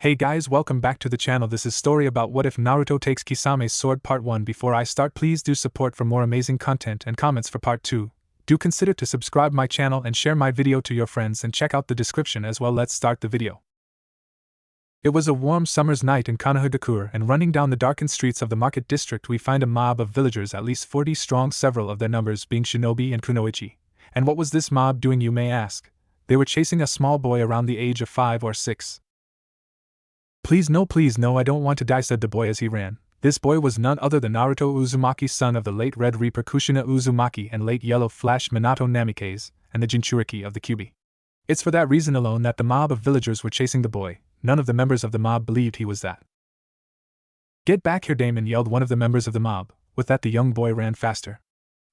Hey guys, welcome back to the channel. This is story about what if Naruto takes Kisame's sword part 1. Before I start, please do support for more amazing content and comments for part 2. Do consider to subscribe my channel and share my video to your friends and check out the description as well. Let's start the video. It was a warm summer's night in Konohagakure, and running down the darkened streets of the market district we find a mob of villagers, at least 40 strong, several of their numbers being shinobi and kunoichi. And what was this mob doing, you may ask? They were chasing a small boy around the age of 5 or 6. Please no, I don't want to die, said the boy as he ran. This boy was none other than Naruto Uzumaki, son of the late Red Reaper Kushina Uzumaki and late Yellow Flash Minato Namikaze, and the Jinchuriki of the Kyuubi. It's for that reason alone that the mob of villagers were chasing the boy. None of the members of the mob believed he was that. Get back here, Damon, yelled one of the members of the mob. With that, the young boy ran faster.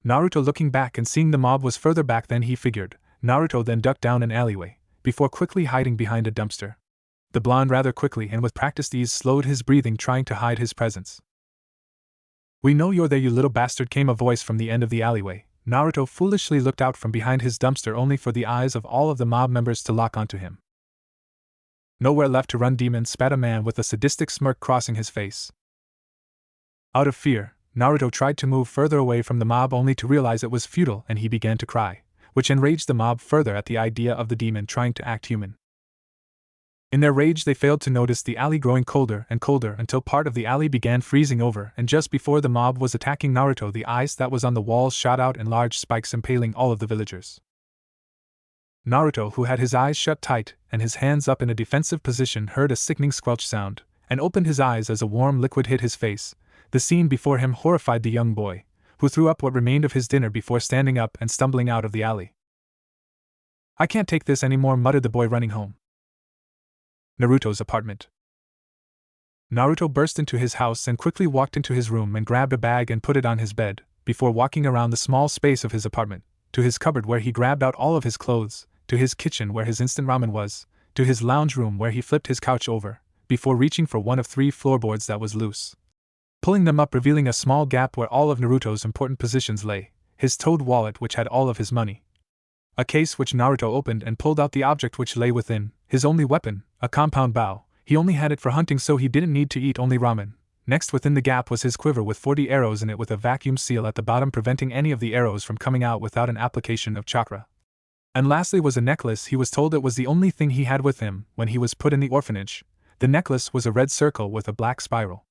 Naruto, looking back and seeing the mob was further back than he figured, Naruto then ducked down an alleyway, before quickly hiding behind a dumpster. The blonde rather quickly and with practiced ease slowed his breathing, trying to hide his presence. "We know you're there, you little bastard," came a voice from the end of the alleyway. Naruto foolishly looked out from behind his dumpster, only for the eyes of all of the mob members to lock onto him. "Nowhere left to run, demon," spat a man with a sadistic smirk crossing his face. Out of fear, Naruto tried to move further away from the mob, only to realize it was futile, and he began to cry, which enraged the mob further at the idea of the demon trying to act human. In their rage, they failed to notice the alley growing colder and colder until part of the alley began freezing over, and just before the mob was attacking Naruto, the ice that was on the walls shot out in large spikes, impaling all of the villagers. Naruto, who had his eyes shut tight and his hands up in a defensive position, heard a sickening squelch sound, and opened his eyes as a warm liquid hit his face. The scene before him horrified the young boy, who threw up what remained of his dinner before standing up and stumbling out of the alley. "I can't take this anymore," muttered the boy, running home. Naruto's apartment. Naruto burst into his house and quickly walked into his room and grabbed a bag and put it on his bed, before walking around the small space of his apartment, to his cupboard where he grabbed out all of his clothes, to his kitchen where his instant ramen was, to his lounge room where he flipped his couch over, before reaching for one of 3 floorboards that was loose. Pulling them up, revealing a small gap where all of Naruto's important possessions lay, his toad wallet which had all of his money. A case which Naruto opened and pulled out the object which lay within, his only weapon, a compound bow. He only had it for hunting, so he didn't need to eat only ramen. Next within the gap was his quiver with 40 arrows in it, with a vacuum seal at the bottom preventing any of the arrows from coming out without an application of chakra. And lastly was a necklace. He was told it was the only thing he had with him when he was put in the orphanage. The necklace was a red circle with a black spiral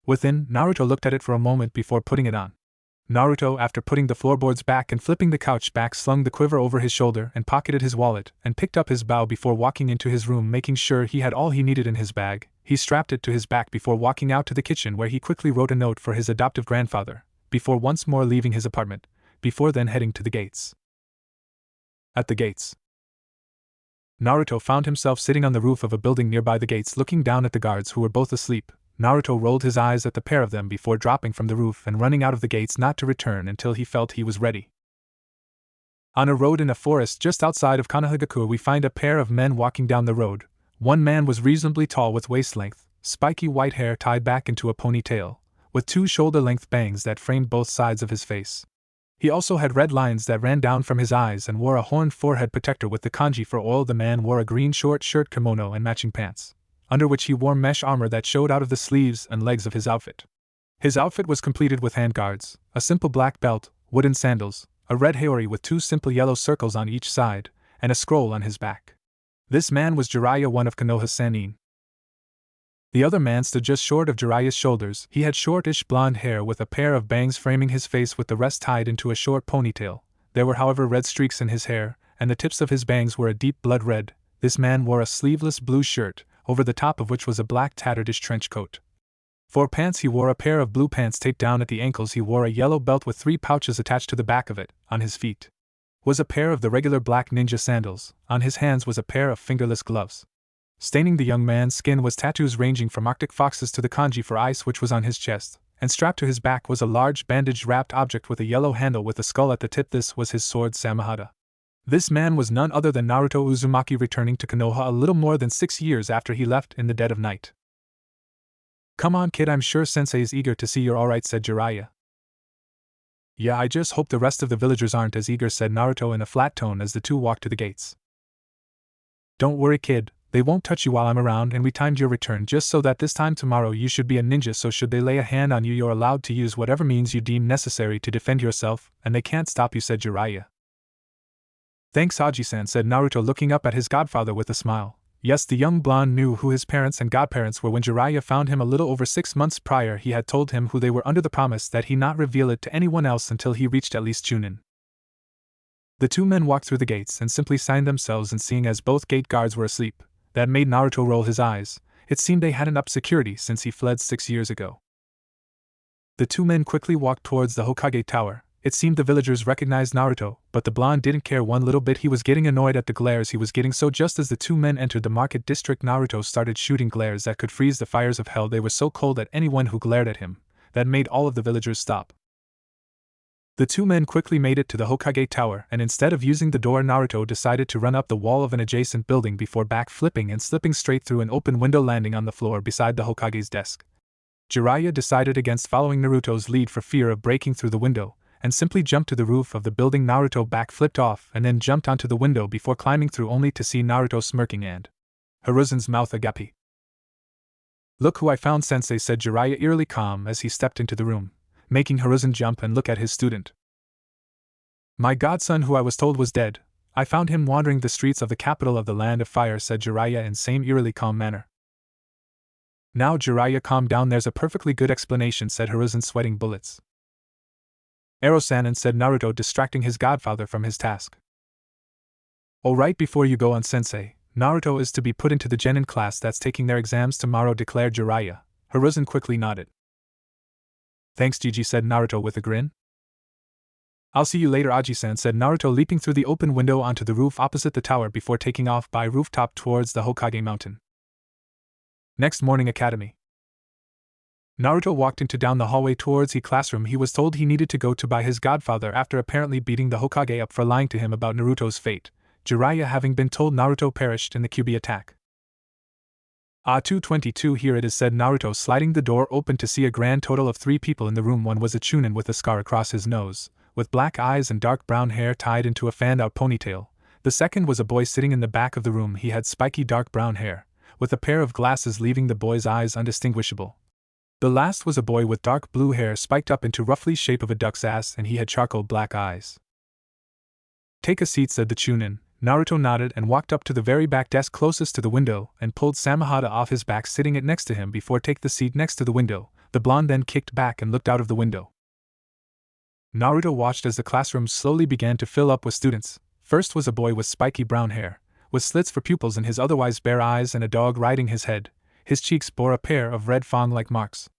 within. Naruto looked at it for a moment before putting it on. Naruto, after putting the floorboards back and flipping the couch back, slung the quiver over his shoulder and pocketed his wallet and picked up his bow before walking into his room, making sure he had all he needed in his bag. He strapped it to his back before walking out to the kitchen, where he quickly wrote a note for his adoptive grandfather, before once more leaving his apartment, before then heading to the gates. At the gates, Naruto found himself sitting on the roof of a building nearby the gates, looking down at the guards who were both asleep. Naruto rolled his eyes at the pair of them before dropping from the roof and running out of the gates, not to return until he felt he was ready. On a road in a forest just outside of Konohagakure, we find a pair of men walking down the road. One man was reasonably tall with waist-length, spiky white hair tied back into a ponytail, with 2 shoulder-length bangs that framed both sides of his face. He also had red lines that ran down from his eyes and wore a horned forehead protector with the kanji for oil. The man wore a green short shirt, kimono, and matching pants, under which he wore mesh armor that showed out of the sleeves and legs of his outfit. His outfit was completed with handguards, a simple black belt, wooden sandals, a red haori with 2 simple yellow circles on each side, and a scroll on his back. This man was Jiraiya, one of Konoha's Sannin. The other man stood just short of Jiraiya's shoulders. He had shortish blonde hair with a pair of bangs framing his face, with the rest tied into a short ponytail. There were however red streaks in his hair, and the tips of his bangs were a deep blood red. This man wore a sleeveless blue shirt, over the top of which was a black tattered-ish trench coat. For pants, he wore a pair of blue pants taped down at the ankles. He wore a yellow belt with 3 pouches attached to the back of it. On his feet was a pair of the regular black ninja sandals. On his hands was a pair of fingerless gloves. Staining the young man's skin was tattoos ranging from Arctic foxes to the kanji for ice, which was on his chest, and strapped to his back was a large bandage-wrapped object with a yellow handle with a skull at the tip. This was his sword, Samehada. This man was none other than Naruto Uzumaki, returning to Konoha a little more than 6 years after he left in the dead of night. "Come on, kid, I'm sure Sensei is eager to see you're alright," said Jiraiya. "Yeah, I just hope the rest of the villagers aren't as eager," said Naruto in a flat tone as the two walked to the gates. "Don't worry, kid, They won't touch you while I'm around, and we timed your return just so that this time tomorrow you should be a ninja, so should they lay a hand on you you're allowed to use whatever means you deem necessary to defend yourself, and they can't stop you," said Jiraiya. "Thanks, Aji-san," said Naruto, looking up at his godfather with a smile. Yes, the young blonde knew who his parents and godparents were. When Jiraiya found him a little over 6 months prior, he had told him who they were under the promise that he not reveal it to anyone else until he reached at least Chunin. The two men walked through the gates and simply signed themselves, and seeing as both gate guards were asleep, that made Naruto roll his eyes. It seemed they hadn't upped security since he fled 6 years ago. The two men quickly walked towards the Hokage Tower. It seemed the villagers recognized Naruto, but the blonde didn't care one little bit. He was getting annoyed at the glares he was getting, so just as the two men entered the market district, Naruto started shooting glares that could freeze the fires of hell. They were so cold at anyone who glared at him, that made all of the villagers stop. The two men quickly made it to the Hokage Tower, and instead of using the door, Naruto decided to run up the wall of an adjacent building before backflipping and slipping straight through an open window, landing on the floor beside the Hokage's desk. Jiraiya decided against following Naruto's lead for fear of breaking through the window, and simply jumped to the roof of the building. Naruto backflipped off and then jumped onto the window before climbing through, only to see Naruto smirking and Hiruzen's mouth agape. "Look who I found, sensei," said Jiraiya, eerily calm as he stepped into the room, making Hiruzen jump and look at his student. "My godson, who I was told was dead, I found him wandering the streets of the capital of the Land of Fire," said Jiraiya in same eerily calm manner. "Now Jiraiya, calm down, there's a perfectly good explanation," said Hiruzen, sweating bullets. "Ero-san," said Naruto, distracting his godfather from his task. "Oh, right before you go on, sensei, Naruto is to be put into the genin class that's taking their exams tomorrow," declared Jiraiya. Hiruzen quickly nodded. "Thanks, Gigi," said Naruto with a grin. "I'll see you later, Aji-san," said Naruto, leaping through the open window onto the roof opposite the tower before taking off by rooftop towards the Hokage Mountain. Next morning, Academy. Naruto walked down the hallway towards the classroom he was told he needed to go to by his godfather after apparently beating the Hokage up for lying to him about Naruto's fate, Jiraiya having been told Naruto perished in the Kyuubi attack. 222, here it is," said Naruto, sliding the door open to see a grand total of 3 people in the room. One was a Chunin with a scar across his nose, with black eyes and dark brown hair tied into a fanned-out ponytail. The second was a boy sitting in the back of the room. He had spiky dark brown hair, with a pair of glasses leaving the boy's eyes undistinguishable. The last was a boy with dark blue hair spiked up into roughly shape of a duck's ass, and he had charcoal black eyes. "Take a seat," said the Chunin. Naruto nodded and walked up to the very back desk closest to the window and pulled Samehada off his back, sitting it next to him before take the seat next to the window. The blonde then kicked back and looked out of the window. Naruto watched as the classroom slowly began to fill up with students. First was a boy with spiky brown hair, with slits for pupils in his otherwise bare eyes, and a dog riding his head. His cheeks bore a pair of red fang-like marks.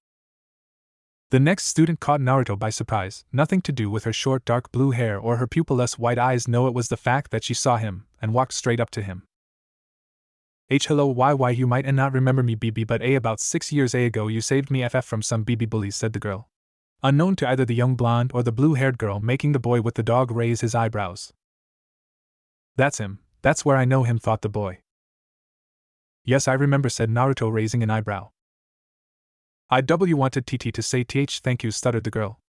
The next student caught Naruto by surprise, nothing to do with her short dark blue hair or her pupilless white eyes. No, it was the fact that she saw him, and walked straight up to him. Hello, why you might not remember me, BB, but about 6 years ago you saved me from some BB bullies," said the girl, unknown to either the young blonde or the blue-haired girl, making the boy with the dog raise his eyebrows. "That's him, that's where I know him," thought the boy. "Yes, I remember," said Naruto, raising an eyebrow. "IW wanted TT to say thank you," stuttered the girl.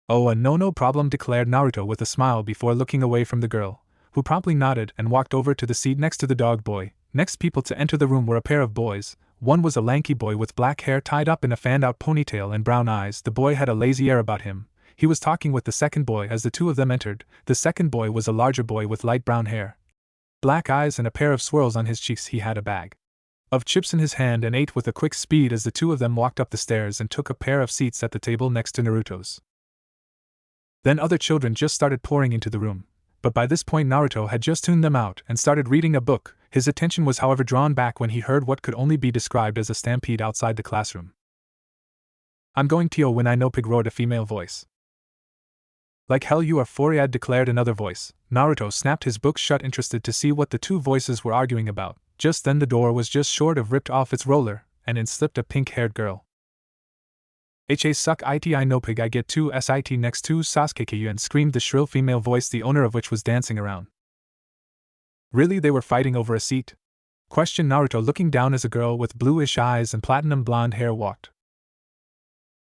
"Oh, no problem," declared Naruto with a smile before looking away from the girl, who promptly nodded and walked over to the seat next to the dog boy. Next people to enter the room were a pair of boys. One was a lanky boy with black hair tied up in a fanned-out ponytail and brown eyes. The boy had a lazy air about him. He was talking with the second boy as the two of them entered. The second boy was a larger boy with light brown hair, black eyes, and a pair of swirls on his cheeks. He had a bag of chips in his hand and ate with a quick speed as the two of them walked up the stairs and took a pair of seats at the table next to Naruto's. Then other children just started pouring into the room, but by this point Naruto had just tuned them out and started reading a book. His attention was however drawn back when he heard what could only be described as a stampede outside the classroom. "I'm going to when I know pig," roared a female voice. "Like hell you are, Foriad," declared another voice. Naruto snapped his book shut, interested to see what the two voices were arguing about. Just then the door was just short of ripped off its roller, and in slipped a pink-haired girl. Suck it, I know pig, I get 2 sit next to Sasuke and screamed the shrill female voice, the owner of which was dancing around. "Really, they were fighting over a seat?" questioned Naruto, looking down as a girl with bluish eyes and platinum blonde hair walked.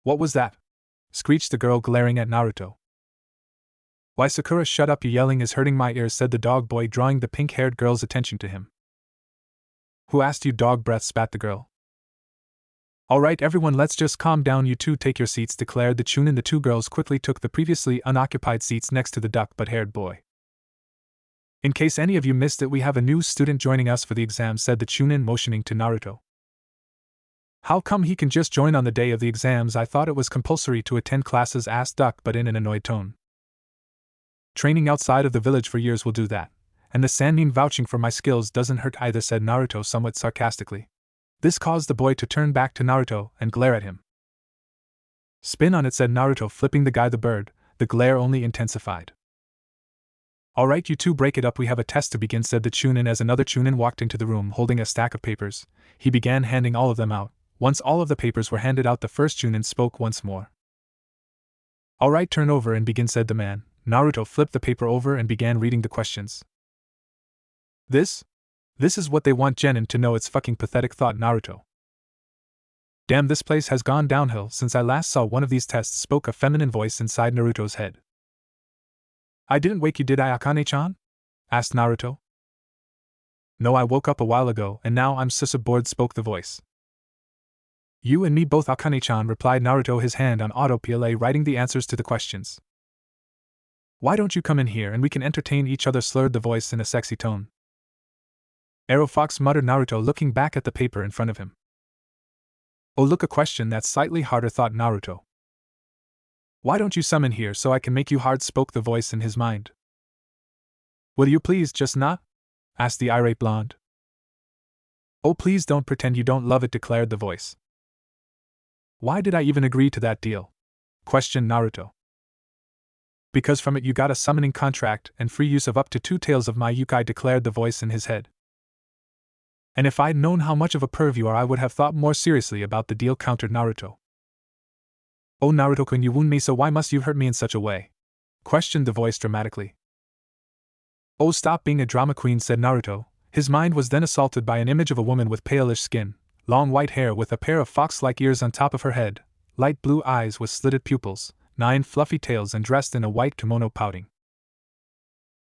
"What was that?" screeched the girl, glaring at Naruto. "Why, Sakura, shut up, you yelling is hurting my ears," said the dog boy, drawing the pink-haired girl's attention to him. Who asked you, dog breath, spat the girl. Alright everyone, let's just calm down, you two take your seats, declared the Chunin. The two girls quickly took the previously unoccupied seats next to the duck-but-haired boy. In case any of you missed it, we have a new student joining us for the exam, said the Chunin, motioning to Naruto. How come he can just join on the day of the exams? I thought it was compulsory to attend classes, asked Duck, but in an annoyed tone. Training outside of the village for years will do that, and the Sannin vouching for my skills doesn't hurt either, said Naruto somewhat sarcastically. This caused the boy to turn back to Naruto and glare at him. Spin on it, said Naruto, flipping the guy the bird. The glare only intensified. Alright, you two, break it up, we have a test to begin, said the Chunin as another Chunin walked into the room holding a stack of papers. He began handing all of them out. Once all of the papers were handed out, the first Chunin spoke once more. Alright, turn over and begin, said the man. Naruto flipped the paper over and began reading the questions. This is what they want Genin to know, it's fucking pathetic, thought Naruto. Damn, this place has gone downhill since I last saw one of these tests, spoke a feminine voice inside Naruto's head. I didn't wake you, did I, Akane-chan? Asked Naruto. No, I woke up a while ago and now I'm sussa bored, spoke the voice. You and me both, Akane-chan, replied Naruto, his hand on auto-PLA writing the answers to the questions. Why don't you come in here and we can entertain each other, slurred the voice in a sexy tone. Arrow Fox, muttered Naruto, looking back at the paper in front of him. Oh look, a question that's slightly harder, thought Naruto. Why don't you summon here so I can make you hard, spoke the voice in his mind. Will you please just not? Asked the irate blonde. Oh please don't pretend you don't love it, declared the voice. Why did I even agree to that deal? Questioned Naruto. Because from it you got a summoning contract and free use of up to 2 tails of my yukai, declared the voice in his head. And if I'd known how much of a perv you are, I would have thought more seriously about the deal, countered Naruto. Oh Naruto-kun, you wound me, so why must you hurt me in such a way? Questioned the voice dramatically. Oh, stop being a drama queen, said Naruto. His mind was then assaulted by an image of a woman with palish skin, long white hair with a pair of fox-like ears on top of her head, light blue eyes with slitted pupils, 9 fluffy tails, and dressed in a white kimono, pouting.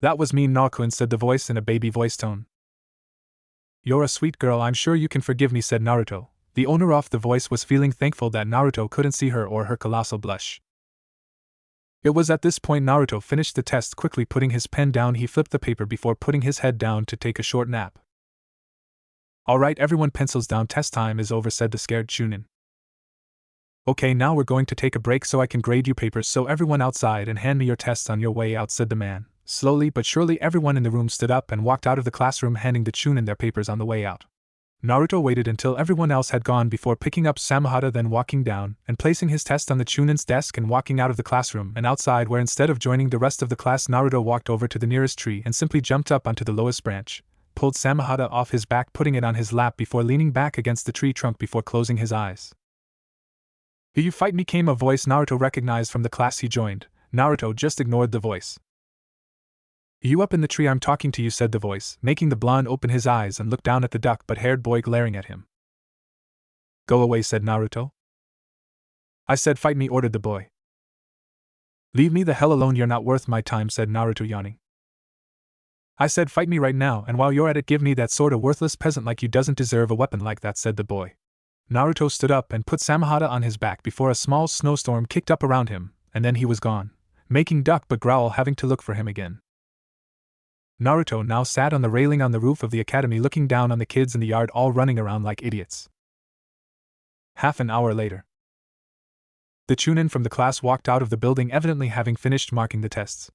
That was me, Naruto-kun, said the voice in a baby voice tone. You're a sweet girl, I'm sure you can forgive me, said Naruto. The owner of the voice was feeling thankful that Naruto couldn't see her or her colossal blush. It was at this point Naruto finished the test, quickly putting his pen down. He flipped the paper before putting his head down to take a short nap. Alright everyone, pencils down, test time is over, said the scared Chunin. Okay, now we're going to take a break so I can grade you papers, so everyone outside and hand me your tests on your way out, said the man. Slowly but surely everyone in the room stood up and walked out of the classroom, handing the Chunin their papers on the way out. Naruto waited until everyone else had gone before picking up Samehada, then walking down and placing his test on the Chunin's desk and walking out of the classroom and outside, where instead of joining the rest of the class, Naruto walked over to the nearest tree and simply jumped up onto the lowest branch, pulled Samehada off his back, putting it on his lap before leaning back against the tree trunk before closing his eyes. "Do you fight me?" came a voice Naruto recognized from the class he joined. Naruto just ignored the voice. "You up in the tree, I'm talking to you," said the voice, making the blonde open his eyes and look down at the duck-but-haired boy glaring at him. "Go away," said Naruto. "I said fight me," ordered the boy. "Leave me the hell alone, you're not worth my time," said Naruto, yawning. "I said fight me right now, and while you're at it give me that sword. A worthless peasant like you doesn't deserve a weapon like that," said the boy. Naruto stood up and put Samehada on his back before a small snowstorm kicked up around him, and then he was gone, making Duck but Growl having to look for him again. Naruto now sat on the railing on the roof of the academy, looking down on the kids in the yard all running around like idiots. Half an hour later, the Chunin from the class walked out of the building, evidently having finished marking the tests.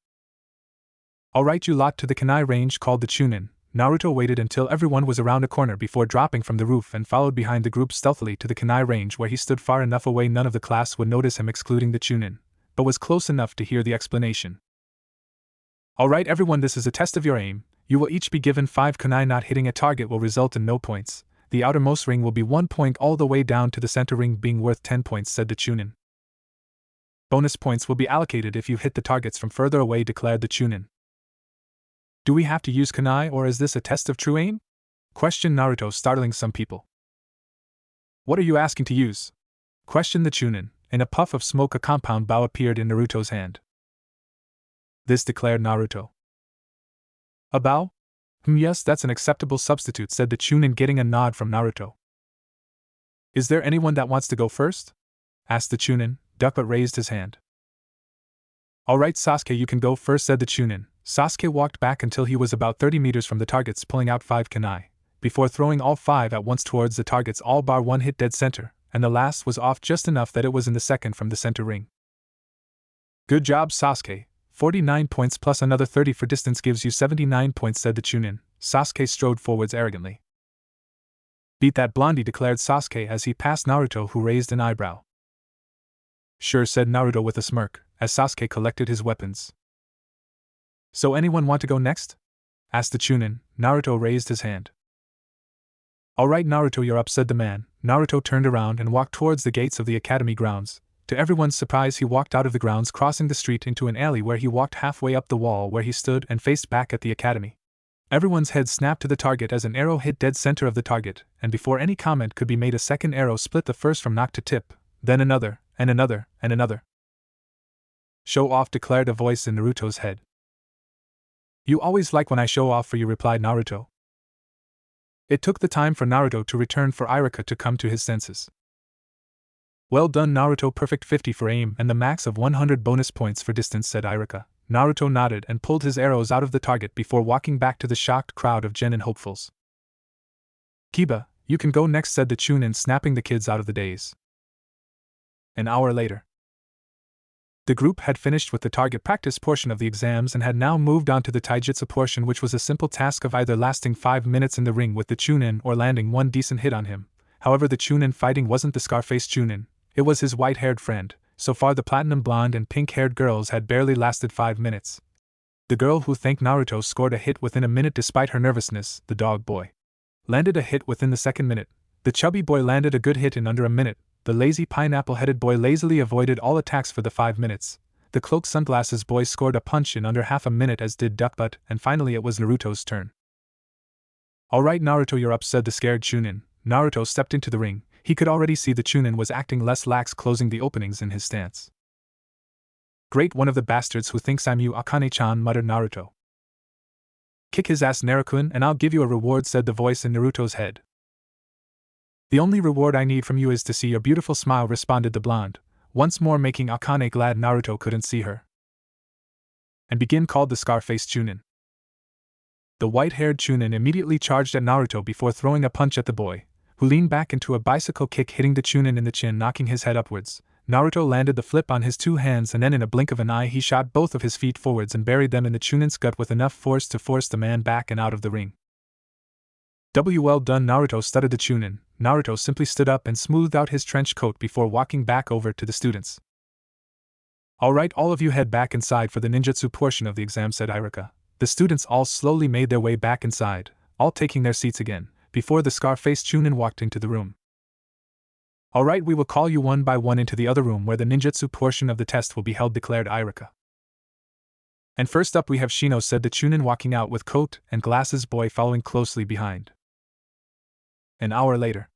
"Alright you lot, to the kunai range," called the Chunin. Naruto waited until everyone was around a corner before dropping from the roof and followed behind the group stealthily to the kunai range, where he stood far enough away none of the class would notice him excluding the Chunin, but was close enough to hear the explanation. "Alright everyone, this is a test of your aim. You will each be given 5 kunai. Not hitting a target will result in no points. The outermost ring will be 1 point all the way down to the center ring being worth 10 points, said the Chunin. "Bonus points will be allocated if you hit the targets from further away," declared the Chunin. "Do we have to use kunai, or is this a test of true aim?" questioned Naruto, startling some people. "What are you asking to use?" questioned the Chunin. In a puff of smoke a compound bow appeared in Naruto's hand. "This," declared Naruto. "A bow?" Yes, that's an acceptable substitute, said the Chunin, getting a nod from Naruto. Is there anyone that wants to go first? Asked the Chunin. Duckbutt raised his hand. Alright Sasuke, you can go first, said the Chunin. Sasuke walked back until he was about 30 meters from the targets, pulling out 5 kunai, before throwing all 5 at once towards the targets, all bar one hit dead center, and the last was off just enough that it was in the second from the center ring. Good job, Sasuke. 49 points plus another 30 for distance gives you 79 points, said the Chunin. Sasuke strode forwards arrogantly. Beat that blondie, declared Sasuke as he passed Naruto, who raised an eyebrow. Sure, said Naruto with a smirk, as Sasuke collected his weapons. So anyone want to go next? Asked the Chunin. Naruto raised his hand. Alright Naruto, you're up, said the man. Naruto turned around and walked towards the gates of the academy grounds. To everyone's surprise, he walked out of the grounds, crossing the street into an alley where he walked halfway up the wall where he stood and faced back at the academy. Everyone's head snapped to the target as an arrow hit dead center of the target, and before any comment could be made, a second arrow split the first from nock to tip, then another, and another, and another. Show off, declared a voice in Naruto's head. You always like when I show off for you, replied Naruto. It took the time for Naruto to return for Iruka to come to his senses. Well done Naruto, perfect 50 for aim and the max of 100 bonus points for distance, said Iruka. Naruto nodded and pulled his arrows out of the target before walking back to the shocked crowd of genin hopefuls. Kiba, you can go next, said the Chunin, snapping the kids out of the daze. An hour later. The group had finished with the target practice portion of the exams and had now moved on to the taijutsu portion, which was a simple task of either lasting 5 minutes in the ring with the Chunin or landing one decent hit on him. However, the Chunin fighting wasn't the Scarface Chunin, it was his white-haired friend. So far the platinum blonde and pink-haired girls had barely lasted 5 minutes. The girl who thanked Naruto scored a hit within a minute despite her nervousness. The dog boy landed a hit within the second minute. The chubby boy landed a good hit in under a minute. The lazy pineapple-headed boy lazily avoided all attacks for the 5 minutes. The cloaked sunglasses boy scored a punch in under half a minute, as did Duckbutt, and finally it was Naruto's turn. Alright Naruto, you're up, said the scared Chunin. Naruto stepped into the ring. He could already see the Chunin was acting less lax, closing the openings in his stance. Great, one of the bastards who thinks I'm you, Akane-chan, muttered Naruto. Kick his ass, Naruto-kun, and I'll give you a reward, said the voice in Naruto's head. The only reward I need from you is to see your beautiful smile, responded the blonde, once more making Akane glad Naruto couldn't see her. And begin, called the Scarface Chunin. The white-haired Chunin immediately charged at Naruto before throwing a punch at the boy, who leaned back into a bicycle kick, hitting the Chunin in the chin, knocking his head upwards. Naruto landed the flip on his 2 hands, and then in a blink of an eye he shot both of his feet forwards and buried them in the Chunin's gut with enough force to force the man back and out of the ring. Well done Naruto, stuttered the Chunin. Naruto simply stood up and smoothed out his trench coat before walking back over to the students. Alright, all of you head back inside for the ninjutsu portion of the exam, said Iruka. The students all slowly made their way back inside, all taking their seats again, before the Scarface Chunin walked into the room. Alright, we will call you one by one into the other room where the ninjutsu portion of the test will be held, declared Iruka. And first up we have Shino, said the Chunin, walking out with coat and glasses boy following closely behind. An hour later.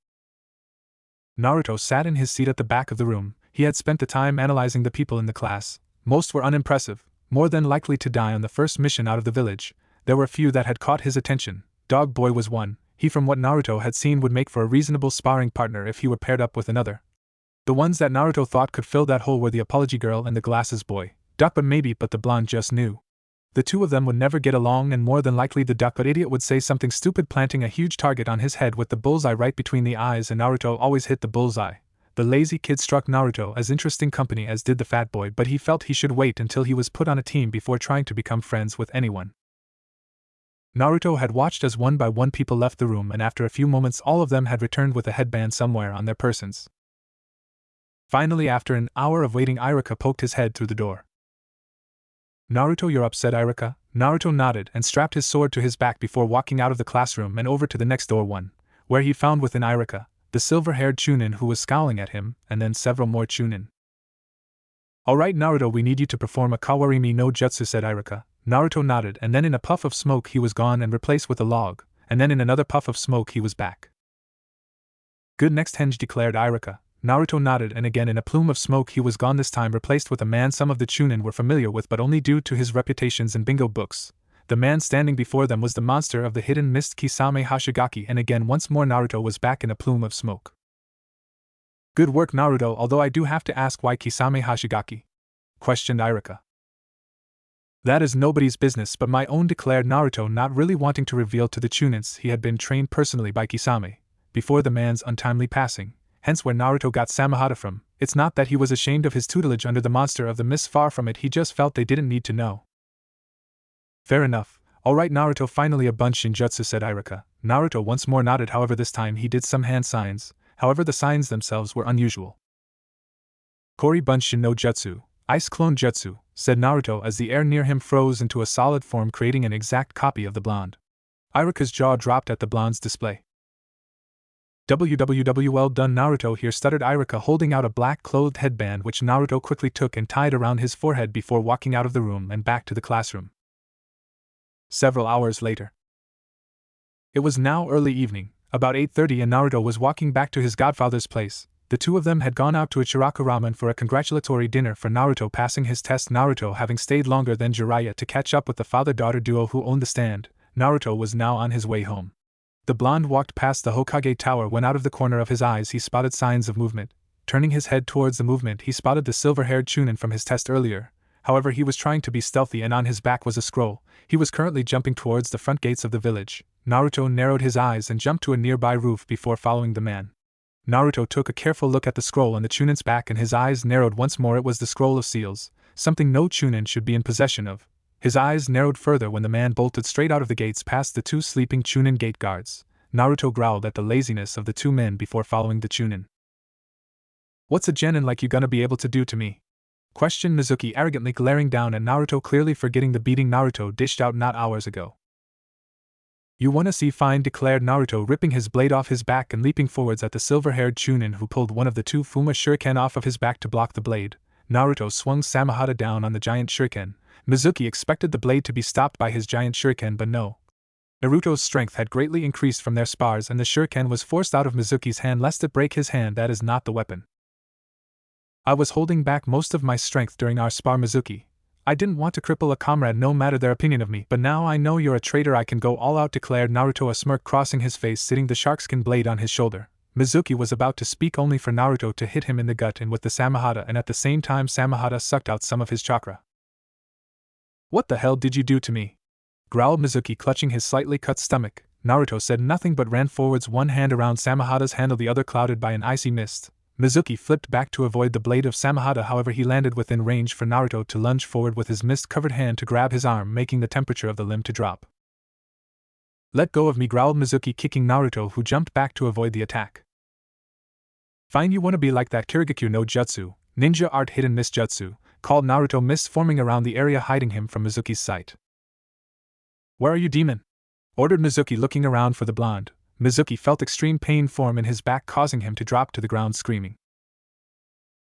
Naruto sat in his seat at the back of the room. He had spent the time analyzing the people in the class. Most were unimpressive, more than likely to die on the first mission out of the village. There were few that had caught his attention. Dog Boy was one. He, from what Naruto had seen, would make for a reasonable sparring partner if he were paired up with another. The ones that Naruto thought could fill that hole were the Apology Girl and the Glasses Boy. Duckbutt maybe, but the blonde just knew. The two of them would never get along, and more than likely the Duckbutt idiot would say something stupid, planting a huge target on his head with the bullseye right between the eyes, and Naruto always hit the bullseye. The lazy kid struck Naruto as interesting company, as did the fat boy, but he felt he should wait until he was put on a team before trying to become friends with anyone. Naruto had watched as one by one people left the room, and after a few moments all of them had returned with a headband somewhere on their persons. Finally, after an hour of waiting, Iruka poked his head through the door. Naruto, you're up, said Iruka. Naruto nodded and strapped his sword to his back before walking out of the classroom and over to the next door one, where he found within Iruka the silver-haired Chunin who was scowling at him, and then several more Chunin. Alright Naruto, we need you to perform a Kawarimi no Jutsu, said Iruka. Naruto nodded, and then in a puff of smoke he was gone and replaced with a log, and then in another puff of smoke he was back. Good, next henge, declared Iruka. Naruto nodded, and again in a plume of smoke he was gone, this time replaced with a man some of the Chunin were familiar with but only due to his reputations in bingo books. The man standing before them was the monster of the hidden mist Kisame Hashigaki, and again once more Naruto was back in a plume of smoke. Good work, Naruto, although I do have to ask why Kisame Hashigaki? Questioned Irika. That is nobody's business but my own, declared Naruto, not really wanting to reveal to the Chunins he had been trained personally by Kisame, before the man's untimely passing, hence where Naruto got Samahata from. It's not that he was ashamed of his tutelage under the monster of the mist, far from it, he just felt they didn't need to know. Fair enough. Alright Naruto, finally a bunshin jutsu, said Irika. Naruto once more nodded, however this time he did some hand signs, however the signs themselves were unusual. Kori bunshin no jutsu, ice clone jutsu, said Naruto as the air near him froze into a solid form, creating an exact copy of the blonde. Irika's jaw dropped at the blonde's display. WWW, well done Naruto here, stuttered Irika, holding out a black-clothed headband which Naruto quickly took and tied around his forehead before walking out of the room and back to the classroom. Several hours later. It was now early evening, about 8:30, and Naruto was walking back to his godfather's place. The two of them had gone out to Ichiraku Ramen for a congratulatory dinner for Naruto passing his test, Naruto having stayed longer than Jiraiya to catch up with the father-daughter duo who owned the stand. Naruto was now on his way home. The blonde walked past the Hokage tower when out of the corner of his eyes he spotted signs of movement. Turning his head towards the movement, he spotted the silver-haired Chunin from his test earlier. However, he was trying to be stealthy and on his back was a scroll. He was currently jumping towards the front gates of the village. Naruto narrowed his eyes and jumped to a nearby roof before following the man. Naruto took a careful look at the scroll on the Chunin's back and his eyes narrowed once more. It was the scroll of seals, something no Chunin should be in possession of. His eyes narrowed further when the man bolted straight out of the gates past the two sleeping Chunin gate guards. Naruto growled at the laziness of the two men before following the Chunin. What's a genin like you gonna be able to do to me? Questioned Mizuki, arrogantly glaring down at Naruto, clearly forgetting the beating Naruto dished out not hours ago. You wanna see fine, declared Naruto, ripping his blade off his back and leaping forwards at the silver-haired Chunin who pulled one of the two Fuma shuriken off of his back to block the blade. Naruto swung Samahata down on the giant shuriken. Mizuki expected the blade to be stopped by his giant shuriken, but no. Naruto's strength had greatly increased from their spars and the shuriken was forced out of Mizuki's hand lest it break his hand. That is not the weapon. I was holding back most of my strength during our spar, Mizuki. I didn't want to cripple a comrade no matter their opinion of me, but now I know you're a traitor, I can go all out, declared Naruto, a smirk crossing his face, sitting the sharkskin blade on his shoulder. Mizuki was about to speak only for Naruto to hit him in the gut and with the Samahata, and at the same time Samahata sucked out some of his chakra. What the hell did you do to me? Growled Mizuki, clutching his slightly cut stomach. Naruto said nothing but ran forwards, one hand around Samahata's handle, the other clouded by an icy mist. Mizuki flipped back to avoid the blade of Samahata, however he landed within range for Naruto to lunge forward with his mist-covered hand to grab his arm, making the temperature of the limb to drop. Let go of me, growled Mizuki, kicking Naruto, who jumped back to avoid the attack. Fine, you wanna be like that Kirigakyu no Jutsu, ninja art hidden mist jutsu, called Naruto, mist forming around the area hiding him from Mizuki's sight. Where are you, demon? Ordered Mizuki, looking around for the blonde. Mizuki felt extreme pain form in his back, causing him to drop to the ground screaming.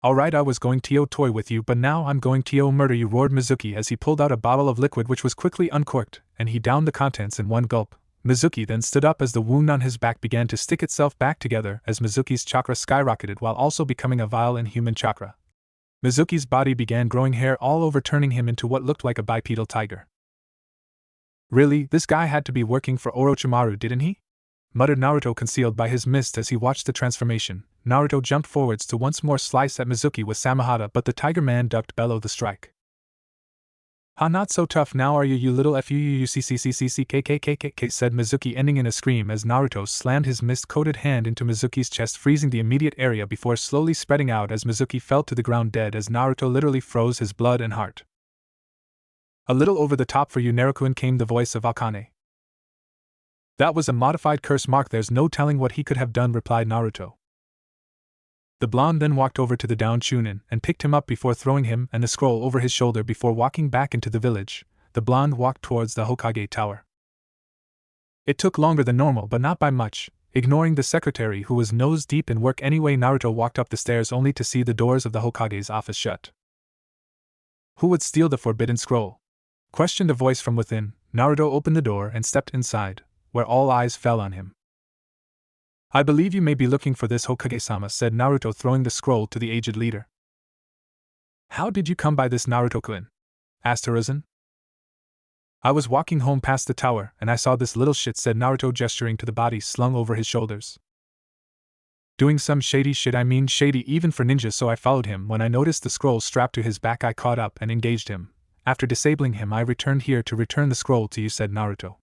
Alright, I was going to toy with you, but now I'm going to murder you, roared Mizuki as he pulled out a bottle of liquid which was quickly uncorked, and he downed the contents in one gulp. Mizuki then stood up as the wound on his back began to stick itself back together as Mizuki's chakra skyrocketed while also becoming a vile inhuman chakra. Mizuki's body began growing hair all over, turning him into what looked like a bipedal tiger. Really, this guy had to be working for Orochimaru, didn't he? Muttered Naruto, concealed by his mist as he watched the transformation. Naruto jumped forwards to once more slice at Mizuki with Samahata, but the tiger man ducked below the strike. Ha, not so tough now are you, you little fuuuccccckkkkk, said Mizuki, ending in a scream as Naruto slammed his mist-coated hand into Mizuki's chest, freezing the immediate area before slowly spreading out as Mizuki fell to the ground dead as Naruto literally froze his blood and heart. A little over the top for you, Naruto, came the voice of Akane. That was a modified curse mark, there's no telling what he could have done, replied Naruto. The blonde then walked over to the downed Chunin and picked him up before throwing him and the scroll over his shoulder before walking back into the village. The blonde walked towards the Hokage tower. It took longer than normal, but not by much. Ignoring the secretary who was nose deep in work anyway, Naruto walked up the stairs only to see the doors of the Hokage's office shut. Who would steal the forbidden scroll? Questioned a voice from within. Naruto opened the door and stepped inside, where all eyes fell on him. I believe you may be looking for this, Hokage-sama, said Naruto, throwing the scroll to the aged leader. How did you come by this, Naruto-kun? Asked Hiruzen. I was walking home past the tower, and I saw this little shit, said Naruto, gesturing to the body slung over his shoulders. Doing some shady shit, I mean shady even for ninjas, so I followed him. When I noticed the scroll strapped to his back, I caught up and engaged him. After disabling him, I returned here to return the scroll to you, said Naruto.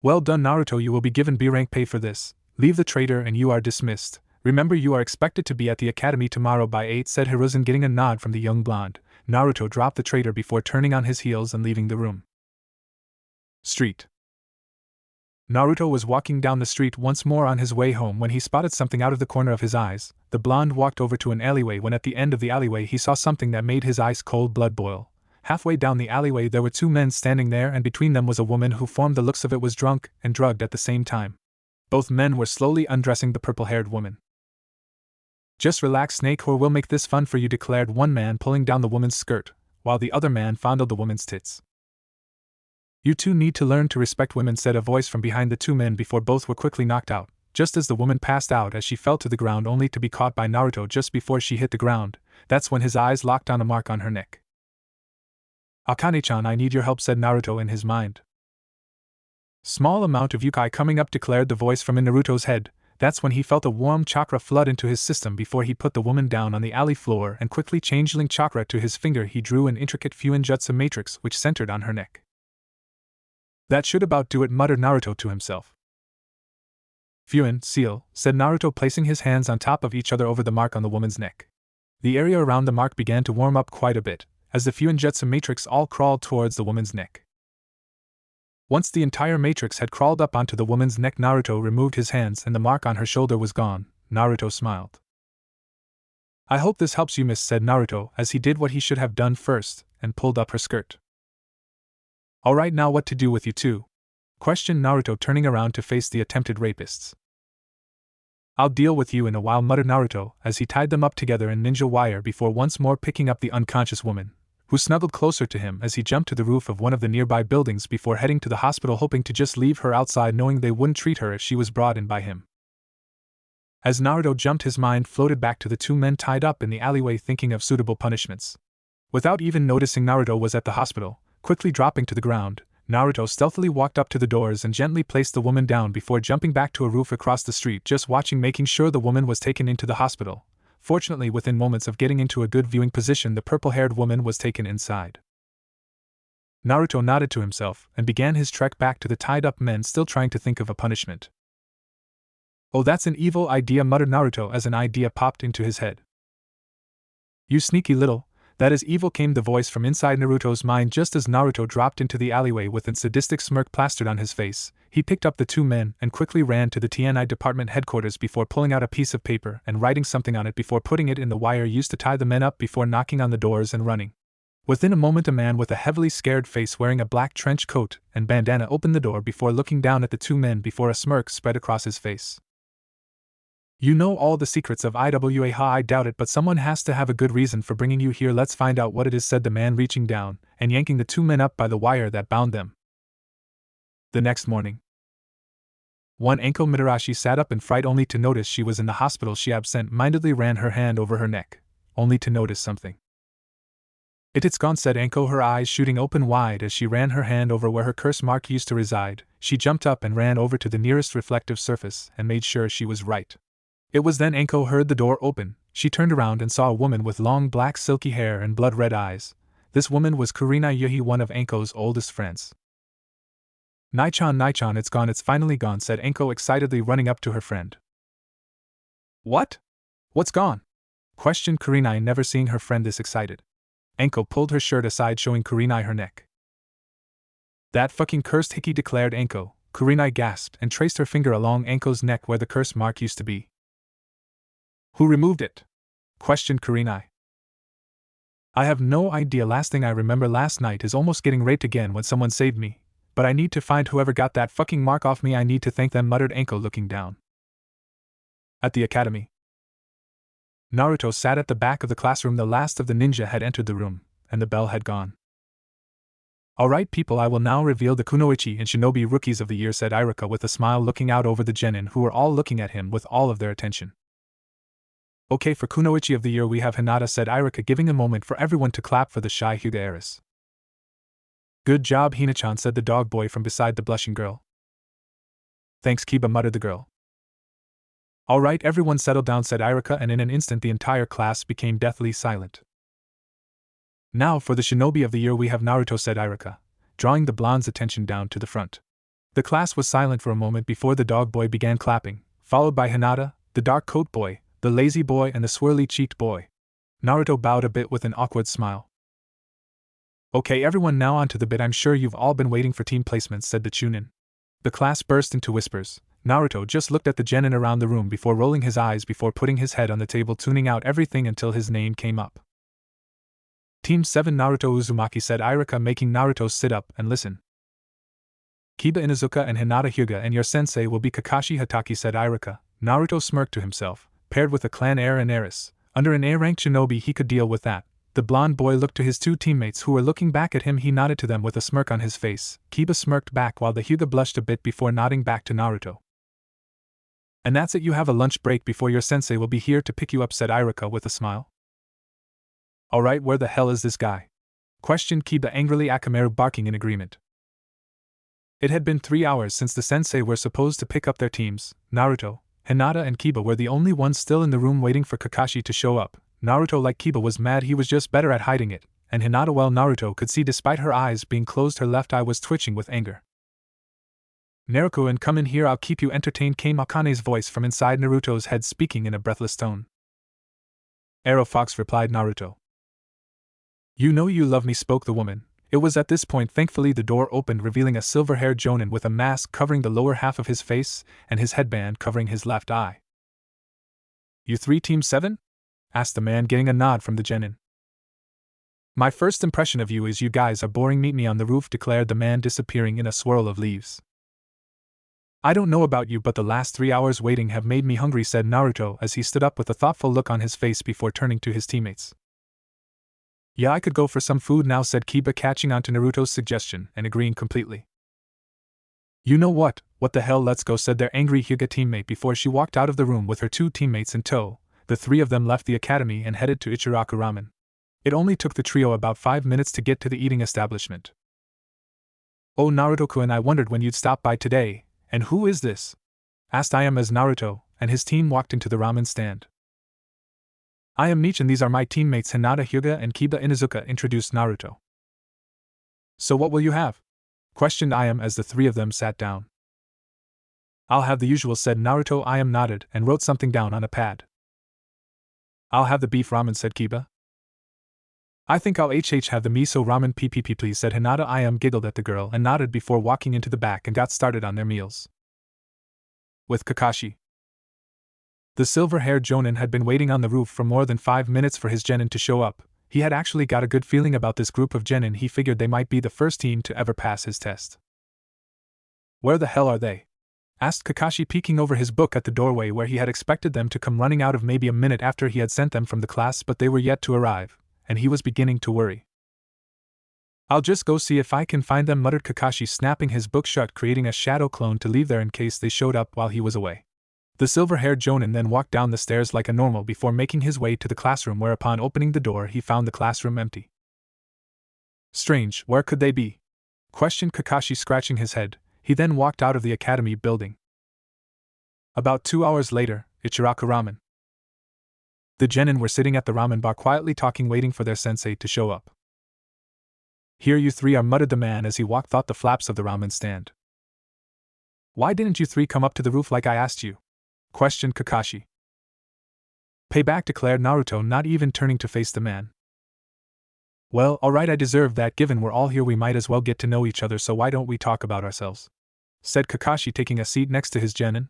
Well done, Naruto, you will be given B rank pay for this. Leave the traitor and you are dismissed. Remember, you are expected to be at the academy tomorrow by 8, said Hiruzen, getting a nod from the young blonde. Naruto dropped the traitor before turning on his heels and leaving the room. Street. Naruto was walking down the street once more on his way home when he spotted something out of the corner of his eyes. The blonde walked over to an alleyway when at the end of the alleyway he saw something that made his ice cold blood boil. Halfway down the alleyway there were two men standing there, and between them was a woman who, from the looks of it, was drunk and drugged at the same time. Both men were slowly undressing the purple-haired woman. Just relax, Snake, or we'll make this fun for you, declared one man, pulling down the woman's skirt, while the other man fondled the woman's tits. You two need to learn to respect women, said a voice from behind the two men before both were quickly knocked out, just as the woman passed out as she fell to the ground, only to be caught by Naruto just before she hit the ground. That's when his eyes locked on a mark on her neck. Akane-chan, I need your help, said Naruto in his mind. Small amount of yukai coming up, declared the voice from in Naruto's head. That's when he felt a warm chakra flood into his system before he put the woman down on the alley floor and quickly changeling chakra to his finger he drew an intricate Fuinjutsu matrix which centered on her neck. That should about do it, muttered Naruto to himself. Fuin, seal, said Naruto, placing his hands on top of each other over the mark on the woman's neck. The area around the mark began to warm up quite a bit, as the Fuinjutsu matrix all crawled towards the woman's neck. Once the entire matrix had crawled up onto the woman's neck, Naruto removed his hands and the mark on her shoulder was gone. Naruto smiled. I hope this helps you, miss, said Naruto as he did what he should have done first, and pulled up her skirt. Alright, now what to do with you two? Questioned Naruto, turning around to face the attempted rapists. I'll deal with you in a while, muttered Naruto as he tied them up together in ninja wire before once more picking up the unconscious woman, who snuggled closer to him as he jumped to the roof of one of the nearby buildings before heading to the hospital, hoping to just leave her outside, knowing they wouldn't treat her if she was brought in by him. As Naruto jumped, his mind floated back to the two men tied up in the alleyway, thinking of suitable punishments. Without even noticing Naruto was at the hospital, quickly dropping to the ground, Naruto stealthily walked up to the doors and gently placed the woman down before jumping back to a roof across the street, just watching, making sure the woman was taken into the hospital. Fortunately, within moments of getting into a good viewing position, the purple-haired woman was taken inside. Naruto nodded to himself and began his trek back to the tied-up men, still trying to think of a punishment. Oh, that's an evil idea, muttered Naruto as an idea popped into his head. You sneaky little, that is evil, came the voice from inside Naruto's mind just as Naruto dropped into the alleyway with a sadistic smirk plastered on his face. He picked up the two men and quickly ran to the TNI department headquarters before pulling out a piece of paper and writing something on it before putting it in the wire used to tie the men up before knocking on the doors and running. Within a moment, a man with a heavily scared face wearing a black trench coat and bandana opened the door before looking down at the two men before a smirk spread across his face. You know all the secrets of IWA? Ha, I doubt it, but someone has to have a good reason for bringing you here. Let's find out what it is, said the man, reaching down and yanking the two men up by the wire that bound them. The next morning, one Anko Mitarashi sat up in fright only to notice she was in the hospital. She absent-mindedly ran her hand over her neck, only to notice something. It's gone, said Anko, her eyes shooting open wide as she ran her hand over where her curse mark used to reside. She jumped up and ran over to the nearest reflective surface and made sure she was right. It was then Anko heard the door open. She turned around and saw a woman with long black silky hair and blood-red eyes. This woman was Kurina Yuhi, one of Anko's oldest friends. Nai-chan, it's gone, it's finally gone, said Anko excitedly, running up to her friend. What? What's gone? Questioned Kurinai, never seeing her friend this excited. Anko pulled her shirt aside, showing Kurinai her neck. That fucking cursed hickey, declared Anko. Kurinai gasped and traced her finger along Anko's neck where the curse mark used to be. Who removed it? Questioned Kurinai. I have no idea. Last thing I remember last night is almost getting raped again when someone saved me, but I need to find whoever got that fucking mark off me. I need to thank them, muttered Anko, looking down. At the academy, Naruto sat at the back of the classroom. The last of the ninja had entered the room, and the bell had gone. Alright people, I will now reveal the Kunoichi and Shinobi Rookies of the Year, said Iruka with a smile, looking out over the genin who were all looking at him with all of their attention. Okay, for Kunoichi of the Year we have Hinata, said Iruka, giving a moment for everyone to clap for the shy Hyuga heiress. Good job, Hina-chan, said the dog boy from beside the blushing girl. Thanks, Kiba, muttered the girl. All right, everyone settle down, said Irika, and in an instant the entire class became deathly silent. Now for the shinobi of the year we have Naruto, said Irika, drawing the blonde's attention down to the front. The class was silent for a moment before the dog boy began clapping, followed by Hinata, the dark coat boy, the lazy boy, and the swirly-cheeked boy. Naruto bowed a bit with an awkward smile. Okay, everyone, now on to the bit I'm sure you've all been waiting for, team placements, said the Chunin. The class burst into whispers. Naruto just looked at the genin around the room before rolling his eyes before putting his head on the table, tuning out everything until his name came up. Team 7 Naruto Uzumaki, said Irika, making Naruto sit up and listen. Kiba Inuzuka and Hinata Hyuga, and your sensei will be Kakashi Hatake, said Irika. Naruto smirked to himself, paired with a clan heir and heiress. Under an A-ranked shinobi he could deal with that. The blonde boy looked to his two teammates who were looking back at him. He nodded to them with a smirk on his face. Kiba smirked back while the Hyuga blushed a bit before nodding back to Naruto. And that's it, you have a lunch break before your sensei will be here to pick you up, said Irika with a smile. Alright, where the hell is this guy? Questioned Kiba angrily, Akamaru barking in agreement. It had been 3 hours since the sensei were supposed to pick up their teams. Naruto, Hinata and Kiba were the only ones still in the room waiting for Kakashi to show up. Naruto, like Kiba, was mad. He was just better at hiding it, and Hinata, well, Naruto could see despite her eyes being closed, her left eye was twitching with anger. Naruto, and come in here, I'll keep you entertained, came Akane's voice from inside Naruto's head, speaking in a breathless tone. Arrow Fox, replied Naruto. You know you love me, spoke the woman. It was at this point, thankfully, the door opened, revealing a silver-haired jonin with a mask covering the lower half of his face and his headband covering his left eye. You three, Team 7? Asked the man, getting a nod from the genin. My first impression of you is you guys are boring. Meet me on the roof, declared the man, disappearing in a swirl of leaves. I don't know about you, but the last 3 hours waiting have made me hungry, said Naruto as he stood up with a thoughtful look on his face before turning to his teammates. Yeah, I could go for some food now, said Kiba, catching on to Naruto's suggestion and agreeing completely. You know what the hell, let's go, said their angry Hyuga teammate before she walked out of the room with her two teammates in tow. The three of them left the academy and headed to Ichiraku Ramen. It only took the trio about 5 minutes to get to the eating establishment. Oh, Naruto-kun, I wondered when you'd stop by today. And who is this? Asked I am as Naruto and his team walked into the ramen stand. I am Nietzsche and these are my teammates Hinata Hyuga and Kiba Inuzuka, introduced Naruto. So what will you have? Questioned I am as the three of them sat down. I'll have the usual, said Naruto. I am nodded and wrote something down on a pad. I'll have the beef ramen, said Kiba. I think I'll have the miso ramen ppp please, said Hinata. I am giggled at the girl and nodded before walking into the back and got started on their meals. With Kakashi. The silver-haired jonin had been waiting on the roof for more than 5 minutes for his genin to show up. He had actually got a good feeling about this group of genin. He figured they might be the first team to ever pass his test. Where the hell are they? Asked Kakashi, peeking over his book at the doorway where he had expected them to come running out of maybe a minute after he had sent them from the class, but they were yet to arrive, and he was beginning to worry. I'll just go see if I can find them, muttered Kakashi, snapping his book shut, creating a shadow clone to leave there in case they showed up while he was away. The silver-haired jonin then walked down the stairs like a normal before making his way to the classroom, where upon opening the door he found the classroom empty. Strange, where could they be? Questioned Kakashi, scratching his head. He then walked out of the academy building. About 2 hours later, Ichiraku Ramen. The genin were sitting at the ramen bar quietly talking, waiting for their sensei to show up. Here you three are, muttered the man as he walked out the flaps of the ramen stand. Why didn't you three come up to the roof like I asked you? Questioned Kakashi. Pay back, declared Naruto, not even turning to face the man. Well, alright, I deserve that. Given we're all here, we might as well get to know each other, so why don't we talk about ourselves? Said Kakashi, taking a seat next to his genin.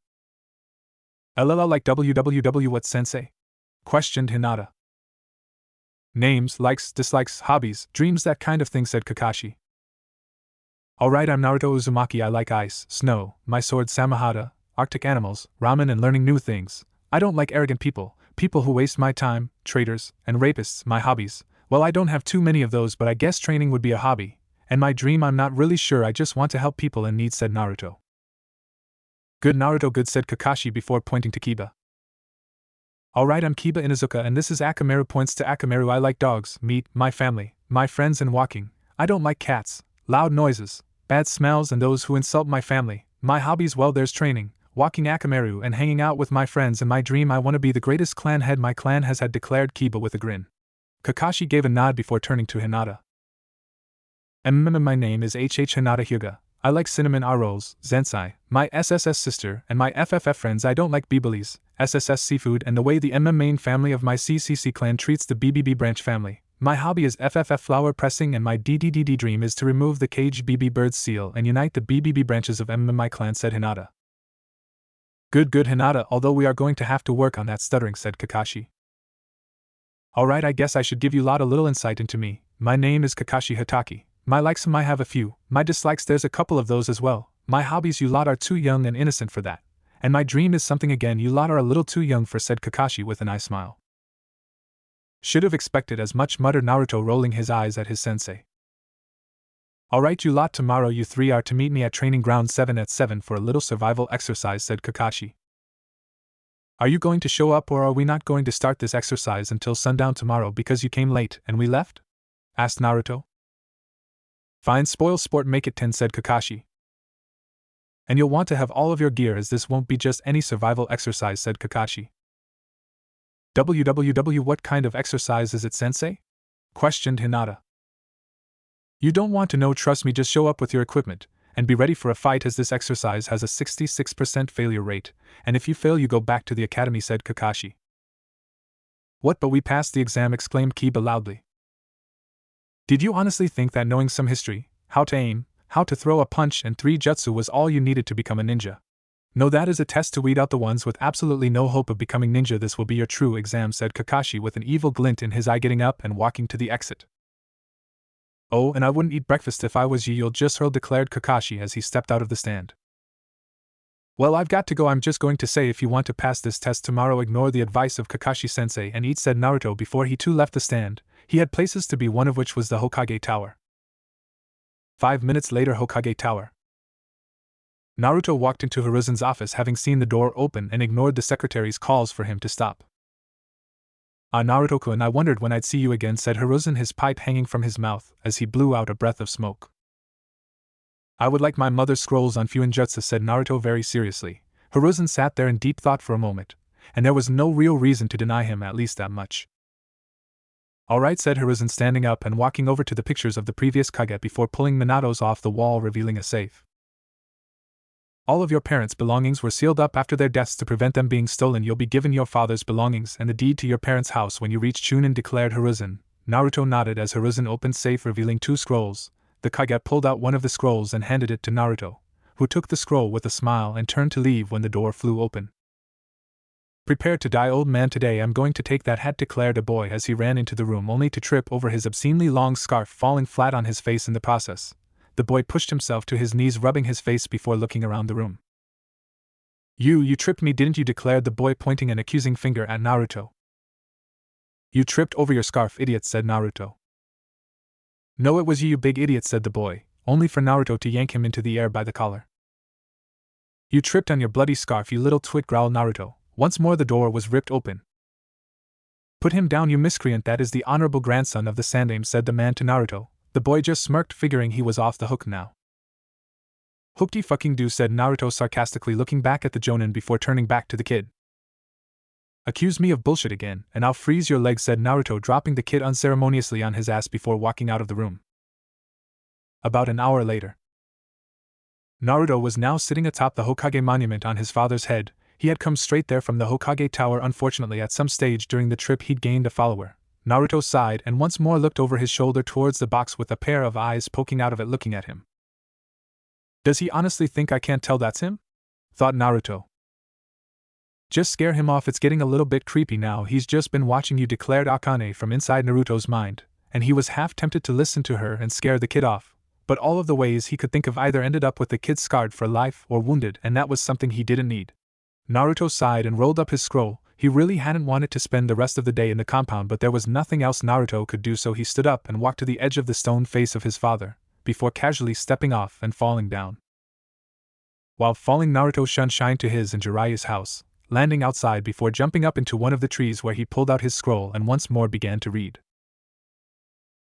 LLL, like WWW, what, sensei? Questioned Hinata. Names, likes, dislikes, hobbies, dreams, that kind of thing, said Kakashi. Alright, I'm Naruto Uzumaki. I like ice, snow, my sword Samahata, Arctic animals, ramen, and learning new things. I don't like arrogant people, people who waste my time, traitors, and rapists. My hobbies, well, I don't have too many of those, but I guess training would be a hobby. And my dream, I'm not really sure, I just want to help people in need, said Naruto. Good, Naruto, good, said Kakashi before pointing to Kiba. Alright, I'm Kiba Inuzuka and this is Akamaru, points to Akamaru. I like dogs, meat, my family, my friends, and walking. I don't like cats, loud noises, bad smells, and those who insult my family. My hobbies, well, there's training, walking Akamaru, and hanging out with my friends. In my dream, I want to be the greatest clan head my clan has had, declared Kiba with a grin. Kakashi gave a nod before turning to Hinata. My name is Hinata Hyuga. I like cinnamon rolls, Zensai, my SSS sister, and my FFF friends. I don't like Bibalis, SSS seafood, and the way the main family of my CCC clan treats the BBB branch family. My hobby is FFF flower pressing, and my DDDD dream is to remove the caged BB bird seal and unite the BBB branches of my clan, said Hinata. Good Hinata, although we are going to have to work on that stuttering, said Kakashi. Alright, I guess I should give you lot a little insight into me. My name is Kakashi Hataki. My likes, I have a few. My dislikes, there's a couple of those as well. My hobbies, you lot are too young and innocent for that. And my dream is something again you lot are a little too young for, said Kakashi with an eye smile. Should have expected as much, muttered Naruto, rolling his eyes at his sensei. Alright you lot, tomorrow you three are to meet me at training ground 7 at 7 for a little survival exercise, said Kakashi. Are you going to show up, or are we not going to start this exercise until sundown tomorrow because you came late and we left? Asked Naruto. Fine, spoil sport, make it 10, said Kakashi. And you'll want to have all of your gear, as this won't be just any survival exercise, said Kakashi. What kind of exercise is it, sensei? Questioned Hinata. You don't want to know, trust me, just show up with your equipment, and be ready for a fight, as this exercise has a 66% failure rate, and if you fail you go back to the academy, said Kakashi. What, but we passed the exam, exclaimed Kiba loudly. Did you honestly think that knowing some history, how to aim, how to throw a punch, and 3 jutsu was all you needed to become a ninja? No, that is a test to weed out the ones with absolutely no hope of becoming ninja. This will be your true exam, said Kakashi with an evil glint in his eye, getting up and walking to the exit. Oh, and I wouldn't eat breakfast if I was you, you'll just hurl, declared Kakashi as he stepped out of the stand. Well, I've got to go. I'm just going to say, if you want to pass this test tomorrow, ignore the advice of Kakashi-sensei and eat, said Naruto before he too left the stand. He had places to be, one of which was the Hokage Tower. 5 minutes later, Hokage Tower. Naruto walked into Hiruzen's office, having seen the door open, and ignored the secretary's calls for him to stop. Ah, Naruto-kun, I wondered when I'd see you again, said Hiruzen, his pipe hanging from his mouth as he blew out a breath of smoke. I would like my mother's scrolls on Fuinjutsu, said Naruto very seriously. Hiruzen sat there in deep thought for a moment, and there was no real reason to deny him at least that much. All right, said Hiruzen, standing up and walking over to the pictures of the previous Kage before pulling Minato's off the wall, revealing a safe. All of your parents' belongings were sealed up after their deaths to prevent them being stolen. You'll be given your father's belongings and the deed to your parents' house when you reach Chunin, declared Hiruzen. Naruto nodded as Hiruzen opened safe, revealing 2 scrolls. The Kage pulled out one of the scrolls and handed it to Naruto, who took the scroll with a smile and turned to leave when the door flew open. Prepare to die, old man, today I'm going to take that hat, declared a boy as he ran into the room, only to trip over his obscenely long scarf, falling flat on his face in the process. The boy pushed himself to his knees, rubbing his face before looking around the room. You tripped me, didn't you, declared the boy, pointing an accusing finger at Naruto. You tripped over your scarf, idiot, said Naruto. No, it was you big idiot, said the boy, only for Naruto to yank him into the air by the collar. You tripped on your bloody scarf, you little twit, growled Naruto. Once more the door was ripped open. Put him down, you miscreant, that is the honorable grandson of the Sandaime, said the man to Naruto. The boy just smirked, figuring he was off the hook now. Hookty fucking do, said Naruto sarcastically, looking back at the Jonin before turning back to the kid. Accuse me of bullshit again, and I'll freeze your legs, said Naruto, dropping the kid unceremoniously on his ass before walking out of the room. About an hour later. Naruto was now sitting atop the Hokage monument on his father's head. He had come straight there from the Hokage Tower. Unfortunately, at some stage during the trip he'd gained a follower. Naruto sighed and once more looked over his shoulder towards the box with a pair of eyes poking out of it looking at him. Does he honestly think I can't tell that's him? Thought Naruto. Just scare him off, it's getting a little bit creepy now. He's just been watching you, declared Akane from inside Naruto's mind, and he was half tempted to listen to her and scare the kid off, but all of the ways he could think of either ended up with the kid scarred for life or wounded, and that was something he didn't need. Naruto sighed and rolled up his scroll. He really hadn't wanted to spend the rest of the day in the compound, but there was nothing else Naruto could do, so he stood up and walked to the edge of the stone face of his father, before casually stepping off and falling down. While falling, Naruto shined to his and Jiraiya's house, landing outside before jumping up into one of the trees where he pulled out his scroll and once more began to read.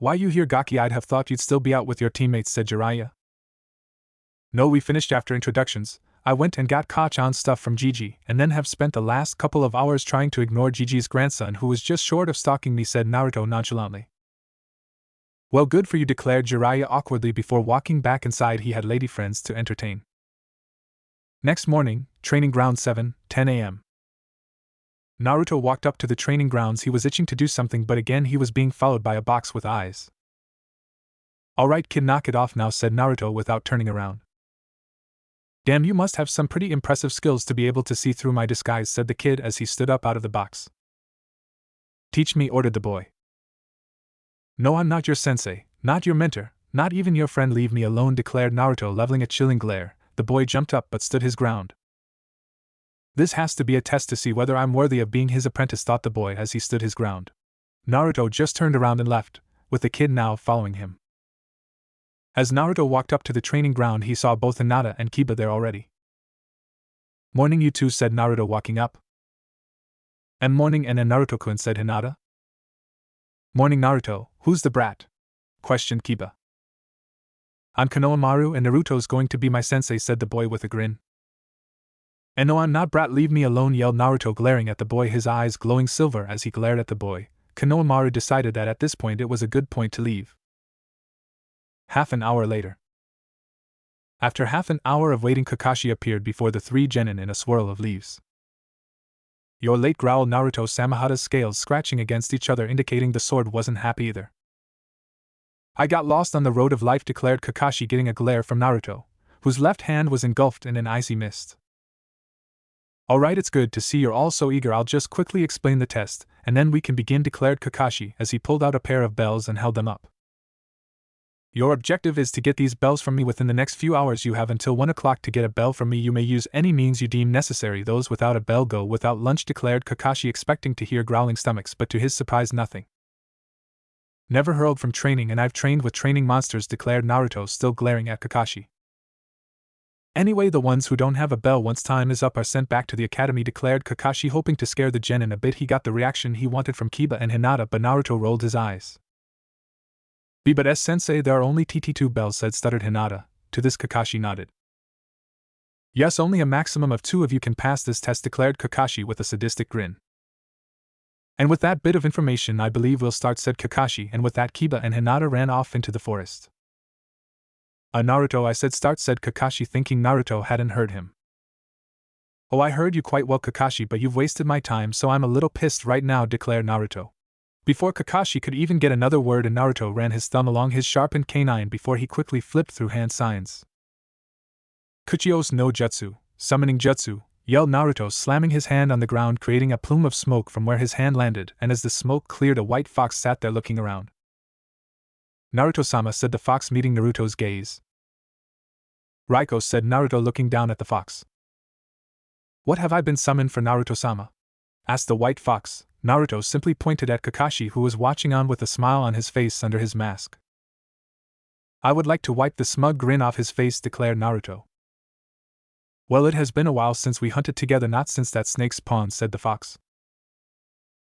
Why you here, Gaki? I'd have thought you'd still be out with your teammates, said Jiraiya. No, we finished after introductions. I went and got Kachan's stuff from Gigi, and then have spent the last couple of hours trying to ignore Gigi's grandson who was just short of stalking me, said Naruto nonchalantly. Well, good for you, declared Jiraiya awkwardly before walking back inside. He had lady friends to entertain. Next morning, training ground 7, 10 a.m. Naruto walked up to the training grounds. He was itching to do something, but again he was being followed by a box with eyes. Alright kid, knock it off now, said Naruto without turning around. Damn, you must have some pretty impressive skills to be able to see through my disguise, said the kid as he stood up out of the box. Teach me, ordered the boy. No, I'm not your sensei, not your mentor, not even your friend. Leave me alone, declared Naruto, leveling a chilling glare. The boy jumped up but stood his ground. This has to be a test to see whether I'm worthy of being his apprentice, thought the boy as he stood his ground. Naruto just turned around and left, with the kid now following him. As Naruto walked up to the training ground, he saw both Hinata and Kiba there already. Morning, you two, said Naruto walking up. And morning, and Naruto-kun, said Hinata. Morning, Naruto, who's the brat? Questioned Kiba. I'm Konohamaru, and Naruto's going to be my sensei, said the boy with a grin. And no, I'm not, brat, leave me alone, yelled Naruto, glaring at the boy, his eyes glowing silver as he glared at the boy. Konohamaru decided that at this point it was a good point to leave. Half an hour later. After half an hour of waiting, Kakashi appeared before the three genin in a swirl of leaves. You're late, growled Naruto, Samahata's scales scratching against each other, indicating the sword wasn't happy either. I got lost on the road of life, declared Kakashi, getting a glare from Naruto, whose left hand was engulfed in an icy mist. Alright, it's good to see you're all so eager. I'll just quickly explain the test, and then we can begin, declared Kakashi as he pulled out a pair of bells and held them up. Your objective is to get these bells from me within the next few hours. You have until 1 o'clock to get a bell from me. You may use any means you deem necessary. Those without a bell go without lunch, declared Kakashi, expecting to hear growling stomachs, but to his surprise nothing. Never hurled from training, and I've trained with training monsters, declared Naruto, still glaring at Kakashi. Anyway, the ones who don't have a bell once time is up are sent back to the academy, declared Kakashi, hoping to scare the genin a bit. He got the reaction he wanted from Kiba and Hinata, but Naruto rolled his eyes. But sensei, there are only TT2 bells, stuttered Hinata. To this Kakashi nodded. Yes, only a maximum of 2 of you can pass this test, declared Kakashi with a sadistic grin. And with that bit of information I believe we'll start, said Kakashi, and with that Kiba and Hinata ran off into the forest. Naruto, I said start, said Kakashi, thinking Naruto hadn't heard him. Oh, I heard you quite well, Kakashi, but you've wasted my time, so I'm a little pissed right now, declared Naruto. Before Kakashi could even get another word in, Naruto ran his thumb along his sharpened canine before he quickly flipped through hand signs. Kuchios no Jutsu, summoning jutsu, yelled Naruto, slamming his hand on the ground, creating a plume of smoke from where his hand landed, and as the smoke cleared, a white fox sat there looking around. Naruto-sama, said the fox, meeting Naruto's gaze. Raiko, said Naruto, looking down at the fox. What have I been summoned for, Naruto-sama? Asked the white fox. Naruto simply pointed at Kakashi, who was watching on with a smile on his face under his mask. I would like to wipe the smug grin off his face, declared Naruto. Well, it has been a while since we hunted together, not since that snake's pawn, said the fox.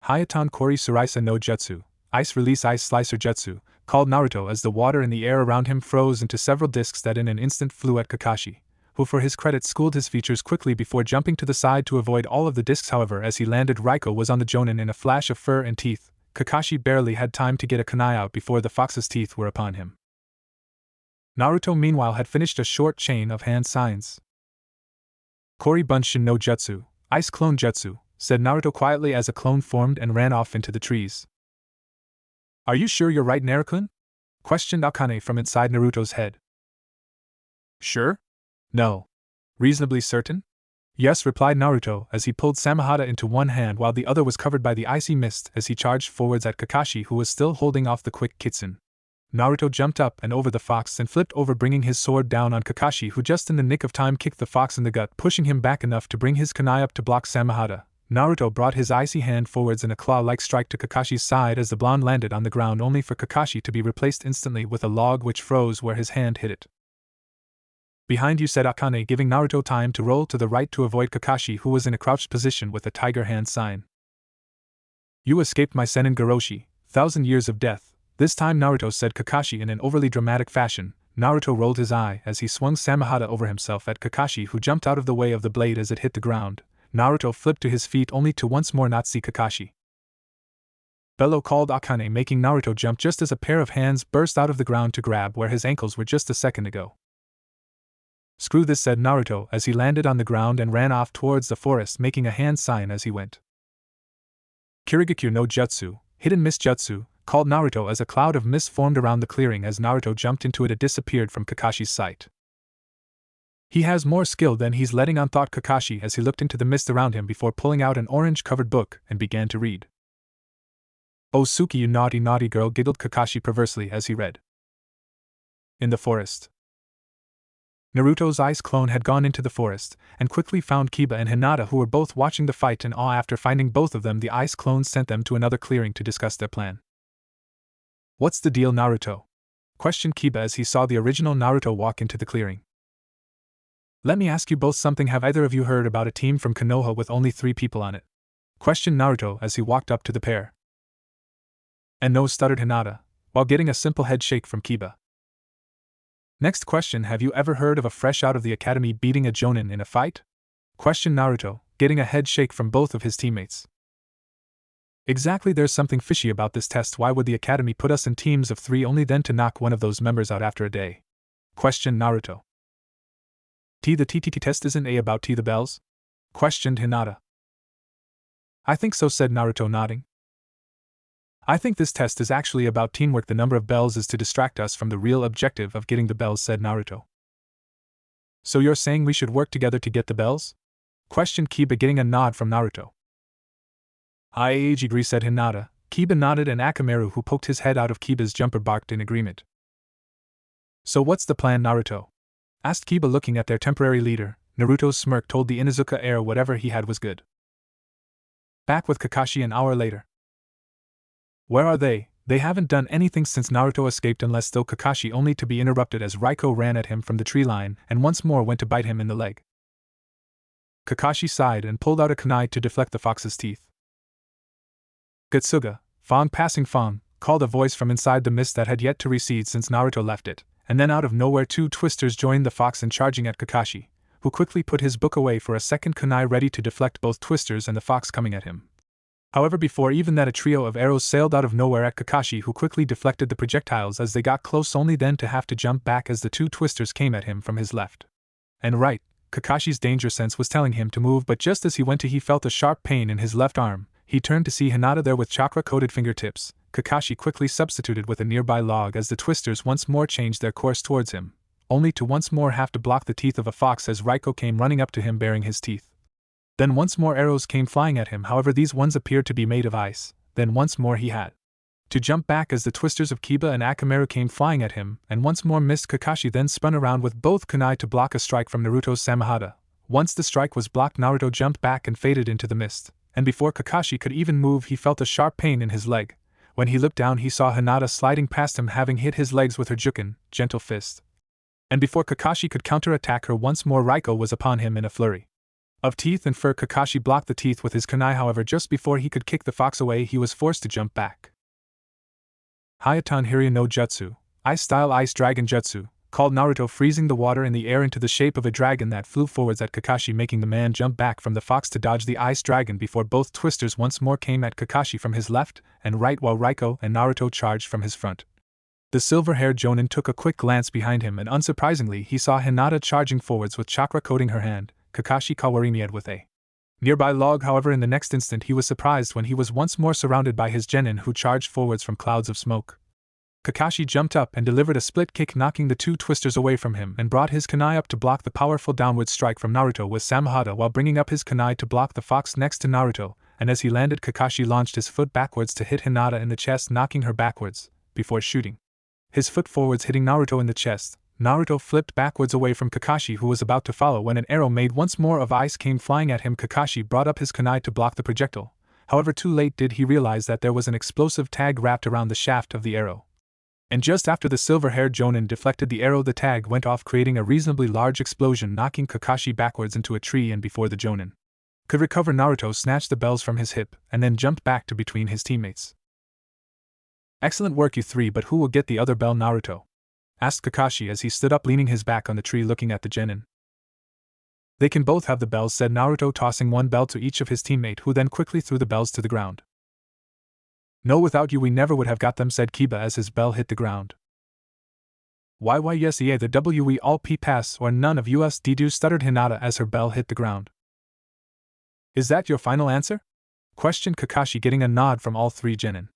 Hayatan Kori Suraisa no Jutsu, Ice Release Ice Slicer Jutsu, called Naruto as the water in the air around him froze into several discs that in an instant flew at Kakashi, who for his credit schooled his features quickly before jumping to the side to avoid all of the discs. However, as he landed, Raiko was on the Jonin in a flash of fur and teeth. Kakashi barely had time to get a kunai out before the fox's teeth were upon him. Naruto meanwhile had finished a short chain of hand signs. Kori Bunshin no Jutsu, Ice Clone Jutsu, said Naruto quietly as a clone formed and ran off into the trees. Are you sure you're right, Naruto-kun? Questioned Akane from inside Naruto's head. Sure? No. Reasonably certain? Yes, replied Naruto as he pulled Samahata into one hand while the other was covered by the icy mist as he charged forwards at Kakashi, who was still holding off the quick Kitsune. Naruto jumped up and over the fox and flipped over, bringing his sword down on Kakashi, who just in the nick of time kicked the fox in the gut, pushing him back enough to bring his kunai up to block Samahata. Naruto brought his icy hand forwards in a claw-like strike to Kakashi's side as the blonde landed on the ground, only for Kakashi to be replaced instantly with a log which froze where his hand hit it. Behind you, said Akane, giving Naruto time to roll to the right to avoid Kakashi, who was in a crouched position with a tiger hand sign. You escaped my Senin Goroshi, 1,000 years of death, This time Naruto, said Kakashi in an overly dramatic fashion. Naruto rolled his eye as he swung Samehada over himself at Kakashi, who jumped out of the way of the blade as it hit the ground. Naruto flipped to his feet only to once more not see Kakashi. Bello, called Akane, making Naruto jump just as a pair of hands burst out of the ground to grab where his ankles were just a second ago. Screw this, said Naruto as he landed on the ground and ran off towards the forest, making a hand sign as he went. Kirigakure no Jutsu, hidden mist jutsu, called Naruto as a cloud of mist formed around the clearing. As Naruto jumped into it, it disappeared from Kakashi's sight. He has more skill than he's letting on, thought Kakashi as he looked into the mist around him before pulling out an orange-covered book and began to read. "Oh Suki, you naughty, naughty girl," giggled Kakashi perversely as he read. In the forest. Naruto's ice clone had gone into the forest, and quickly found Kiba and Hinata, who were both watching the fight in awe. After finding both of them, the ice clone sent them to another clearing to discuss their plan. "What's the deal, Naruto?" questioned Kiba as he saw the original Naruto walk into the clearing. "Let me ask you both something. Have either of you heard about a team from Konoha with only 3 people on it?" questioned Naruto as he walked up to the pair. "And no," stuttered Hinata, while getting a simple head shake from Kiba. "Next question, have you ever heard of a fresh out of the academy beating a Jonin in a fight?" questioned Naruto, getting a head shake from both of his teammates. "Exactly, there's something fishy about this test. Why would the academy put us in teams of 3 only then to knock one of those members out after a day?" questioned Naruto. "The TTT test isn't about the bells?" questioned Hinata. "I think so," said Naruto, nodding. "I think this test is actually about teamwork. The number of bells is to distract us from the real objective of getting the bells," said Naruto. "So you're saying we should work together to get the bells?" questioned Kiba, getting a nod from Naruto. "I agree," said Hinata. Kiba nodded, and Akamaru, who poked his head out of Kiba's jumper, barked in agreement. "So what's the plan, Naruto?" asked Kiba, looking at their temporary leader. Naruto's smirk told the Inuzuka heir whatever he had was good. Back with Kakashi an hour later. "Where are they? They haven't done anything since Naruto escaped," unless though Kakashi, only to be interrupted as Raiko ran at him from the tree line and once more went to bite him in the leg. Kakashi sighed and pulled out a kunai to deflect the fox's teeth. "Getsuga, Fong, passing Fong," called a voice from inside the mist that had yet to recede since Naruto left it, and then out of nowhere 2 twisters joined the fox in charging at Kakashi, who quickly put his book away for a second kunai ready to deflect both twisters and the fox coming at him. However, before even that, a trio of arrows sailed out of nowhere at Kakashi, who quickly deflected the projectiles as they got close, only then to have to jump back as the 2 twisters came at him from his left and right. Kakashi's danger sense was telling him to move, but just as he went to, he felt a sharp pain in his left arm. He turned to see Hinata there with chakra-coated fingertips. Kakashi quickly substituted with a nearby log as the twisters once more changed their course towards him, only to once more have to block the teeth of a fox as Raiko came running up to him bearing his teeth. Then once more arrows came flying at him, however these ones appeared to be made of ice. Then once more he had to jump back as the twisters of Kiba and Akamaru came flying at him, and once more missed. Kakashi then spun around with both kunai to block a strike from Naruto's Samehada. Once the strike was blocked, Naruto jumped back and faded into the mist, and before Kakashi could even move, he felt a sharp pain in his leg. When he looked down, he saw Hinata sliding past him, having hit his legs with her Juken, gentle fist. And before Kakashi could counterattack her once more, Raiko was upon him in a flurry of teeth and fur. Kakashi blocked the teeth with his kunai, however just before he could kick the fox away, he was forced to jump back. "Hayatan Hiryu no Jutsu, Ice-style Ice Dragon Jutsu," called Naruto, freezing the water in the air into the shape of a dragon that flew forwards at Kakashi, making the man jump back from the fox to dodge the ice dragon before both twisters once more came at Kakashi from his left and right, while Raiko and Naruto charged from his front. The silver-haired Jonin took a quick glance behind him, and unsurprisingly he saw Hinata charging forwards with chakra coating her hand. Kakashi kawarimied with a nearby log. However, in the next instant he was surprised when he was once more surrounded by his genin, who charged forwards from clouds of smoke. Kakashi jumped up and delivered a split kick, knocking the 2 twisters away from him, and brought his kunai up to block the powerful downward strike from Naruto with Samehada, while bringing up his kunai to block the fox next to Naruto, and as he landed, Kakashi launched his foot backwards to hit Hinata in the chest, knocking her backwards, before shooting his foot forwards, hitting Naruto in the chest. Naruto flipped backwards away from Kakashi, who was about to follow, when an arrow made once more of ice came flying at him. Kakashi brought up his kunai to block the projectile. However, too late did he realize that there was an explosive tag wrapped around the shaft of the arrow. And just after the silver-haired Jonin deflected the arrow, the tag went off, creating a reasonably large explosion, knocking Kakashi backwards into a tree, and before the Jonin could recover, Naruto snatched the bells from his hip and then jumped back to between his teammates. Excellent work you three, but who will get the other bell, Naruto? Asked Kakashi as he stood up leaning his back on the tree looking at the genin. They can both have the bells, said Naruto, tossing one bell to each of his teammate, who then quickly threw the bells to the ground. No, without you we never would have got them, said Kiba as his bell hit the ground. Why yes yeah the W we all P pass or none of us do, stuttered Hinata as her bell hit the ground. Is that your final answer? Questioned Kakashi, getting a nod from all three genin.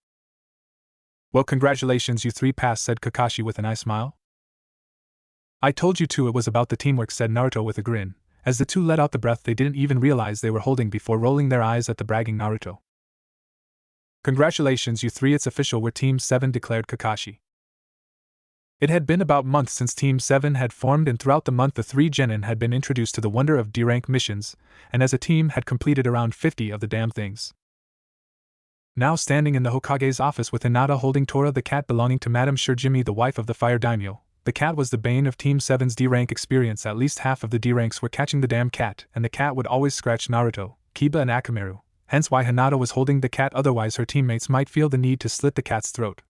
Well, congratulations, you three passed, said Kakashi with an eye smile. I told you two it was about the teamwork, said Naruto with a grin, as the two let out the breath they didn't even realize they were holding before rolling their eyes at the bragging Naruto. Congratulations, you three, it's official, we're Team 7, declared Kakashi. It had been about a month since Team 7 had formed, and throughout the month the three genin had been introduced to the wonder of D-rank missions, and as a team had completed around 50 of the damn things. Now standing in the Hokage's office with Hinata holding Tora the cat belonging to Madame Shirjimi, the wife of the fire daimyo, the cat was the bane of Team 7's D-rank experience. At least half of the D-ranks were catching the damn cat, and the cat would always scratch Naruto, Kiba and Akamaru, hence why Hinata was holding the cat, otherwise her teammates might feel the need to slit the cat's throat.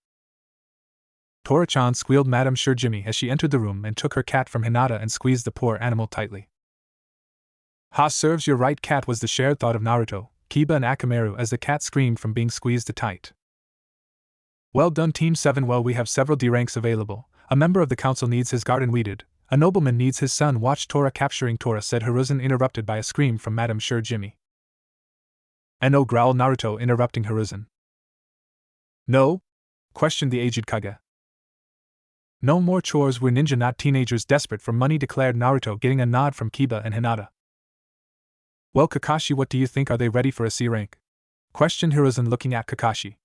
Tora-chan, squealed Madame Shirjimi as she entered the room and took her cat from Hinata and squeezed the poor animal tightly. Ha, serves you right, cat, was the shared thought of Naruto, Kiba and Akamaru as the cat screamed from being squeezed tight. Well done, Team 7, well, we have several D-ranks available. A member of the council needs his garden weeded, a nobleman needs his son watched. Tora capturing Tora, said Hiruzen, interrupted by a scream from Madame Shirjimi. No, growled Naruto, interrupting Hiruzen. No? Questioned the aged Kage. No more chores, we're ninja not teenagers desperate for money, declared Naruto, getting a nod from Kiba and Hinata. Well, Kakashi, what do you think, are they ready for a C rank? Questioned Hiruzen, looking at Kakashi.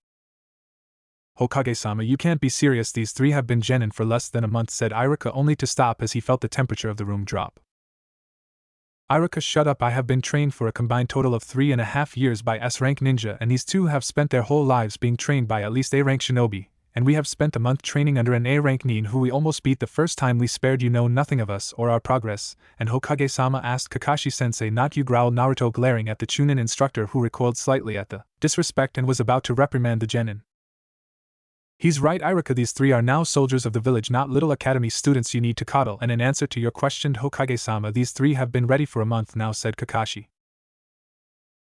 Hokage-sama, you can't be serious, these three have been genin for less than a month, said Iruka, only to stop as he felt the temperature of the room drop. Iruka, shut up, I have been trained for a combined total of 3.5 years by S-rank ninja, and these two have spent their whole lives being trained by at least A-rank shinobi, and we have spent a month training under an A-rank nin who we almost beat the first time we spared. You know nothing of us or our progress, and Hokage-sama, asked Kakashi-sensei. Not you, growled Naruto, glaring at the Chunin instructor, who recoiled slightly at the disrespect and was about to reprimand the genin. He's right, Iruka, these three are now soldiers of the village, not little academy students you need to coddle, and in answer to your question, Hokage-sama, these three have been ready for a month now, said Kakashi.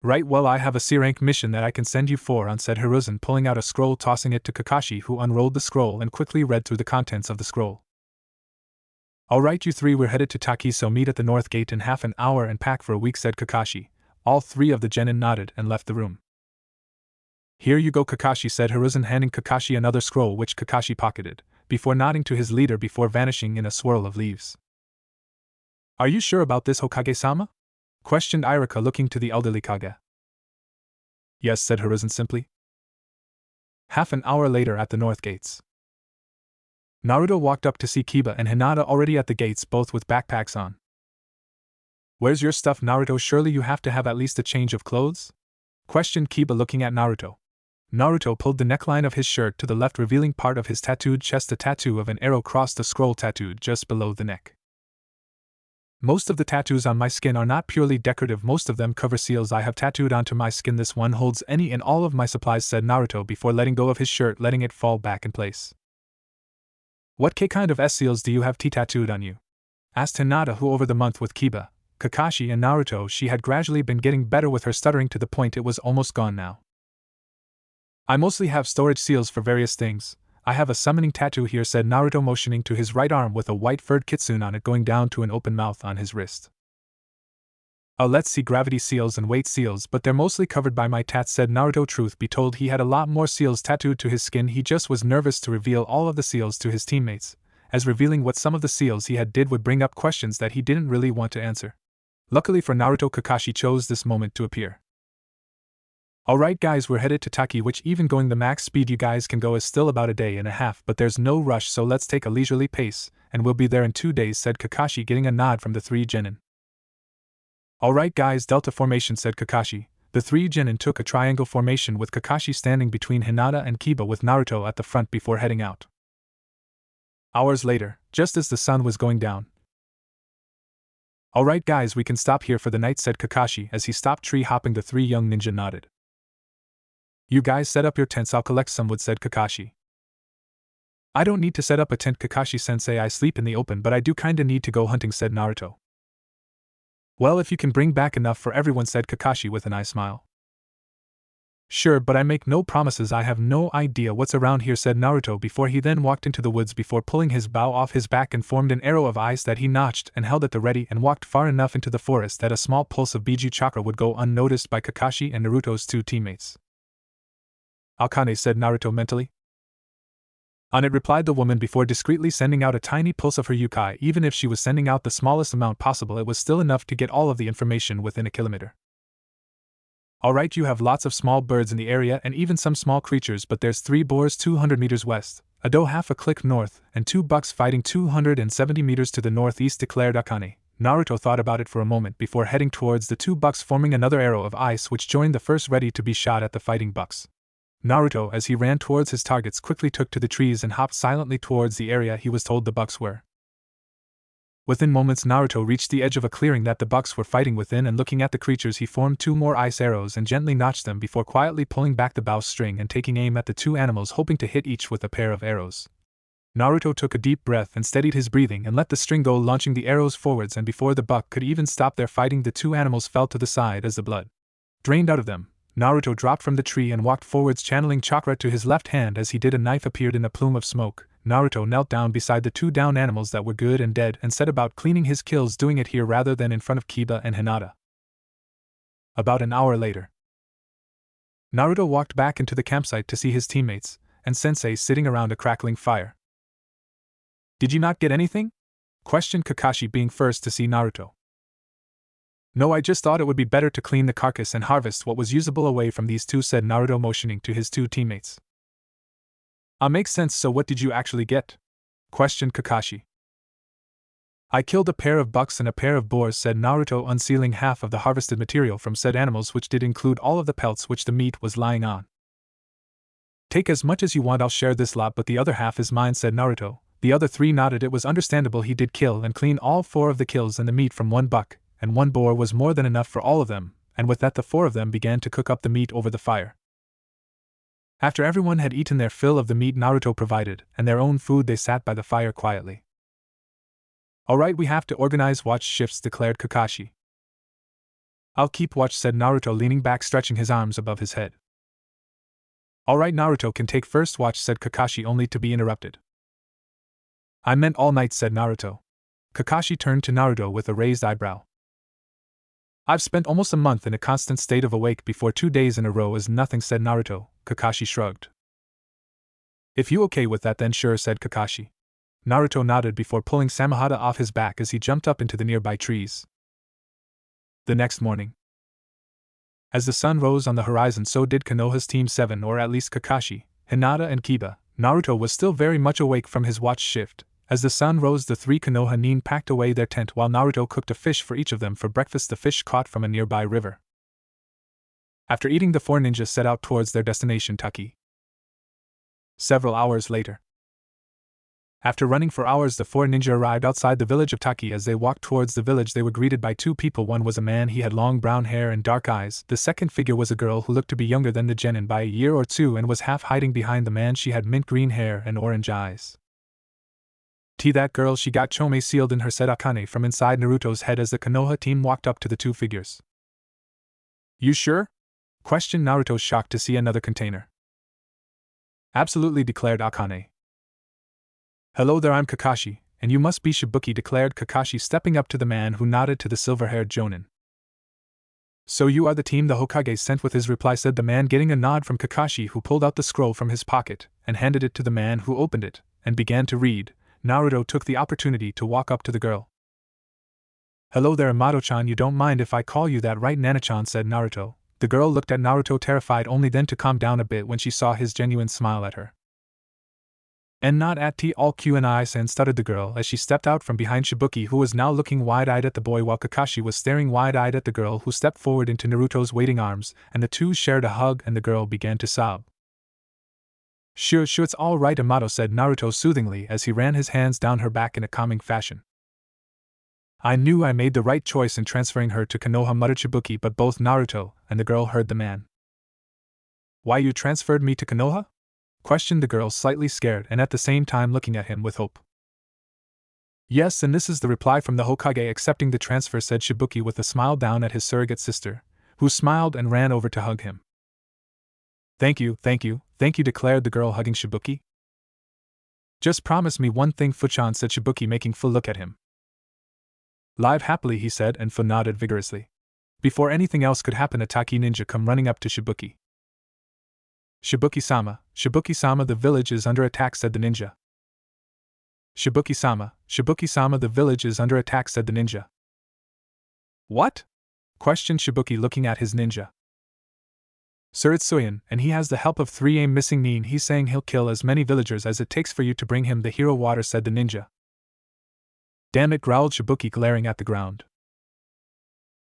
Right, well, I have a C-rank mission that I can send you on, said Hiruzen, pulling out a scroll, tossing it to Kakashi, who unrolled the scroll and quickly read through the contents of the scroll. Alright, you three, we're headed to Takiso, meet at the North Gate in half an hour and pack for a week, said Kakashi. All three of the genin nodded and left the room. Here you go, Kakashi, said Hiruzen, handing Kakashi another scroll, which Kakashi pocketed, before nodding to his leader before vanishing in a swirl of leaves. Are you sure about this, Hokage-sama? Questioned Iruka, looking to the elderly Kage. Yes, said Hiruzen simply. Half an hour later at the North Gates. Naruto walked up to see Kiba and Hinata already at the gates, both with backpacks on. Where's your stuff, Naruto? Surely you have to have at least a change of clothes? Questioned Kiba, looking at Naruto. Naruto pulled the neckline of his shirt to the left, revealing part of his tattooed chest. A tattoo of an arrow crossed the scroll tattooed just below the neck. Most of the tattoos on my skin are not purely decorative, most of them cover seals I have tattooed onto my skin. This one holds any and all of my supplies, said Naruto before letting go of his shirt, letting it fall back in place. What kind of S-seals do you have tattooed on you? Asked Hinata, who over the month with Kiba, Kakashi and Naruto she had gradually been getting better with her stuttering to the point it was almost gone now. I mostly have storage seals for various things. I have a summoning tattoo here, said Naruto, motioning to his right arm with a white furred kitsune on it going down to an open mouth on his wrist. Oh, let's see, gravity seals and weight seals, but they're mostly covered by my tats, said Naruto. Truth be told, he had a lot more seals tattooed to his skin. He just was nervous to reveal all of the seals to his teammates, as revealing what some of the seals he had did would bring up questions that he didn't really want to answer. Luckily for Naruto, Kakashi chose this moment to appear. Alright guys, we're headed to Taki, which even going the max speed you guys can go is still about a day and a half, but there's no rush, so let's take a leisurely pace, and we'll be there in 2 days, said Kakashi, getting a nod from the three genin. Alright guys, Delta formation, said Kakashi. The three genin took a triangle formation with Kakashi standing between Hinata and Kiba with Naruto at the front before heading out. Hours later, just as the sun was going down. Alright guys, we can stop here for the night, said Kakashi as he stopped tree hopping. The three young ninja nodded. You guys set up your tents, I'll collect some wood, said Kakashi. I don't need to set up a tent, Kakashi-sensei. I sleep in the open, but I do kinda need to go hunting, said Naruto. Well, if you can bring back enough for everyone, said Kakashi with an eye smile. Sure, but I make no promises. I have no idea what's around here, said Naruto before he then walked into the woods before pulling his bow off his back and formed an arrow of ice that he notched and held at the ready and walked far enough into the forest that a small pulse of Biju chakra would go unnoticed by Kakashi and Naruto's two teammates. Akane, said Naruto mentally. On it, replied the woman before discreetly sending out a tiny pulse of her yukai. Even if she was sending out the smallest amount possible, it was still enough to get all of the information within a kilometer. Alright, you have lots of small birds in the area and even some small creatures, but there's 3 boars 200 meters west, a doe half a click north, and 2 bucks fighting 270 meters to the northeast, declared Akane. Naruto thought about it for a moment before heading towards the 2 bucks, forming another arrow of ice which joined the first, ready to be shot at the fighting bucks. Naruto, as he ran towards his targets, quickly took to the trees and hopped silently towards the area he was told the bucks were. Within moments, Naruto reached the edge of a clearing that the bucks were fighting within, and looking at the creatures, he formed 2 more ice arrows and gently notched them before quietly pulling back the bowstring and taking aim at the 2 animals, hoping to hit each with a pair of arrows. Naruto took a deep breath and steadied his breathing and let the string go, launching the arrows forwards, and before the buck could even stop their fighting, the 2 animals fell to the side as the blood drained out of them. Naruto dropped from the tree and walked forwards, channeling chakra to his left hand. As he did, a knife appeared in a plume of smoke. Naruto knelt down beside the 2 down animals that were good and dead and set about cleaning his kills, doing it here rather than in front of Kiba and Hinata. About an hour later, Naruto walked back into the campsite to see his teammates and sensei sitting around a crackling fire. Did you not get anything? Questioned Kakashi, being first to see Naruto. No, I just thought it would be better to clean the carcass and harvest what was usable away from these 2, said Naruto, motioning to his 2 teammates. Makes sense. So what did you actually get? Questioned Kakashi. I killed a pair of bucks and a pair of boars, said Naruto, unsealing half of the harvested material from said animals, which did include all of the pelts which the meat was lying on. Take as much as you want, I'll share this lot, but the other half is mine, said Naruto. The other 3 nodded. It was understandable. He did kill and clean all 4 of the kills, and the meat from 1 buck and 1 boar was more than enough for all of them, and with that the 4 of them began to cook up the meat over the fire. After everyone had eaten their fill of the meat Naruto provided, and their own food, they sat by the fire quietly. Alright, we have to organize watch shifts, declared Kakashi. I'll keep watch, said Naruto, leaning back, stretching his arms above his head. Alright, Naruto can take first watch, said Kakashi, only to be interrupted. I meant all night, said Naruto. Kakashi turned to Naruto with a raised eyebrow. I've spent almost a month in a constant state of awake before 2 days in a row is nothing, said Naruto. Kakashi shrugged. If you okay with that, then sure, said Kakashi. Naruto nodded before pulling Samehada off his back as he jumped up into the nearby trees. The next morning, as the sun rose on the horizon, so did Konoha's Team 7, or at least Kakashi, Hinata, and Kiba. Naruto was still very much awake from his watch shift. As the sun rose, the 3 Konoha nin packed away their tent while Naruto cooked a fish for each of them for breakfast, the fish caught from a nearby river. After eating, the 4 ninjas set out towards their destination, Taki. Several hours later, after running for hours, the 4 ninja arrived outside the village of Taki. As they walked towards the village, they were greeted by 2 people. One was a man, he had long brown hair and dark eyes. The second figure was a girl who looked to be younger than the genin by a year or 2 and was half hiding behind the man. She had mint green hair and orange eyes. That girl, she got Chome sealed in her, said Akane from inside Naruto's head as the Konoha team walked up to the 2 figures. You sure? Questioned Naruto, shocked to see another container. Absolutely, declared Akane. Hello there, I'm Kakashi, and you must be Shibuki, declared Kakashi, stepping up to the man who nodded to the silver-haired jonin. So you are the team the Hokage sent with his reply, said the man, getting a nod from Kakashi, who pulled out the scroll from his pocket and handed it to the man, who opened it and began to read. Naruto took the opportunity to walk up to the girl. Hello there, Amato-chan, you don't mind if I call you that, right, Nana-chan, said Naruto. The girl looked at Naruto terrified, only then to calm down a bit when she saw his genuine smile at her. And not at all Q&I-san, stuttered the girl as she stepped out from behind Shibuki, who was now looking wide-eyed at the boy while Kakashi was staring wide-eyed at the girl, who stepped forward into Naruto's waiting arms, and the 2 shared a hug and the girl began to sob. Sure, it's all right, Amato, said Naruto soothingly as he ran his hands down her back in a calming fashion. I knew I made the right choice in transferring her to Konoha, muttered Shibuki, but both Naruto and the girl heard the man. Why you transferred me to Konoha? questioned the girl, slightly scared and at the same time looking at him with hope. Yes, and this is the reply from the Hokage accepting the transfer, said Shibuki with a smile down at his surrogate sister, who smiled and ran over to hug him. Thank you, declared the girl, hugging Shibuki. Just promise me one thing, Fuchan, said Shibuki, making Fu look at him. Live happily, he said, and Fu nodded vigorously. Before anything else could happen, a Taki ninja come running up to Shibuki. Shibuki-sama, the village is under attack, said the ninja. Shibuki-sama, the village is under attack, said the ninja. What? Questioned Shibuki, looking at his ninja. Sir, it's Suyin, and he has the help of 3 aim missing Nin. He's saying he'll kill as many villagers as it takes for you to bring him the hero water, said the ninja. Damn it, growled Shibuki, glaring at the ground.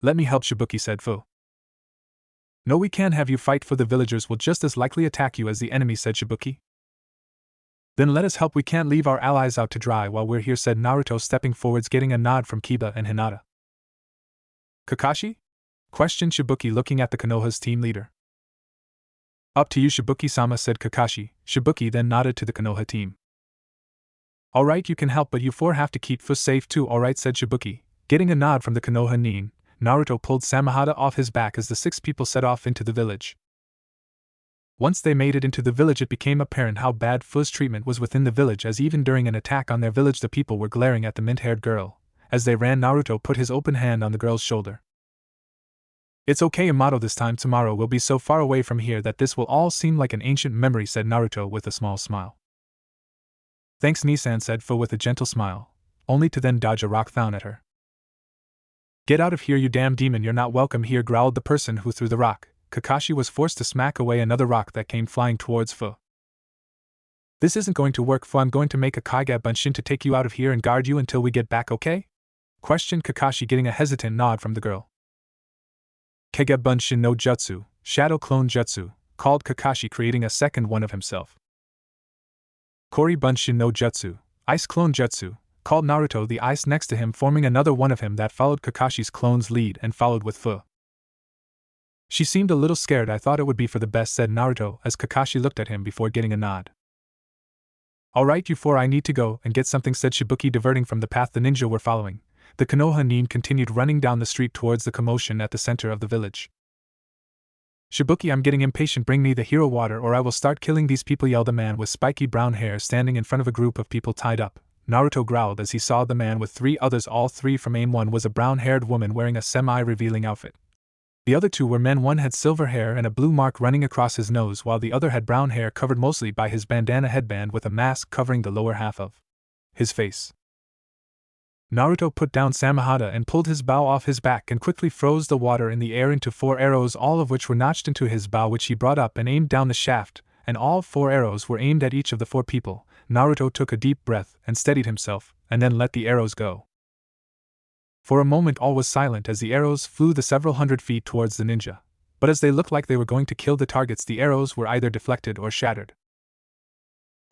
Let me help, Shibuki, said Fu. No, we can't have you fight, for the villagers will just as likely attack you as the enemy, said Shibuki. Then let us help, we can't leave our allies out to dry while we're here, said Naruto, stepping forwards, getting a nod from Kiba and Hinata. Kakashi? Questioned Shibuki, looking at the Konoha's team leader. Up to you, Shibuki-sama, said Kakashi. Shibuki then nodded to the Konoha team. Alright, you can help, but you 4 have to keep Fu safe too, alright, said Shibuki. Getting a nod from the Konoha Nin, Naruto pulled Samehada off his back as the 6 people set off into the village. Once they made it into the village, it became apparent how bad Fu's treatment was within the village, as even during an attack on their village the people were glaring at the mint-haired girl. As they ran, Naruto put his open hand on the girl's shoulder. It's okay, Yamato, this time tomorrow we'll be so far away from here that this will all seem like an ancient memory, said Naruto with a small smile. Thanks, Nisan, said Fu with a gentle smile, only to then dodge a rock thrown at her. Get out of here, you damn demon, you're not welcome here, growled the person who threw the rock. Kakashi was forced to smack away another rock that came flying towards Fu. This isn't going to work, Fu. I'm going to make a Kage Bunshin to take you out of here and guard you until we get back, okay? Questioned Kakashi, getting a hesitant nod from the girl. Kage Bunshin no Jutsu, Shadow Clone Jutsu, called Kakashi, creating a second one of himself. Kori Bunshin no Jutsu, Ice Clone Jutsu, called Naruto, the ice next to him forming another one of him that followed Kakashi's clone's lead and followed with Fu. She seemed a little scared. I thought it would be for the best, said Naruto as Kakashi looked at him before getting a nod. Alright, you 4, I need to go and get something, said Shibuki, diverting from the path the ninja were following. The Konoha Nin continued running down the street towards the commotion at the center of the village. Shibuki, I'm getting impatient, bring me the hero water or I will start killing these people, yelled a man with spiky brown hair standing in front of a group of people tied up. Naruto growled as he saw the man with 3 others, all 3 from AIM. One was a brown-haired woman wearing a semi-revealing outfit. The other 2 were men. One had silver hair and a blue mark running across his nose, while the other had brown hair covered mostly by his bandana headband with a mask covering the lower half of his face. Naruto put down Samehada and pulled his bow off his back and quickly froze the water in the air into 4 arrows, all of which were notched into his bow, which he brought up and aimed down the shaft, and all 4 arrows were aimed at each of the 4 people. Naruto took a deep breath and steadied himself, and then let the arrows go. For a moment all was silent as the arrows flew the several hundred feet towards the ninja, but as they looked like they were going to kill the targets, the arrows were either deflected or shattered.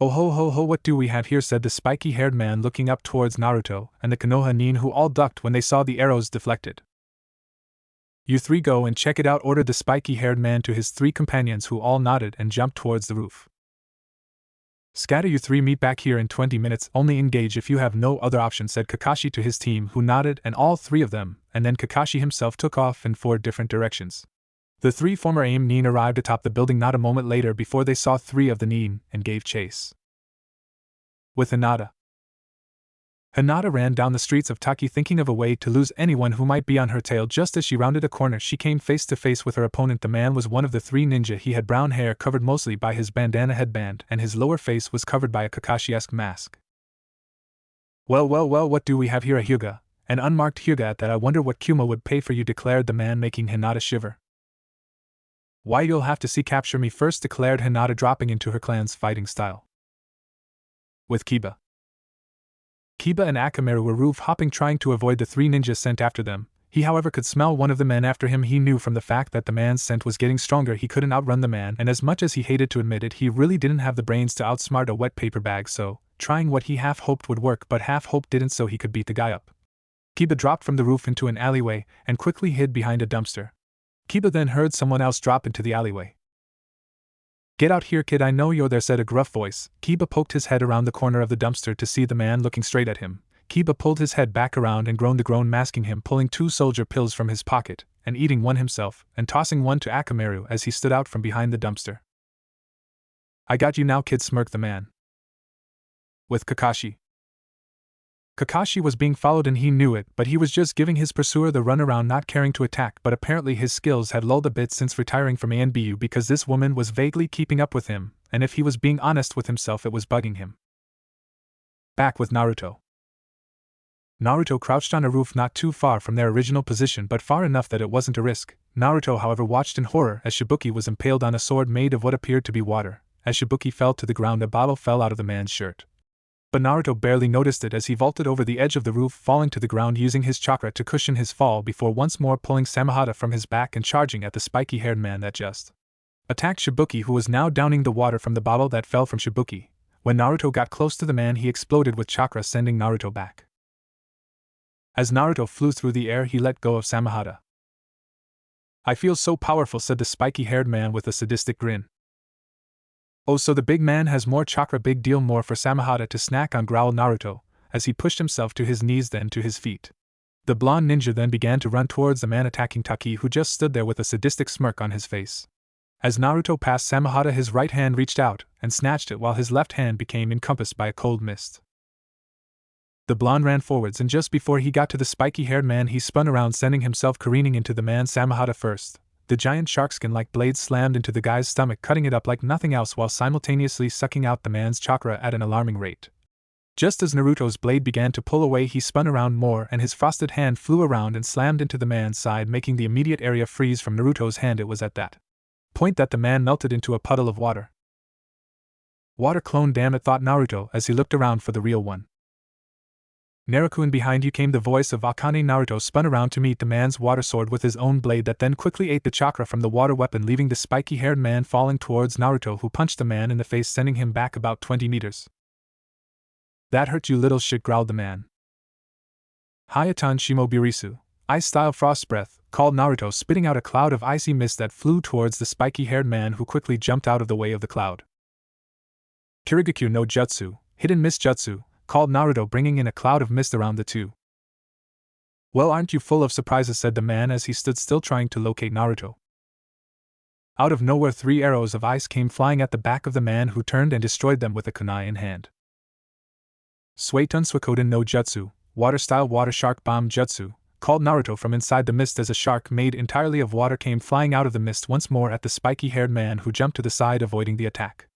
Oh ho ho ho, what do we have here, said the spiky-haired man looking up towards Naruto and the Konoha Nin, who all ducked when they saw the arrows deflected. You 3 go and check it out, ordered the spiky-haired man to his 3 companions, who all nodded and jumped towards the roof. Scatter, you 3, meet back here in 20 minutes, only engage if you have no other option, said Kakashi to his team, who nodded, and all 3 of them, and then Kakashi himself took off in 4 different directions. The 3 former AIM Nin arrived atop the building not a moment later before they saw 3 of the Nin and gave chase. With Hinata. Hinata ran down the streets of Taki thinking of a way to lose anyone who might be on her tail. Just as she rounded a corner, she came face to face with her opponent. The man was one of the 3 ninja. He had brown hair covered mostly by his bandana headband, and his lower face was covered by a Kakashi-esque mask. Well, what do we have here? A Hyuga, an unmarked Hyuga at that. I wonder what Kuma would pay for you, declared the man, making Hinata shiver. Why, you'll have to see. Capture me first, declared Hinata, dropping into her clan's fighting style. With Kiba. Kiba and Akamaru were roof-hopping, trying to avoid the 3 ninjas sent after them. He, however, could smell one of the men after him. He knew from the fact that the man's scent was getting stronger he couldn't outrun the man, and as much as he hated to admit it, he really didn't have the brains to outsmart a wet paper bag, so, trying what he half-hoped would work but half-hoped didn't, so he could beat the guy up. Kiba dropped from the roof into an alleyway and quickly hid behind a dumpster. Kiba then heard someone else drop into the alleyway. "Get out here, kid, I know you're there," said a gruff voice. Kiba poked his head around the corner of the dumpster to see the man looking straight at him. Kiba pulled his head back around and groaned, the groan masking him pulling 2 soldier pills from his pocket, and eating one himself, and tossing one to Akamaru as he stood out from behind the dumpster. "I got you now, kid," smirked the man. "With Kakashi." Kakashi was being followed and he knew it, but he was just giving his pursuer the runaround, not caring to attack, but apparently his skills had lulled a bit since retiring from ANBU because this woman was vaguely keeping up with him, and if he was being honest with himself it was bugging him. Back with Naruto. Naruto crouched on a roof not too far from their original position but far enough that it wasn't a risk. Naruto, however, watched in horror as Shibuki was impaled on a sword made of what appeared to be water. As Shibuki fell to the ground, a bottle fell out of the man's shirt. But Naruto barely noticed it as he vaulted over the edge of the roof, falling to the ground using his chakra to cushion his fall before once more pulling Samehada from his back and charging at the spiky-haired man that just attacked Shibuki, who was now downing the water from the bottle that fell from Shibuki. When Naruto got close to the man, he exploded with chakra, sending Naruto back. As Naruto flew through the air, he let go of Samehada. "I feel so powerful," said the spiky-haired man with a sadistic grin. "Oh, so the big man has more chakra, big deal, more for Samehada to snack on," growled Naruto, as he pushed himself to his knees then to his feet. The blonde ninja then began to run towards the man attacking Taki, who just stood there with a sadistic smirk on his face. As Naruto passed Samehada, his right hand reached out and snatched it while his left hand became encompassed by a cold mist. The blonde ran forwards, and just before he got to the spiky-haired man he spun around, sending himself careening into the man Samehada first. The giant sharkskin-like blade slammed into the guy's stomach, cutting it up like nothing else while simultaneously sucking out the man's chakra at an alarming rate. Just as Naruto's blade began to pull away, he spun around more and his frosted hand flew around and slammed into the man's side, making the immediate area freeze from Naruto's hand. It was at that point that the man melted into a puddle of water. "Water clone, damn it," thought Naruto as he looked around for the real one. "Naruto, behind you," came the voice of Akane. Naruto spun around to meet the man's water sword with his own blade that then quickly ate the chakra from the water weapon, leaving the spiky-haired man falling towards Naruto, who punched the man in the face, sending him back about 20 meters. "That hurt, you little shit," growled the man. "Hayatan Shimobirisu, ice-style frost breath," called Naruto, spitting out a cloud of icy mist that flew towards the spiky-haired man, who quickly jumped out of the way of the cloud. "Kirigakyu no Jutsu, hidden mist jutsu," called Naruto, bringing in a cloud of mist around the two. "Well, aren't you full of surprises?" said the man as he stood still trying to locate Naruto. Out of nowhere 3 arrows of ice came flying at the back of the man, who turned and destroyed them with a kunai in hand. "Suetun Suikoden no Jutsu, water-style water shark bomb jutsu," called Naruto from inside the mist as a shark made entirely of water came flying out of the mist once more at the spiky-haired man, who jumped to the side avoiding the attack.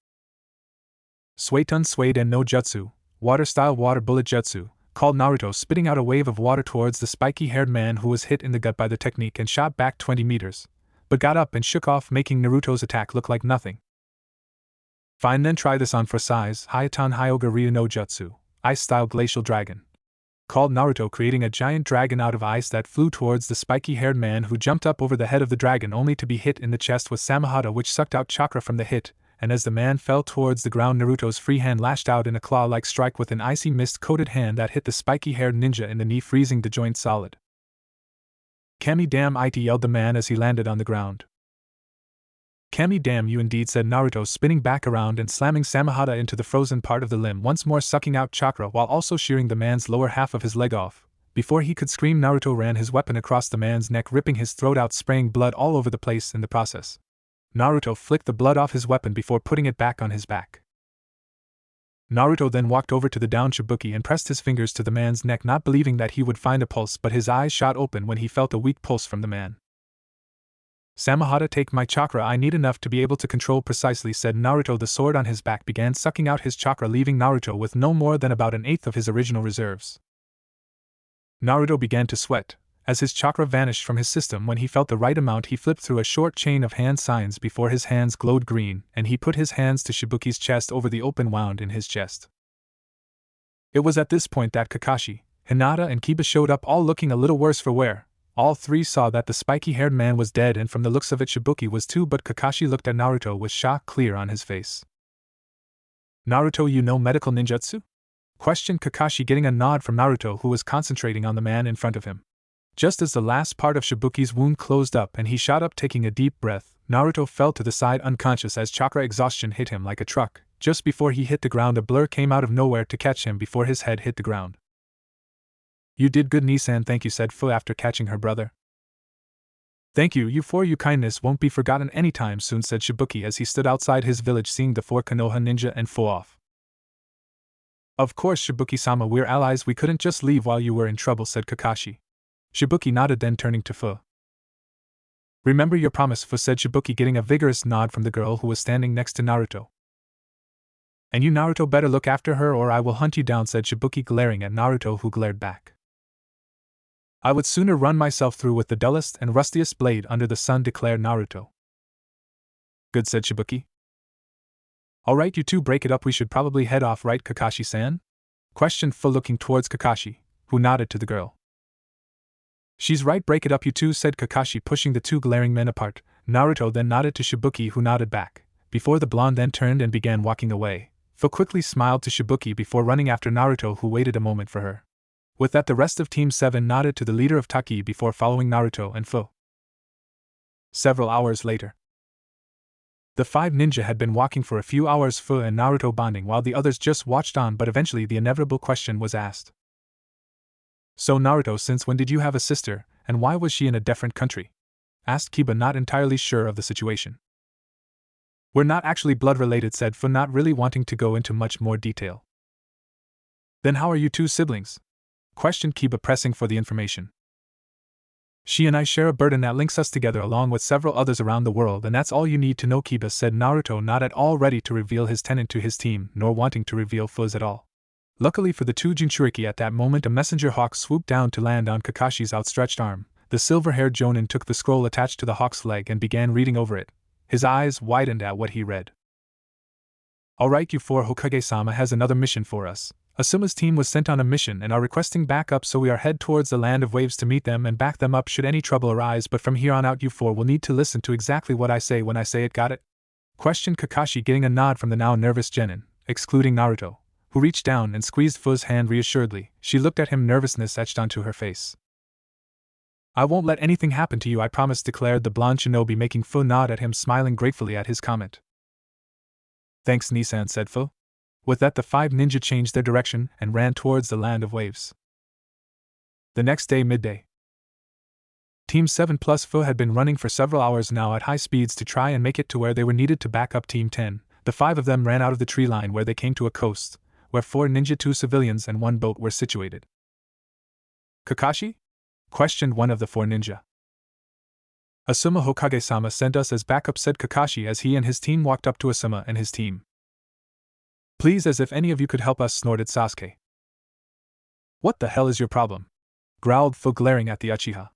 "Suetun Suiden no Jutsu, water-style water bullet jutsu," called Naruto, spitting out a wave of water towards the spiky-haired man, who was hit in the gut by the technique and shot back 20 meters, but got up and shook off, making Naruto's attack look like nothing. "Fine, then try this on for size. Hayatan Hyoga Ryu no Jutsu, ice-style glacial dragon," called Naruto, creating a giant dragon out of ice that flew towards the spiky-haired man, who jumped up over the head of the dragon only to be hit in the chest with Samehada, which sucked out chakra from the hit. And as the man fell towards the ground, Naruto's free hand lashed out in a claw-like strike with an icy mist-coated hand that hit the spiky-haired ninja in the knee, freezing the joint solid. "Kami damn it," yelled the man as he landed on the ground. "Kami damn you indeed," said Naruto, spinning back around and slamming Samehada into the frozen part of the limb, once more sucking out chakra while also shearing the man's lower half of his leg off. Before he could scream, Naruto ran his weapon across the man's neck, ripping his throat out, spraying blood all over the place in the process. Naruto flicked the blood off his weapon before putting it back on his back. Naruto then walked over to the downed Shibuki and pressed his fingers to the man's neck, not believing that he would find a pulse, but his eyes shot open when he felt a weak pulse from the man. "Samehada, take my chakra, I need enough to be able to control precisely," said Naruto. The sword on his back began sucking out his chakra, leaving Naruto with no more than about 1/8 of his original reserves. Naruto began to sweat. As his chakra vanished from his system when he felt the right amount, he flipped through a short chain of hand signs before his hands glowed green, and he put his hands to Shibuki's chest over the open wound in his chest. It was at this point that Kakashi, Hinata, and Kiba showed up, all looking a little worse for wear. All 3 saw that the spiky-haired man was dead, and from the looks of it Shibuki was too, but Kakashi looked at Naruto with shock clear on his face. "Naruto, you know medical ninjutsu?" questioned Kakashi, getting a nod from Naruto, who was concentrating on the man in front of him. Just as the last part of Shibuki's wound closed up and he shot up taking a deep breath, Naruto fell to the side unconscious as chakra exhaustion hit him like a truck. Just before he hit the ground, a blur came out of nowhere to catch him before his head hit the ground. "You did good, Nisan, thank you," said Fu after catching her brother. "Thank you, you for your kindness won't be forgotten anytime soon," said Shibuki as he stood outside his village seeing the 4 Konoha ninja and Fu off. "Of course, Shibuki-sama, we're allies, we couldn't just leave while you were in trouble," said Kakashi. Shibuki nodded, then turning to Fu. "Remember your promise," Fu said Shibuki, getting a vigorous nod from the girl who was standing next to Naruto. "And you, Naruto, better look after her or I will hunt you down," said Shibuki, glaring at Naruto, who glared back. "I would sooner run myself through with the dullest and rustiest blade under the sun," declared Naruto. "Good," said Shibuki. "Alright, you two, break it up, we should probably head off, right, Kakashi-san?" questioned Fu, looking towards Kakashi, who nodded to the girl. "She's right, break it up, you two," said Kakashi, pushing the two glaring men apart. Naruto then nodded to Shibuki, who nodded back, before the blonde then turned and began walking away. Fu quickly smiled to Shibuki before running after Naruto, who waited a moment for her. With that, the rest of Team 7 nodded to the leader of Taki before following Naruto and Fu. Several hours later, the 5 ninja had been walking for a few hours, Fu and Naruto bonding while the others just watched on, but eventually the inevitable question was asked. "So Naruto, since when did you have a sister, and why was she in a different country?" asked Kiba, not entirely sure of the situation. "We're not actually blood related," said Fu, not really wanting to go into much more detail. "Then how are you two siblings?" questioned Kiba, pressing for the information. "She and I share a burden that links us together along with several others around the world, and that's all you need to know," Kiba said. Naruto, not at all ready to reveal his tenet to his team, nor wanting to reveal Fu's at all. Luckily for the two Jinchuriki, at that moment a messenger hawk swooped down to land on Kakashi's outstretched arm. The silver-haired Jonin took the scroll attached to the hawk's leg and began reading over it. His eyes widened at what he read. "Alright, you 4, Hokage-sama has another mission for us. Asuma's team was sent on a mission and are requesting backup, so we are head towards the land of waves to meet them and back them up should any trouble arise, but from here on out you 4 will need to listen to exactly what I say when I say it, got it?" questioned Kakashi, getting a nod from the now nervous Genin, excluding Naruto, who reached down and squeezed Fu's hand reassuredly. She looked at him, nervousness etched onto her face. "I won't let anything happen to you, I promise," declared the blonde shinobi, making Fu nod at him, smiling gratefully at his comment. "Thanks, Nisan," said Fu. With that, the 5 ninja changed their direction and ran towards the land of waves. The next day, midday. Team 7 plus Fu had been running for several hours now at high speeds to try and make it to where they were needed to back up Team 10. The 5 of them ran out of the tree line where they came to a coast, where 4 ninja, 2 civilians, and 1 boat were situated. "Kakashi?" questioned one of the 4 ninja. "Asuma Hokage-sama sent us as backup," said Kakashi as he and his team walked up to Asuma and his team. "Please, as if any of you could help us," snorted Sasuke. "What the hell is your problem?" growled Fu, glaring at the Uchiha.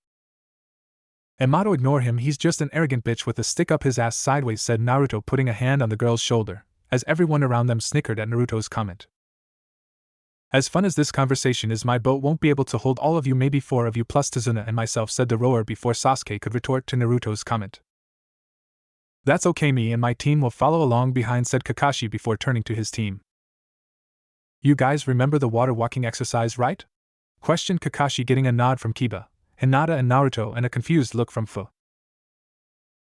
"Amato, ignore him, he's just an arrogant bitch with a stick up his ass sideways," said Naruto, putting a hand on the girl's shoulder, as everyone around them snickered at Naruto's comment. "As fun as this conversation is, my boat won't be able to hold all of you, maybe 4 of you plus Tazuna and myself," said the rower before Sasuke could retort to Naruto's comment. "That's okay, me and my team will follow along behind," said Kakashi before turning to his team. "You guys remember the water walking exercise, right?" questioned Kakashi, getting a nod from Kiba, Hinata and Naruto and a confused look from Fu.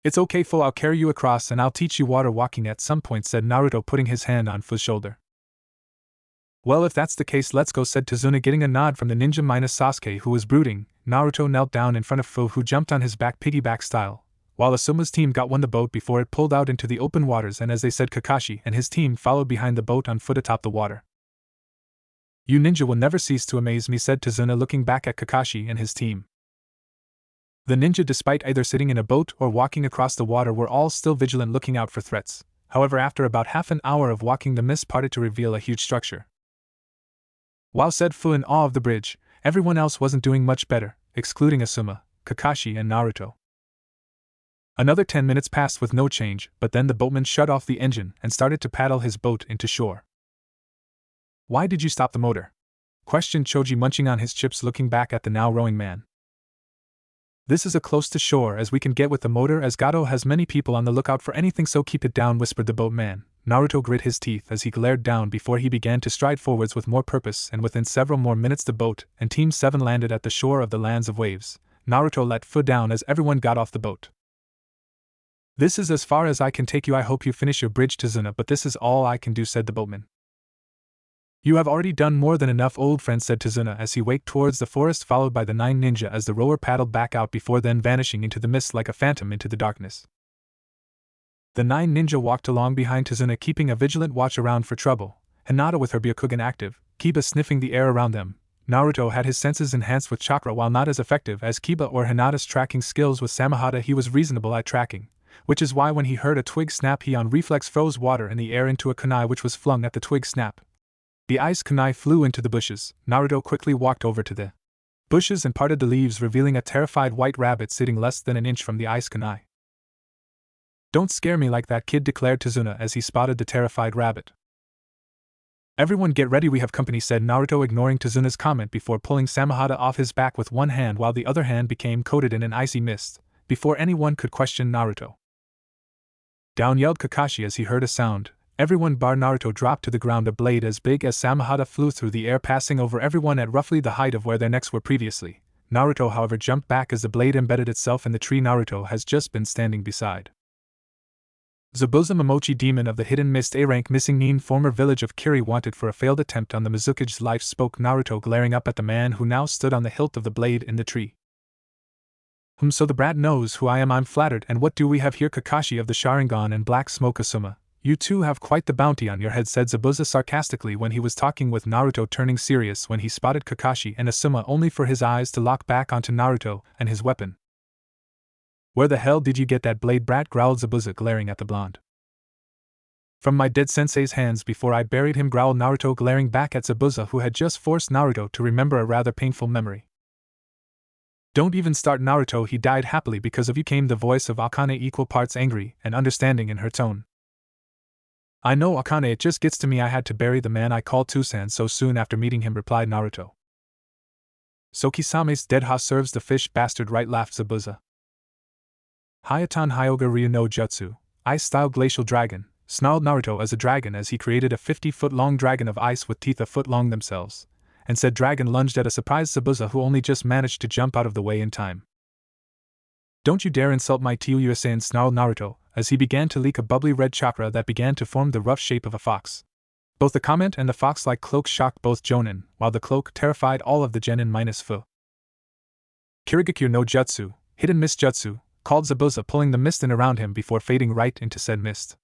"It's okay, Fu, I'll carry you across and I'll teach you water walking at some point," said Naruto, putting his hand on Fu's shoulder. "Well, if that's the case, let's go," said Tazuna, getting a nod from the ninja minus Sasuke, who was brooding. Naruto knelt down in front of Fu, who jumped on his back piggyback style, while Asuma's team got the boat before it pulled out into the open waters, and as they said, Kakashi and his team followed behind the boat on foot atop the water. "You ninja will never cease to amaze me," said Tazuna, looking back at Kakashi and his team. The ninja, despite either sitting in a boat or walking across the water, were all still vigilant, looking out for threats. However, after about half an hour of walking, the mist parted to reveal a huge structure. While said Fu in awe of the bridge, everyone else wasn't doing much better, excluding Asuma, Kakashi, and Naruto. Another 10 minutes passed with no change, but then the boatman shut off the engine and started to paddle his boat into shore. "Why did you stop the motor?" questioned Choji, munching on his chips, looking back at the now rowing man. "This is as close to shore as we can get with the motor, as Gato has many people on the lookout for anything, so keep it down," whispered the boatman. Naruto grit his teeth as he glared down before he began to stride forwards with more purpose, and within several more minutes the boat and Team 7 landed at the shore of the lands of waves. Naruto let Fu down as everyone got off the boat. "This is as far as I can take you. I hope you finish your bridge, Tazuna, but this is all I can do," said the boatman. "You have already done more than enough, old friend," said Tazuna as he waked towards the forest, followed by the 9 ninja as the rower paddled back out before then vanishing into the mist like a phantom into the darkness. The 9 ninja walked along behind Tazuna, keeping a vigilant watch around for trouble, Hinata with her Byakugan active, Kiba sniffing the air around them. Naruto had his senses enhanced with chakra. While not as effective as Kiba or Hinata's tracking skills with Samahata, he was reasonable at tracking, which is why when he heard a twig snap he on reflex froze water in the air into a kunai which was flung at the twig snap. The ice kunai flew into the bushes. Naruto quickly walked over to the bushes and parted the leaves, revealing a terrified white rabbit sitting less than an inch from the ice kunai. "Don't scare me like that, kid," declared Tazuna as he spotted the terrified rabbit. "Everyone get ready, we have company," said Naruto, ignoring Tazuna's comment before pulling Samahata off his back with one hand while the other hand became coated in an icy mist, before anyone could question Naruto. "Down!" yelled Kakashi as he heard a sound. Everyone bar Naruto dropped to the ground. A blade as big as Samahata flew through the air, passing over everyone at roughly the height of where their necks were previously. Naruto, however, jumped back as the blade embedded itself in the tree Naruto has just been standing beside. Zabuza Momochi, demon of the hidden mist, A-rank missing Nin, former village of Kiri, wanted for a failed attempt on the Mizukage's life, spoke Naruto, glaring up at the man who now stood on the hilt of the blade in the tree. So the brat knows who I am. I'm flattered. And what do we have here?" Kakashi of the Sharingan and Black Smoke Asuma. "You two have quite the bounty on your head," said Zabuza sarcastically when he was talking with Naruto, turning serious when he spotted Kakashi and Asuma, only for his eyes to lock back onto Naruto and his weapon. "Where the hell did you get that blade, brat?" growled Zabuza, glaring at the blonde. "From my dead sensei's hands before I buried him," growled Naruto, glaring back at Zabuza, who had just forced Naruto to remember a rather painful memory. "Don't even start, Naruto. He died happily because of you," came the voice of Akane, equal parts angry and understanding in her tone. "I know, Akane, it just gets to me. I had to bury the man I called Tusan so soon after meeting him," replied Naruto. "So Kisame's dead ha serves the fish bastard right," laughed Zabuza. "Hayatan Hyoga Ryu no Jutsu, Ice-style glacial dragon," snarled Naruto as a dragon as he created a 50-foot-long dragon of ice with teeth a foot long themselves, and said dragon lunged at a surprised Zabuza, who only just managed to jump out of the way in time. "Don't you dare insult my Tyuusan," snarled Naruto, as he began to leak a bubbly red chakra that began to form the rough shape of a fox. Both the comment and the fox-like cloak shocked both Jonin, while the cloak terrified all of the genin minus Fu. "Kirigakure no Jutsu, hidden mist jutsu," called Zabuza, pulling the mist in around him before fading right into said mist.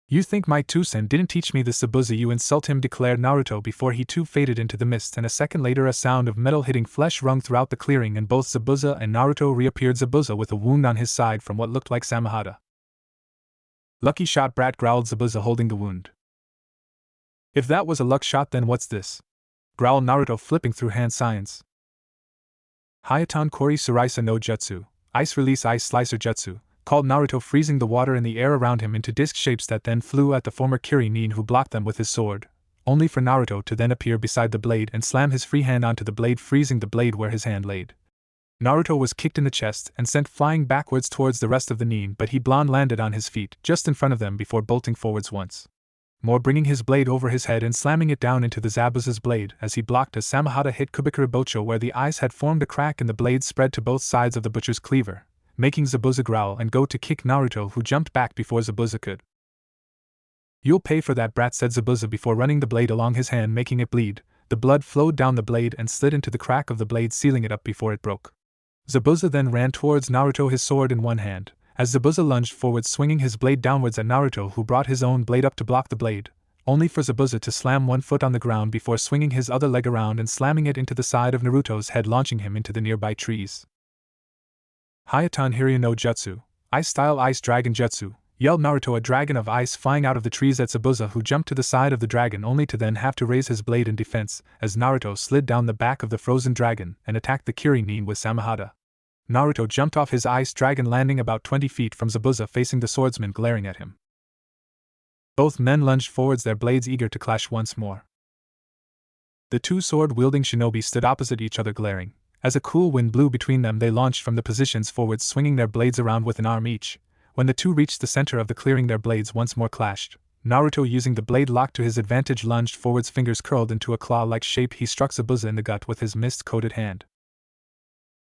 "You think my Tusen didn't teach me this, Zabuza, you insult him," declared Naruto before he too faded into the mist, and a second later a sound of metal hitting flesh rung throughout the clearing and both Zabuza and Naruto reappeared, Zabuza with a wound on his side from what looked like Samahata. "Lucky shot, brat," growled Zabuza, holding the wound. "If that was a luck shot, then what's this?" growled Naruto, flipping through hand signs. "Hayatan Kori Suraisa no Jutsu, Ice Release Ice Slicer Jutsu," called Naruto, freezing the water in the air around him into disc shapes that then flew at the former Kiri Nin, who blocked them with his sword, only for Naruto to then appear beside the blade and slam his free hand onto the blade, freezing the blade where his hand laid. Naruto was kicked in the chest and sent flying backwards towards the rest of the Nin, but he blonde landed on his feet just in front of them before bolting forwards once more, bringing his blade over his head and slamming it down into the Zabuza's blade as he blocked as Samahata hit Kubikura Bocho where the ice had formed a crack and the blade spread to both sides of the butcher's cleaver, making Zabuza growl and go to kick Naruto, who jumped back before Zabuza could. "You'll pay for that, brat," said Zabuza before running the blade along his hand, making it bleed. The blood flowed down the blade and slid into the crack of the blade, sealing it up before it broke. Zabuza then ran towards Naruto, his sword in one hand, as Zabuza lunged forward, swinging his blade downwards at Naruto, who brought his own blade up to block the blade, only for Zabuza to slam one foot on the ground before swinging his other leg around and slamming it into the side of Naruto's head, launching him into the nearby trees. "Hayatan Hiryu no Jutsu, Ice-style Ice Dragon Jutsu," yelled Naruto, a dragon of ice flying out of the trees at Zabuza, who jumped to the side of the dragon only to then have to raise his blade in defense as Naruto slid down the back of the frozen dragon and attacked the Kiri Nin with Samahata. Naruto jumped off his ice dragon, landing about 20 feet from Zabuza, facing the swordsman glaring at him. Both men lunged forwards, their blades eager to clash once more. The two sword-wielding shinobi stood opposite each other, glaring. As a cool wind blew between them, they launched from the positions forwards, swinging their blades around with an arm each. When the two reached the center of the clearing, their blades once more clashed. Naruto, using the blade lock to his advantage, lunged forwards, fingers curled into a claw-like shape. He struck Zabuza in the gut with his mist-coated hand.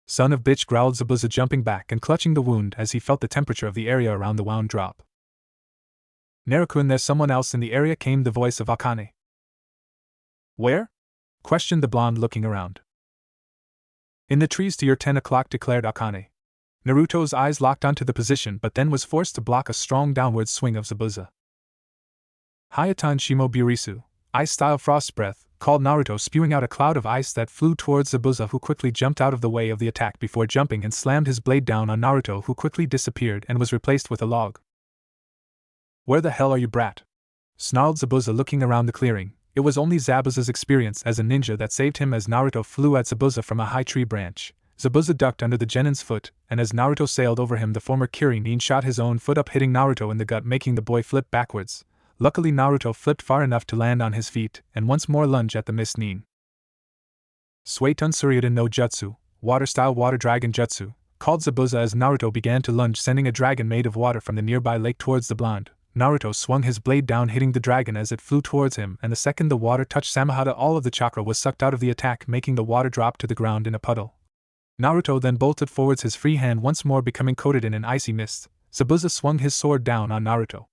Son of bitch, growled Zabuza, jumping back and clutching the wound as he felt the temperature of the area around the wound drop. Naruto-kun, there's someone else in the area, came the voice of Akane. Where? Questioned the blonde, looking around. In the trees to your 10 o'clock, declared Akane. Naruto's eyes locked onto the position but then was forced to block a strong downward swing of Zabuza. Hayatan Shimo Burisu, ice-style frost breath, called Naruto, spewing out a cloud of ice that flew towards Zabuza, who quickly jumped out of the way of the attack before jumping and slammed his blade down on Naruto, who quickly disappeared and was replaced with a log. Where the hell are you, brat? Snarled Zabuza, looking around the clearing. It was only Zabuza's experience as a ninja that saved him as Naruto flew at Zabuza from a high tree branch. Zabuza ducked under the genin's foot, and as Naruto sailed over him, the former Kirin shot his own foot up, hitting Naruto in the gut, making the boy flip backwards. Luckily, Naruto flipped far enough to land on his feet, and once more lunge at the missed Nin. Suetun Suryudan no Jutsu, water-style water dragon jutsu, called Zabuza as Naruto began to lunge, sending a dragon made of water from the nearby lake towards the blonde. Naruto swung his blade down, hitting the dragon as it flew towards him, and the second the water touched Samahata, all of the chakra was sucked out of the attack, making the water drop to the ground in a puddle. Naruto then bolted forwards, his free hand once more becoming coated in an icy mist. Zabuza swung his sword down on Naruto,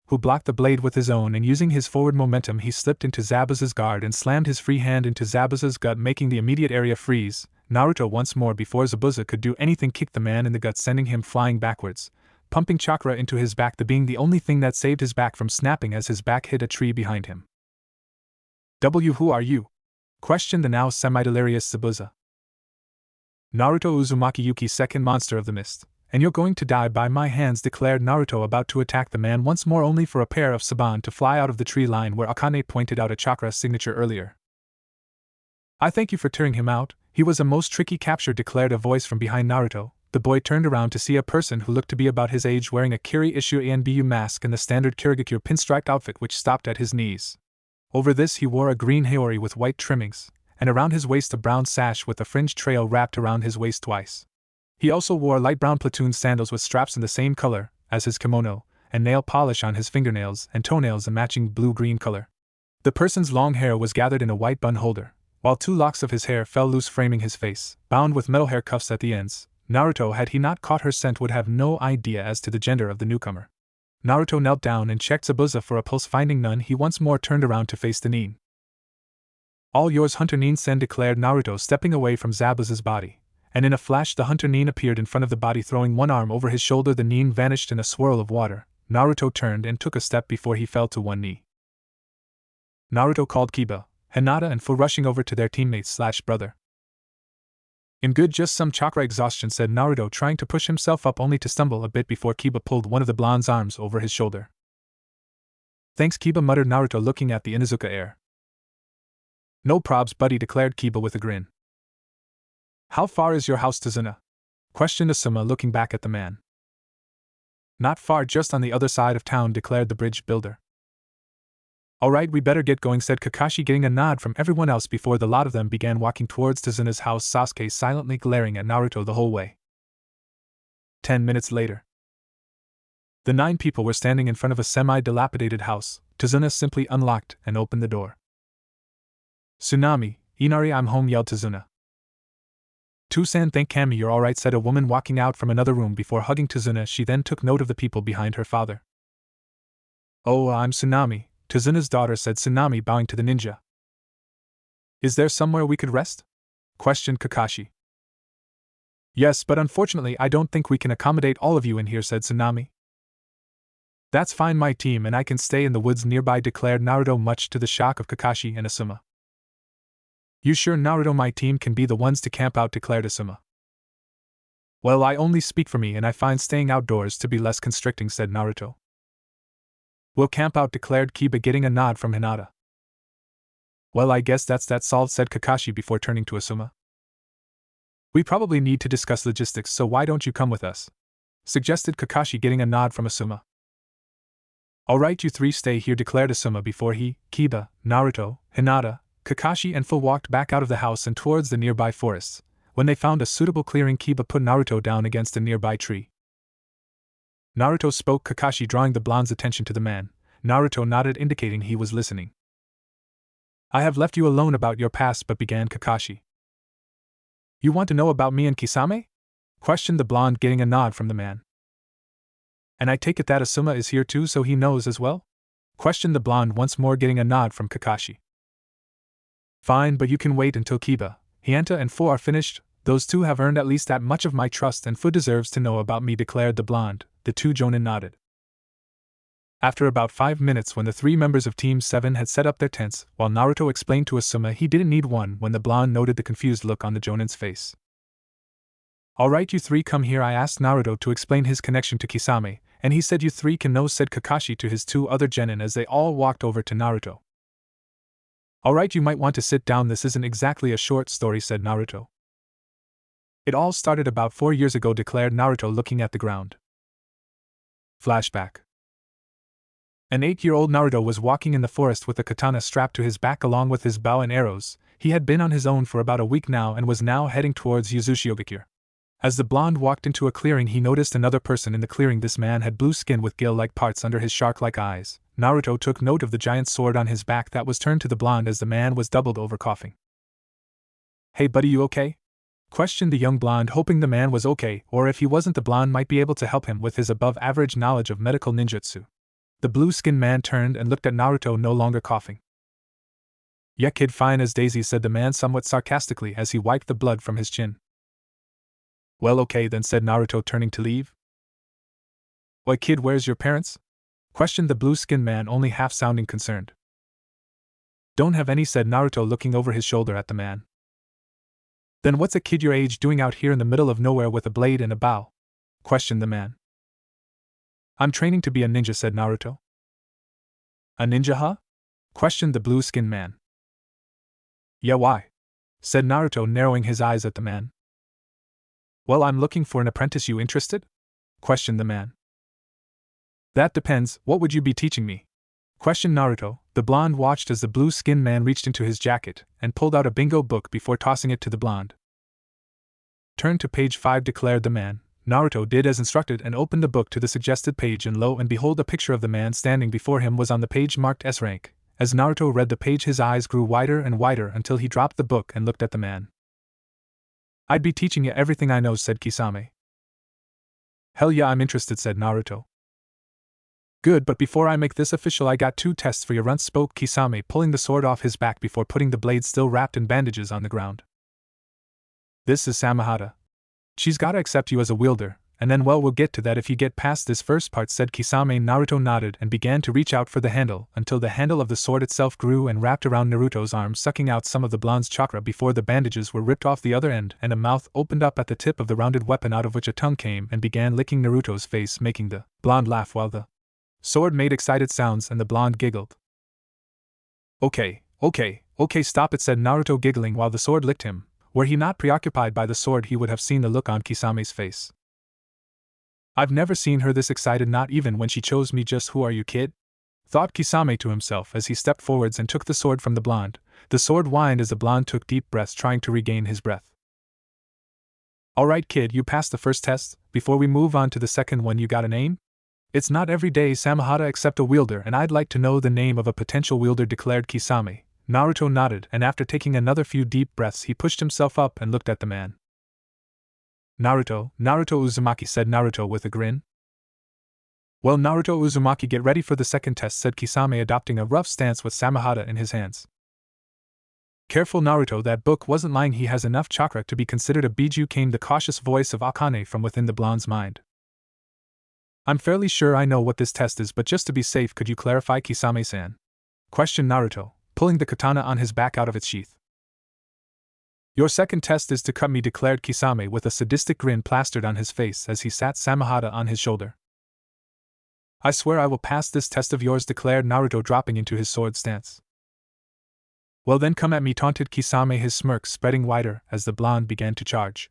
who blocked the blade with his own, and using his forward momentum he slipped into Zabuza's guard and slammed his free hand into Zabuza's gut, making the immediate area freeze. Naruto once more, before Zabuza could do anything, kicked the man in the gut, sending him flying backwards, pumping chakra into his back, the being the only thing that saved his back from snapping as his back hit a tree behind him. Who are you? Questioned the now semi-delirious Zabuza. Naruto Uzumaki Yuki, second monster of the mist. And you're going to die by my hands, declared Naruto, about to attack the man once more, only for a pair of Saban to fly out of the tree line where Akane pointed out a chakra signature earlier. I thank you for tearing him out. He was a most tricky capture, declared a voice from behind Naruto. The boy turned around to see a person who looked to be about his age, wearing a Kiri issue Anbu mask and the standard Kirigakure pinstriped outfit which stopped at his knees. Over this he wore a green haori with white trimmings, and around his waist a brown sash with a fringed trail wrapped around his waist twice. He also wore light brown platoon sandals with straps in the same color as his kimono, and nail polish on his fingernails and toenails a matching blue-green color. The person's long hair was gathered in a white bun holder, while 2 locks of his hair fell loose, framing his face, bound with metal hair cuffs at the ends. Naruto, had he not caught her scent, would have no idea as to the gender of the newcomer. Naruto knelt down and checked Zabuza for a pulse. Finding none, he once more turned around to face the Nin. All yours, Hunter Nin-sen, declared Naruto, stepping away from Zabuza's body. And in a flash the Hunter Nin appeared in front of the body, throwing one arm over his shoulder. The Nin vanished in a swirl of water. Naruto turned and took a step before he fell to one knee. Naruto called Kiba, Hinata and Fu, rushing over to their teammates/brother. In good, just some chakra exhaustion, said Naruto, trying to push himself up, only to stumble a bit before Kiba pulled one of the blonde's arms over his shoulder. Thanks, Kiba, muttered Naruto, looking at the Inuzuka air. No probs, buddy, declared Kiba with a grin. How far is your house to Zuna? Questioned Asuma, looking back at the man. Not far, just on the other side of town, declared the bridge builder. Alright, we better get going, said Kakashi, getting a nod from everyone else before the lot of them began walking towards Tazuna's house, Sasuke silently glaring at Naruto the whole way. 10 minutes later. The 9 people were standing in front of a semi-dilapidated house. Tazuna simply unlocked and opened the door. Tsunami, Inari, I'm home, yelled Tazuna. Tusan, thank Kami, you're alright, said a woman walking out from another room before hugging Tazuna. She then took note of the people behind her father. Oh, I'm Tsunami, Tazuna's daughter, said Tsunami, bowing to the ninja. Is there somewhere we could rest? Questioned Kakashi. Yes, but unfortunately I don't think we can accommodate all of you in here, said Tsunami. That's fine, my team and I can stay in the woods nearby, declared Naruto, much to the shock of Kakashi and Asuma. You sure, Naruto? My team can be the ones to camp out, declared Asuma. Well, I only speak for me and I find staying outdoors to be less constricting, said Naruto. We'll camp out, declared Kiba, getting a nod from Hinata. Well, I guess that's that solved, said Kakashi before turning to Asuma. We probably need to discuss logistics, so why don't you come with us? Suggested Kakashi, getting a nod from Asuma. Alright, you 3 stay here, declared Asuma before he, Kiba, Naruto, Hinata, Kakashi and Fu walked back out of the house and towards the nearby forests. When they found a suitable clearing, Kiba put Naruto down against a nearby tree. Naruto spoke, Kakashi drawing the blonde's attention to the man. Naruto nodded, indicating he was listening. I have left you alone about your past, but began Kakashi. You want to know about me and Kisame? Questioned the blonde, getting a nod from the man. And I take it that Asuma is here too, so he knows as well? Questioned the blonde, once more getting a nod from Kakashi. Fine, but you can wait until Kiba, Hyanta and Fu are finished. Those two have earned at least that much of my trust, and Fu deserves to know about me, declared the blonde. The two jonin nodded. After about 5 minutes, when the 3 members of Team 7 had set up their tents, while Naruto explained to Asuma he didn't need one, when the blonde noted the confused look on the jonin's face. Alright, you 3 come here, I asked Naruto to explain his connection to Kisame, and he said you 3 can know, said Kakashi to his 2 other genin as they all walked over to Naruto. Alright, you might want to sit down, this isn't exactly a short story, said Naruto. It all started about 4 years ago, declared Naruto, looking at the ground. Flashback. An 8-year-old Naruto was walking in the forest with a katana strapped to his back along with his bow and arrows. He had been on his own for about a week now and was now heading towards Yuzushiyogakure. As the blonde walked into a clearing, he noticed another person in the clearing. This man had blue skin with gill-like parts under his shark-like eyes. Naruto took note of the giant sword on his back that was turned to the blonde as the man was doubled over, coughing. Hey buddy, you okay? Questioned the young blonde, hoping the man was okay, or if he wasn't, the blonde might be able to help him with his above-average knowledge of medical ninjutsu. The blue-skinned man turned and looked at Naruto, no longer coughing. Yeah kid, fine as Daisy, said the man somewhat sarcastically as he wiped the blood from his chin. Well okay then, said Naruto, turning to leave. Why kid, where's your parents? Questioned the blue-skinned man, only half sounding concerned. Don't have any, said Naruto, looking over his shoulder at the man. Then what's a kid your age doing out here in the middle of nowhere with a blade and a bow? Questioned the man. I'm training to be a ninja, said Naruto. A ninja, huh? Questioned the blue-skinned man. Yeah, why? Said Naruto, narrowing his eyes at the man. Well, I'm looking for an apprentice. You interested? Questioned the man. That depends, what would you be teaching me? Questioned Naruto. The blonde watched as the blue-skinned man reached into his jacket and pulled out a bingo book before tossing it to the blonde. Turn to page 5, declared the man. Naruto did as instructed and opened the book to the suggested page, and lo and behold, a picture of the man standing before him was on the page marked S rank. As Naruto read the page, his eyes grew wider and wider until he dropped the book and looked at the man. I'd be teaching you everything I know, said Kisame. Hell yeah, I'm interested, said Naruto. Good, but before I make this official, I got 2 tests for you, once spoke Kisame, pulling the sword off his back before putting the blade still wrapped in bandages on the ground. This is Samahata. She's gotta accept you as a wielder, and then well, we'll get to that if you get past this first part, said Kisame. Naruto nodded and began to reach out for the handle until the handle of the sword itself grew and wrapped around Naruto's arm, sucking out some of the blonde's chakra before the bandages were ripped off the other end and a mouth opened up at the tip of the rounded weapon, out of which a tongue came and began licking Naruto's face, making the blonde laugh while the sword made excited sounds and the blonde giggled. Okay, stop it, said Naruto, giggling while the sword licked him. Were he not preoccupied by the sword, he would have seen the look on Kisame's face. I've never seen her this excited, not even when she chose me. Just who are you, kid? Thought Kisame to himself as he stepped forwards and took the sword from the blonde. The sword whined as the blonde took deep breaths, trying to regain his breath. Alright kid, you passed the first test. Before we move on to the second one, you got a name? It's not every day Samahata accept a wielder, and I'd like to know the name of a potential wielder, declared Kisame. Naruto nodded, and after taking another few deep breaths, he pushed himself up and looked at the man. Naruto Uzumaki, said Naruto with a grin. Well, Naruto Uzumaki, get ready for the second test, said Kisame, adopting a rough stance with Samahata in his hands. Careful Naruto, that book wasn't lying, he has enough chakra to be considered a Biju, came the cautious voice of Akane from within the blonde's mind. I'm fairly sure I know what this test is, but just to be safe, could you clarify, Kisame-san? Questioned Naruto, pulling the katana on his back out of its sheath. Your second test is to cut me, declared Kisame with a sadistic grin plastered on his face as he sat Samahata on his shoulder. I swear I will pass this test of yours, declared Naruto, dropping into his sword stance. Well then, come at me, taunted Kisame, his smirk spreading wider as the blonde began to charge.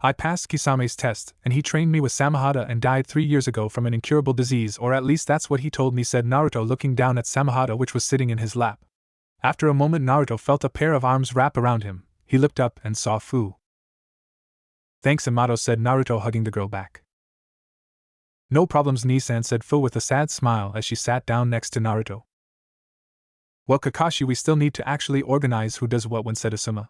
I passed Kisame's test, and he trained me with Samahata and died 3 years ago from an incurable disease, or at least that's what he told me, said Naruto, looking down at Samahata, which was sitting in his lap. After a moment, Naruto felt a pair of arms wrap around him. He looked up and saw Fu. Thanks, Amato, said Naruto, hugging the girl back. No problems, Nisan, said Fu with a sad smile as she sat down next to Naruto. Well, Kakashi, we still need to actually organize who does what when, said Asuma.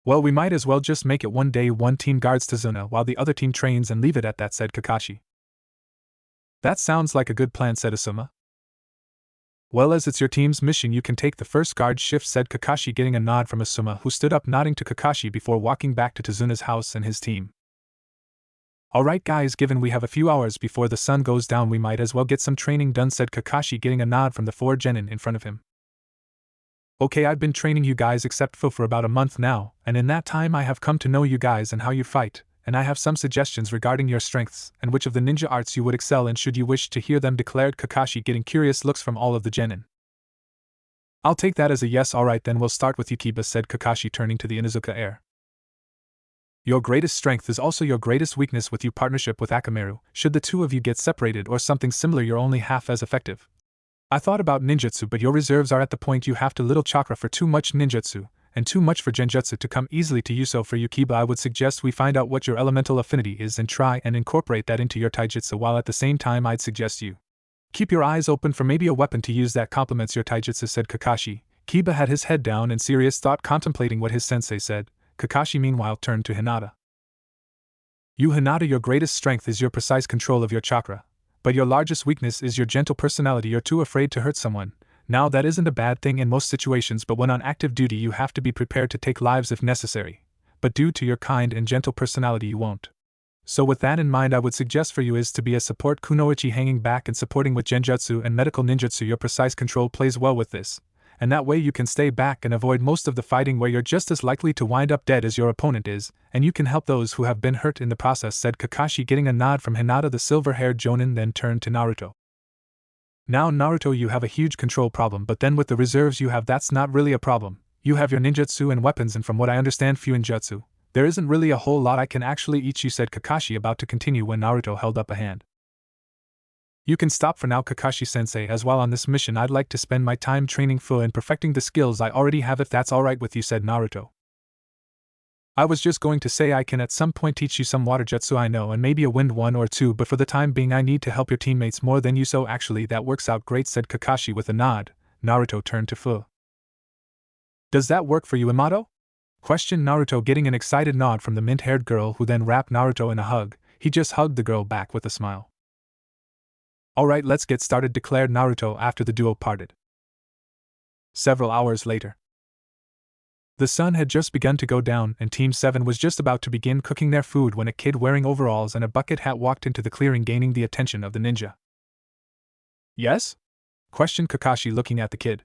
Well, we might as well just make it one day one team guards Tazuna while the other team trains and leave it at that, said Kakashi. That sounds like a good plan, said Asuma. Well, as it's your team's mission, you can take the first guard shift, said Kakashi, getting a nod from Asuma, who stood up nodding to Kakashi before walking back to Tazuna's house and his team. Alright guys, given we have a few hours before the sun goes down, we might as well get some training done, said Kakashi, getting a nod from the 4 genin in front of him. Okay, I've been training you guys except for about a month now, and in that time I have come to know you guys and how you fight, and I have some suggestions regarding your strengths and which of the ninja arts you would excel in should you wish to hear them, declared Kakashi, getting curious looks from all of the genin. I'll take that as a yes. Alright then, we'll start with you, Kiba, said Kakashi, turning to the Inuzuka heir. Your greatest strength is also your greatest weakness. With your partnership with Akamaru, should the two of you get separated or something similar, you're only half as effective. I thought about ninjutsu, but your reserves are at the point you have too little chakra for too much ninjutsu, and too much for genjutsu to come easily to you. So for you, Kiba, I would suggest we find out what your elemental affinity is and try and incorporate that into your taijutsu, while at the same time I'd suggest you keep your eyes open for maybe a weapon to use that complements your taijutsu, said Kakashi. Kiba had his head down in serious thought, contemplating what his sensei said. Kakashi meanwhile turned to Hinata. You, Hinata, your greatest strength is your precise control of your chakra, but your largest weakness is your gentle personality. You're too afraid to hurt someone. Now that isn't a bad thing in most situations, but when on active duty you have to be prepared to take lives if necessary, but due to your kind and gentle personality you won't. So with that in mind, I would suggest for you is to be a support kunoichi, hanging back and supporting with genjutsu and medical ninjutsu. Your precise control plays well with this, and that way you can stay back and avoid most of the fighting where you're just as likely to wind up dead as your opponent is, and you can help those who have been hurt in the process, said Kakashi, getting a nod from Hinata. The silver-haired jonin then turned to Naruto. Now Naruto, you have a huge control problem, but then with the reserves you have, that's not really a problem. You have your ninjutsu and weapons, and from what I understand Fuinjutsu, there isn't really a whole lot I can actually eat you, said Kakashi, about to continue when Naruto held up a hand. You can stop for now, Kakashi-sensei, as while on this mission I'd like to spend my time training Fu and perfecting the skills I already have, if that's alright with you, said Naruto. I was just going to say I can at some point teach you some water jutsu I know, and maybe a wind one or two, but for the time being I need to help your teammates more than you, so actually that works out great, said Kakashi with a nod. Naruto turned to Fu. Does that work for you, Imato? Questioned Naruto, getting an excited nod from the mint-haired girl, who then wrapped Naruto in a hug. He just hugged the girl back with a smile. Alright, let's get started, declared Naruto after the duo parted. Several hours later. The sun had just begun to go down, and Team 7 was just about to begin cooking their food when a kid wearing overalls and a bucket hat walked into the clearing, gaining the attention of the ninja. Yes? Questioned Kakashi, looking at the kid.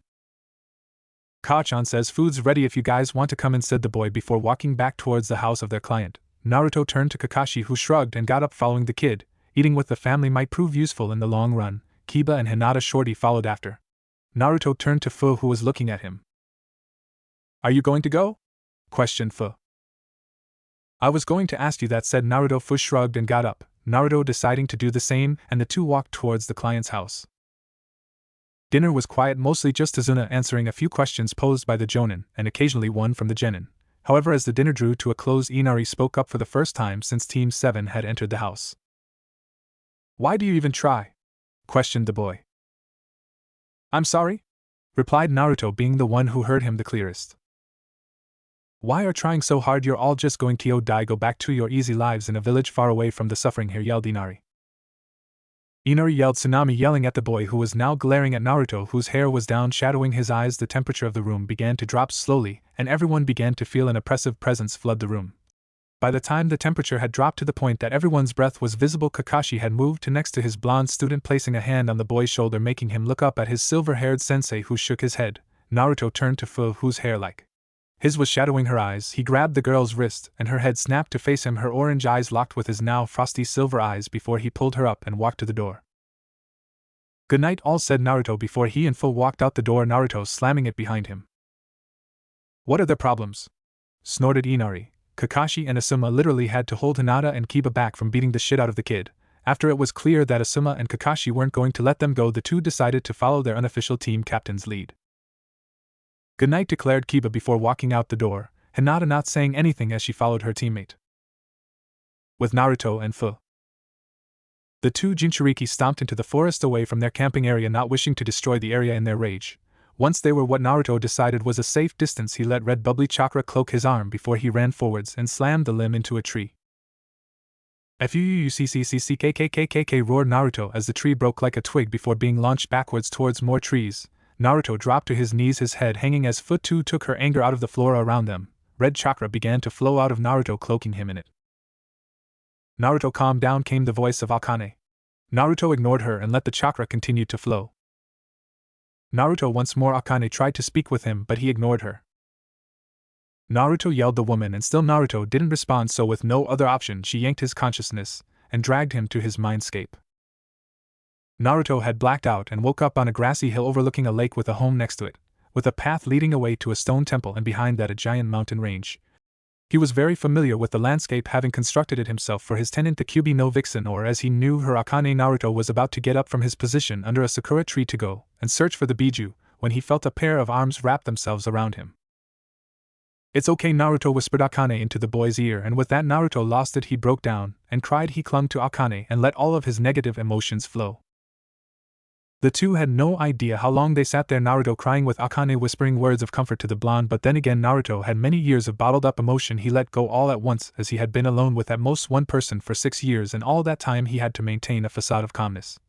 Kachan says food's ready if you guys want to come in, said the boy before walking back towards the house of their client. Naruto turned to Kakashi, who shrugged and got up following the kid. Eating with the family might prove useful in the long run. Kiba and Hinata Shorty followed after. Naruto turned to Fu, who was looking at him. Are you going to go? Questioned Fu. I was going to ask you that, said Naruto. Fu shrugged and got up, Naruto deciding to do the same, and the two walked towards the client's house. Dinner was quiet, mostly just Tazuna answering a few questions posed by the jonin, and occasionally one from the genin. However, as the dinner drew to a close, Inari spoke up for the first time since Team 7 had entered the house. Why do you even try? Questioned the boy. I'm sorry? Replied Naruto, being the one who heard him the clearest. Why are trying so hard? You're all just going to die. Go back to your easy lives in a village far away from the suffering here, yelled Inari. Inari yelled, Tsunami yelling at the boy, who was now glaring at Naruto, whose hair was down, shadowing his eyes. The temperature of the room began to drop slowly, and everyone began to feel an oppressive presence flood the room. By the time the temperature had dropped to the point that everyone's breath was visible, Kakashi had moved to next to his blonde student, placing a hand on the boy's shoulder, making him look up at his silver-haired sensei, who shook his head. Naruto turned to Fu, whose hair like his was shadowing her eyes. He grabbed the girl's wrist, and her head snapped to face him, her orange eyes locked with his now frosty silver eyes, before he pulled her up and walked to the door. Good night all, said Naruto before he and Fu walked out the door, Naruto slamming it behind him. What are their problems? Snorted Inari. Kakashi and Asuma literally had to hold Hinata and Kiba back from beating the shit out of the kid. After it was clear that Asuma and Kakashi weren't going to let them go, the two decided to follow their unofficial team captain's lead. Good night, declared Kiba before walking out the door, Hinata not saying anything as she followed her teammate. With Naruto and Fu, the two Jinchuriki stomped into the forest away from their camping area, not wishing to destroy the area in their rage. Once they were what Naruto decided was a safe distance, he let red bubbly chakra cloak his arm before he ran forwards and slammed the limb into a tree. FUUUCCCCKKKKK roared Naruto as the tree broke like a twig before being launched backwards towards more trees. Naruto dropped to his knees, his head hanging as Foot 2 took her anger out of the flora around them. Red chakra began to flow out of Naruto, cloaking him in it. Naruto, calm down, came the voice of Akane. Naruto ignored her and let the chakra continue to flow. Naruto, once more Akane tried to speak with him, but he ignored her. Naruto yelled the woman, and still Naruto didn't respond, so with no other option she yanked his consciousness and dragged him to his mindscape. Naruto had blacked out and woke up on a grassy hill overlooking a lake with a home next to it, with a path leading away to a stone temple and behind that a giant mountain range. He was very familiar with the landscape, having constructed it himself for his tenant, the Kyubi no Vixen, or as he knew her, Akane. Naruto was about to get up from his position under a sakura tree to go and search for the Biju, when he felt a pair of arms wrap themselves around him. "It's okay," Naruto whispered Akane into the boy's ear, and with that Naruto lost it. He broke down and cried. He clung to Akane and let all of his negative emotions flow. The two had no idea how long they sat there, Naruto crying with Akane whispering words of comfort to the blonde, but then again Naruto had many years of bottled up emotion he let go all at once, as he had been alone with at most one person for 6 years, and all that time he had to maintain a facade of calmness.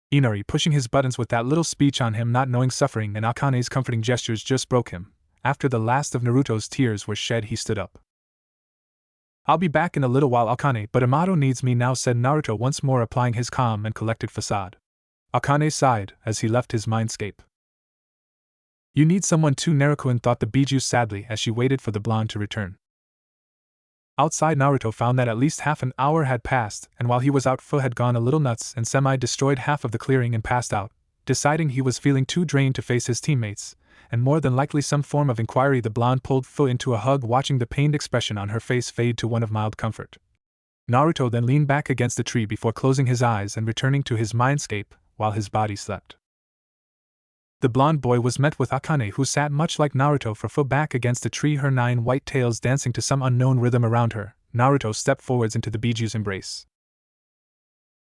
Inari pushing his buttons with that little speech on him not knowing suffering, and Akane's comforting gestures just broke him. After the last of Naruto's tears were shed, he stood up. "I'll be back in a little while, Akane, but Amato needs me now," said Naruto, once more applying his calm and collected facade. Akane sighed as he left his mindscape. "You need someone too," Narukuen thought the Biju sadly as she waited for the blonde to return. Outside, Naruto found that at least half an hour had passed, and while he was out, Fu had gone a little nuts and semi-destroyed half of the clearing and passed out. Deciding he was feeling too drained to face his teammates, and more than likely some form of inquiry, the blonde pulled Fu into a hug, watching the pained expression on her face fade to one of mild comfort. Naruto then leaned back against the tree before closing his eyes and returning to his mindscape, while his body slept. The blonde boy was met with Akane, who sat much like Naruto for Fu back against a tree, her 9 white tails dancing to some unknown rhythm around her. Naruto stepped forwards into the Biju's embrace.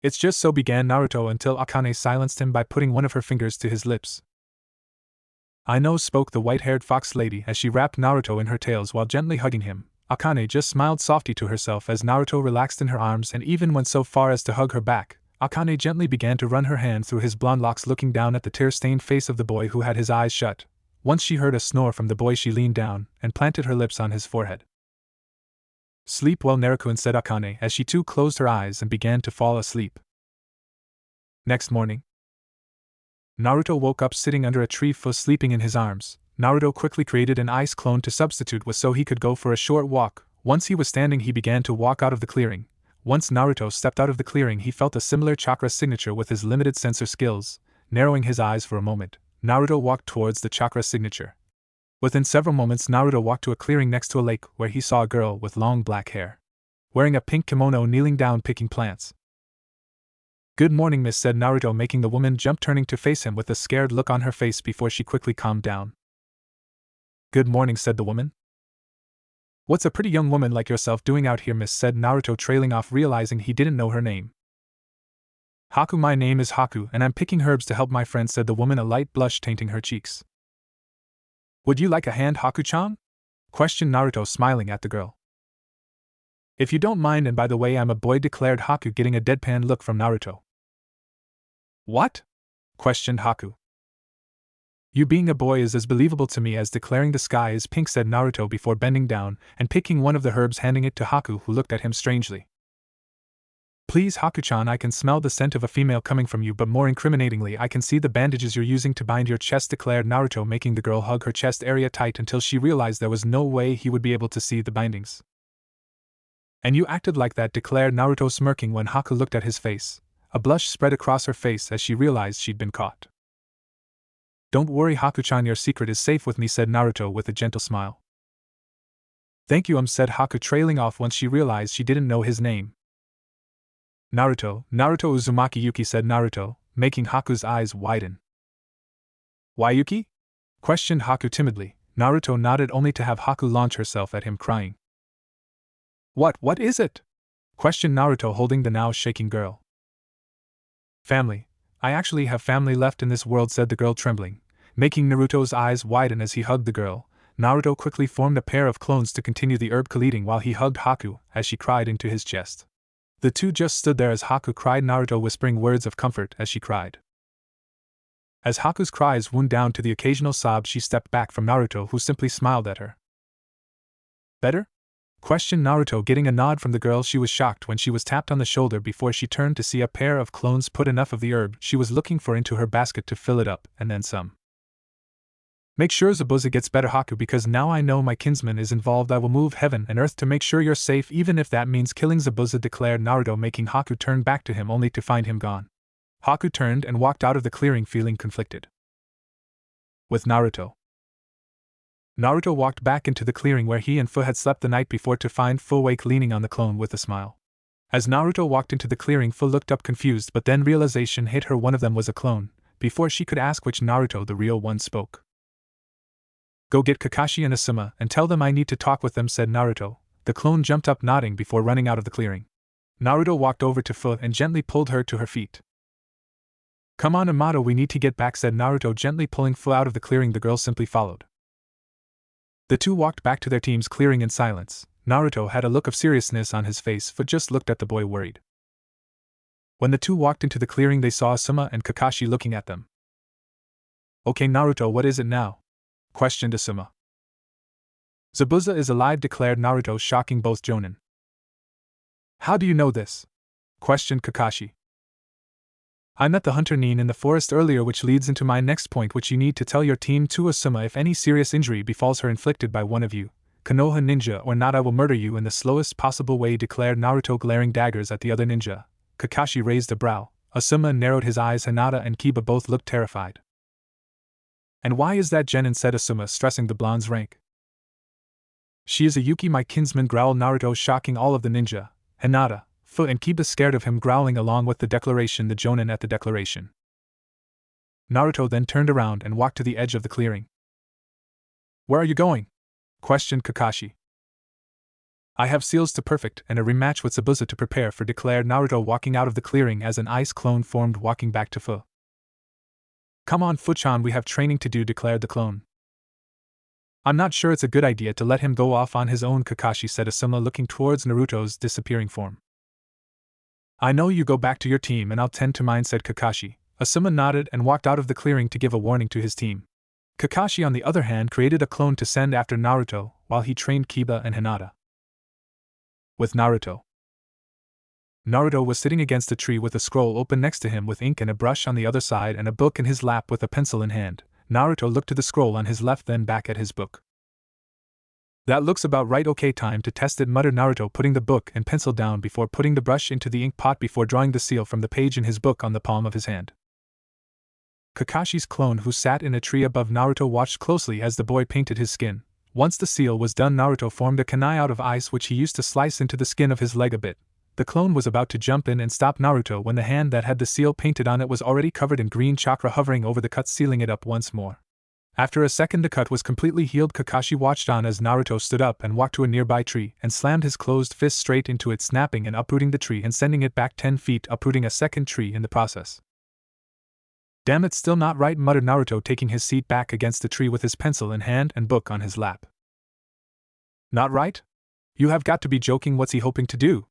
"It's just so," began Naruto, until Akane silenced him by putting one of her fingers to his lips. "I know," spoke the white-haired fox lady as she wrapped Naruto in her tails while gently hugging him. Akane just smiled softly to herself as Naruto relaxed in her arms and even went so far as to hug her back. Akane gently began to run her hand through his blonde locks, looking down at the tear-stained face of the boy who had his eyes shut. Once she heard a snore from the boy, she leaned down and planted her lips on his forehead. "Sleep well, Narukuen," said Akane as she too closed her eyes and began to fall asleep. Next morning, Naruto woke up sitting under a tree, Fu sleeping in his arms. Naruto quickly created an ice clone to substitute with so he could go for a short walk. Once he was standing, he began to walk out of the clearing. Once Naruto stepped out of the clearing, he felt a similar chakra signature with his limited sensor skills. Narrowing his eyes for a moment, Naruto walked towards the chakra signature. Within several moments, Naruto walked to a clearing next to a lake where he saw a girl with long black hair, wearing a pink kimono, kneeling down picking plants. "Good morning, miss," said Naruto, making the woman jump, turning to face him with a scared look on her face before she quickly calmed down. "Good morning," said the woman. "What's a pretty young woman like yourself doing out here, miss?" said Naruto, trailing off, realizing he didn't know her name. "Haku, my name is Haku, and I'm picking herbs to help my friend," said the woman, a light blush tainting her cheeks. "Would you like a hand, Haku-chan?" questioned Naruto, smiling at the girl. "If you don't mind, and by the way, I'm a boy," declared Haku, getting a deadpan look from Naruto. "What?" questioned Haku. "You being a boy is as believable to me as declaring the sky is pink," said Naruto before bending down and picking one of the herbs, handing it to Haku, who looked at him strangely. "Please, Haku-chan, I can smell the scent of a female coming from you, but more incriminatingly, I can see the bandages you're using to bind your chest," declared Naruto, making the girl hug her chest area tight until she realized there was no way he would be able to see the bindings. "And you acted like that," declared Naruto, smirking when Haku looked at his face. A blush spread across her face as she realized she'd been caught. "Don't worry, Haku-chan, your secret is safe with me," said Naruto with a gentle smile. "Thank you," said Haku, trailing off once she realized she didn't know his name. Naruto Uzumaki Yuki," said Naruto, making Haku's eyes widen. "Why Yuki?" questioned Haku timidly. Naruto nodded, only to have Haku launch herself at him, crying. What is it?" questioned Naruto, holding the now shaking girl. "Family. I actually have family left in this world," said the girl, trembling. Making Naruto's eyes widen as he hugged the girl, Naruto quickly formed a pair of clones to continue the herb colliding while he hugged Haku as she cried into his chest. The two just stood there as Haku cried, Naruto whispering words of comfort as she cried. As Haku's cries wound down to the occasional sobs, she stepped back from Naruto, who simply smiled at her. "Better?" questioned Naruto, getting a nod from the girl. She was shocked when she was tapped on the shoulder before she turned to see a pair of clones put enough of the herb she was looking for into her basket to fill it up, and then some. "Make sure Zabuza gets better, Haku, because now I know my kinsman is involved. I will move heaven and earth to make sure you're safe, even if that means killing Zabuza," declared Naruto, making Haku turn back to him only to find him gone. Haku turned and walked out of the clearing feeling conflicted. With Naruto walked back into the clearing where he and Fu had slept the night before to find Fu awake leaning on the clone with a smile. As Naruto walked into the clearing, Fu looked up confused, but then realization hit her, one of them was a clone. Before she could ask which Naruto the real one spoke. "Go get Kakashi and Asuma and tell them I need to talk with them," said Naruto. The clone jumped up nodding before running out of the clearing. Naruto walked over to Fu and gently pulled her to her feet. "Come on, Amato, we need to get back," said Naruto, gently pulling Fu out of the clearing. The girl simply followed. The two walked back to their team's clearing in silence. Naruto had a look of seriousness on his face. Fu just looked at the boy worried. When the two walked into the clearing, they saw Asuma and Kakashi looking at them. "Okay, Naruto, what is it now?" questioned Asuma. "Zabuza is alive," declared Naruto, shocking both Jonin. "How do you know this?" questioned Kakashi. "I met the hunter Nin in the forest earlier, which leads into my next point, which you need to tell your team to Asuma. If any serious injury befalls her inflicted by one of you, Konoha ninja or not, I will murder you in the slowest possible way," declared Naruto, glaring daggers at the other ninja. Kakashi raised a brow. Asuma narrowed his eyes. Hinata and Kiba both looked terrified. "And why is that, Genin?" said Asuma, stressing the blonde's rank. "She is a Yuki, my kinsman," growled Naruto, shocking all of the ninja. Hinata, Fu and Kiba scared of him, growling along with the declaration. The Jonin at the declaration. Naruto then turned around and walked to the edge of the clearing. "Where are you going?" questioned Kakashi. "I have seals to perfect and a rematch with Zabuza to prepare for," declared Naruto, walking out of the clearing as an ice clone formed walking back to Fu. "Come on, Fu-chan, we have training to do," declared the clone. "I'm not sure it's a good idea to let him go off on his own," Kakashi said, Asuma looking towards Naruto's disappearing form. "I know, you go back to your team and I'll tend to mine," said Kakashi. Asuma nodded and walked out of the clearing to give a warning to his team. Kakashi, on the other hand, created a clone to send after Naruto while he trained Kiba and Hinata. With Naruto was sitting against a tree with a scroll open next to him with ink and a brush on the other side and a book in his lap with a pencil in hand. Naruto looked to the scroll on his left, then back at his book. "That looks about right. Okay, time to test it," muttered Naruto, putting the book and pencil down before putting the brush into the ink pot before drawing the seal from the page in his book on the palm of his hand. Kakashi's clone, who sat in a tree above Naruto, watched closely as the boy painted his skin. Once the seal was done, Naruto formed a kunai out of ice which he used to slice into the skin of his leg a bit. The clone was about to jump in and stop Naruto when the hand that had the seal painted on it was already covered in green chakra, hovering over the cut, sealing it up once more. After a second, the cut was completely healed. Kakashi watched on as Naruto stood up and walked to a nearby tree and slammed his closed fist straight into it, snapping and uprooting the tree and sending it back 10 feet, uprooting a second tree in the process. "Damn, it's still not right," muttered Naruto, taking his seat back against the tree with his pencil in hand and book on his lap. "Not right? You have got to be joking. What's he hoping to do?"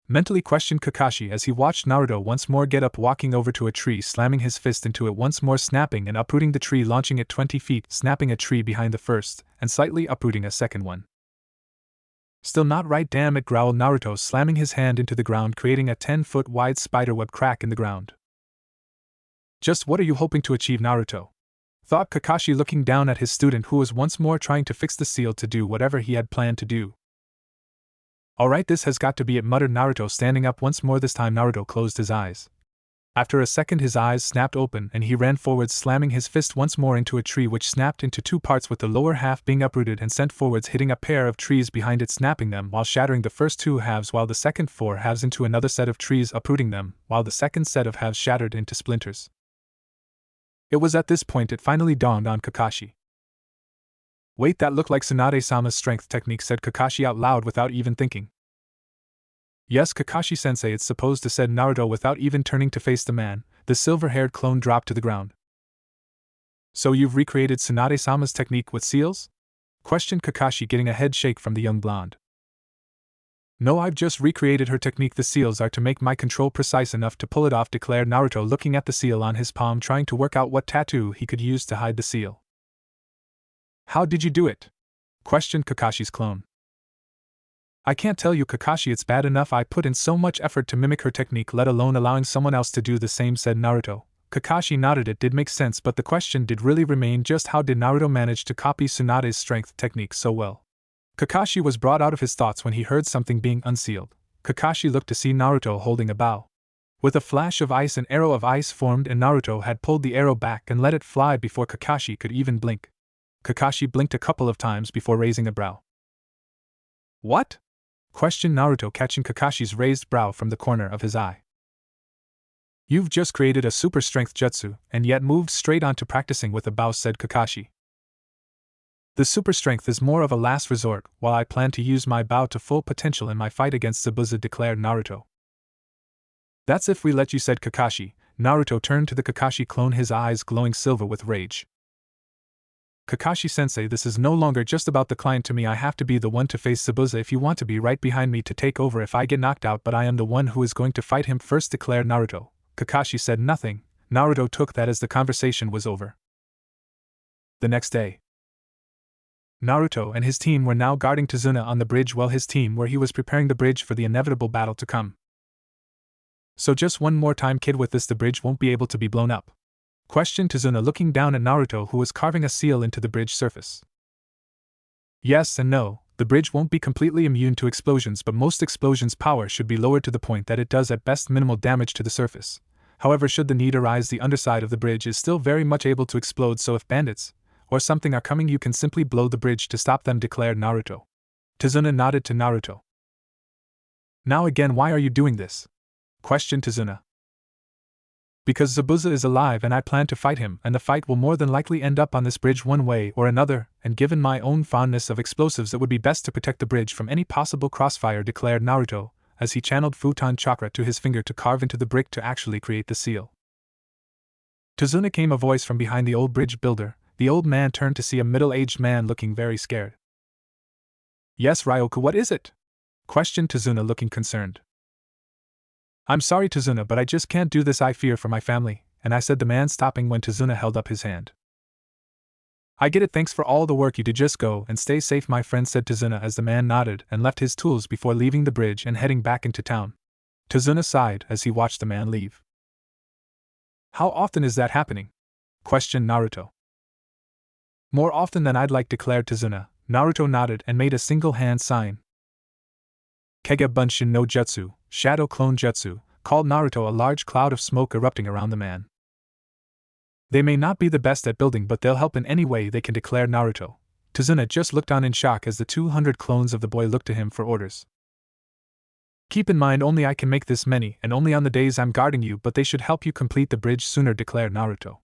mentally questioned Kakashi as he watched Naruto once more get up, walking over to a tree, slamming his fist into it once more, snapping and uprooting the tree, launching it 20 feet, snapping a tree behind the first, and slightly uprooting a second one. "Still not right, damn it," growled Naruto, slamming his hand into the ground, creating a 10-foot wide spiderweb crack in the ground. "Just what are you hoping to achieve, Naruto?" thought Kakashi, looking down at his student, who was once more trying to fix the seal to do whatever he had planned to do. "Alright, this has got to be it," muttered Naruto, standing up once more. This time Naruto closed his eyes. After a second his eyes snapped open and he ran forwards, slamming his fist once more into a tree which snapped into two parts, with the lower half being uprooted and sent forwards, hitting a pair of trees behind it, snapping them while shattering the first two halves, while the second 4 halves into another set of trees, uprooting them, while the second set of halves shattered into splinters. It was at this point it finally dawned on Kakashi. "Wait, that looked like Tsunade-sama's strength technique," said Kakashi out loud without even thinking. "Yes, Kakashi-sensei, it's supposed to," said Naruto without even turning to face the man. The silver-haired clone dropped to the ground. So you've recreated Tsunade-sama's technique with seals? Questioned Kakashi, getting a head shake from the young blonde. No, I've just recreated her technique. The seals are to make my control precise enough to pull it off, declared Naruto, looking at the seal on his palm, trying to work out what tattoo he could use to hide the seal. How did you do it? Questioned Kakashi's clone. I can't tell you, Kakashi, it's bad enough I put in so much effort to mimic her technique, let alone allowing someone else to do the same, said Naruto. Kakashi nodded. It did make sense, but the question did really remain, just how did Naruto manage to copy Tsunade's strength technique so well? Kakashi was brought out of his thoughts when he heard something being unsealed. Kakashi looked to see Naruto holding a bow. With a flash of ice, an arrow of ice formed, and Naruto had pulled the arrow back and let it fly before Kakashi could even blink. Kakashi blinked a couple of times before raising a brow. What? Questioned Naruto, catching Kakashi's raised brow from the corner of his eye. You've just created a super strength jutsu, and yet moved straight on to practicing with a bow, said Kakashi. The super strength is more of a last resort, while I plan to use my bow to full potential in my fight against Zabuza, declared Naruto. That's if we let you, said Kakashi. Naruto turned to the Kakashi clone, his eyes glowing silver with rage. Kakashi-sensei, this is no longer just about the client to me. I have to be the one to face Zabuza if you want to be right behind me to take over if I get knocked out, but I am the one who is going to fight him first, declared Naruto. Kakashi said nothing. Naruto took that as the conversation was over. The next day, Naruto and his team were now guarding Tazuna on the bridge, while his team where he was preparing the bridge for the inevitable battle to come. So just one more time, kid, with this the bridge won't be able to be blown up? Questioned Tazuna, looking down at Naruto, who was carving a seal into the bridge surface. Yes and no, the bridge won't be completely immune to explosions, but most explosions' power should be lowered to the point that it does at best minimal damage to the surface. However, should the need arise, the underside of the bridge is still very much able to explode, so if bandits or something are coming, you can simply blow the bridge to stop them, declared Naruto. Tazuna nodded to Naruto. Now again, why are you doing this? Questioned Tazuna. Because Zabuza is alive and I plan to fight him, and the fight will more than likely end up on this bridge one way or another, and given my own fondness of explosives, it would be best to protect the bridge from any possible crossfire, declared Naruto, as he channeled Futon chakra to his finger to carve into the brick to actually create the seal. Tazuna, came a voice from behind the old bridge builder. The old man turned to see a middle-aged man looking very scared. Yes, Ryoku, what is it? Questioned Tazuna, looking concerned. I'm sorry, Tazuna, but I just can't do this. I fear for my family, and I said the man, stopping when Tazuna held up his hand. I get it, thanks for all the work you did. Just go and stay safe, my friend, said Tazuna as the man nodded and left his tools before leaving the bridge and heading back into town. Tazuna sighed as he watched the man leave. How often is that happening? Questioned Naruto. More often than I'd like, declared Tazuna. Naruto nodded and made a single hand sign. Kege Bunshin no Jutsu, Shadow Clone Jutsu, called Naruto, a large cloud of smoke erupting around the man. They may not be the best at building, but they'll help in any way they can, declare Naruto. Tazuna just looked on in shock as the 200 clones of the boy looked to him for orders. Keep in mind, only I can make this many, and only on the days I'm guarding you, but they should help you complete the bridge sooner, declared Naruto.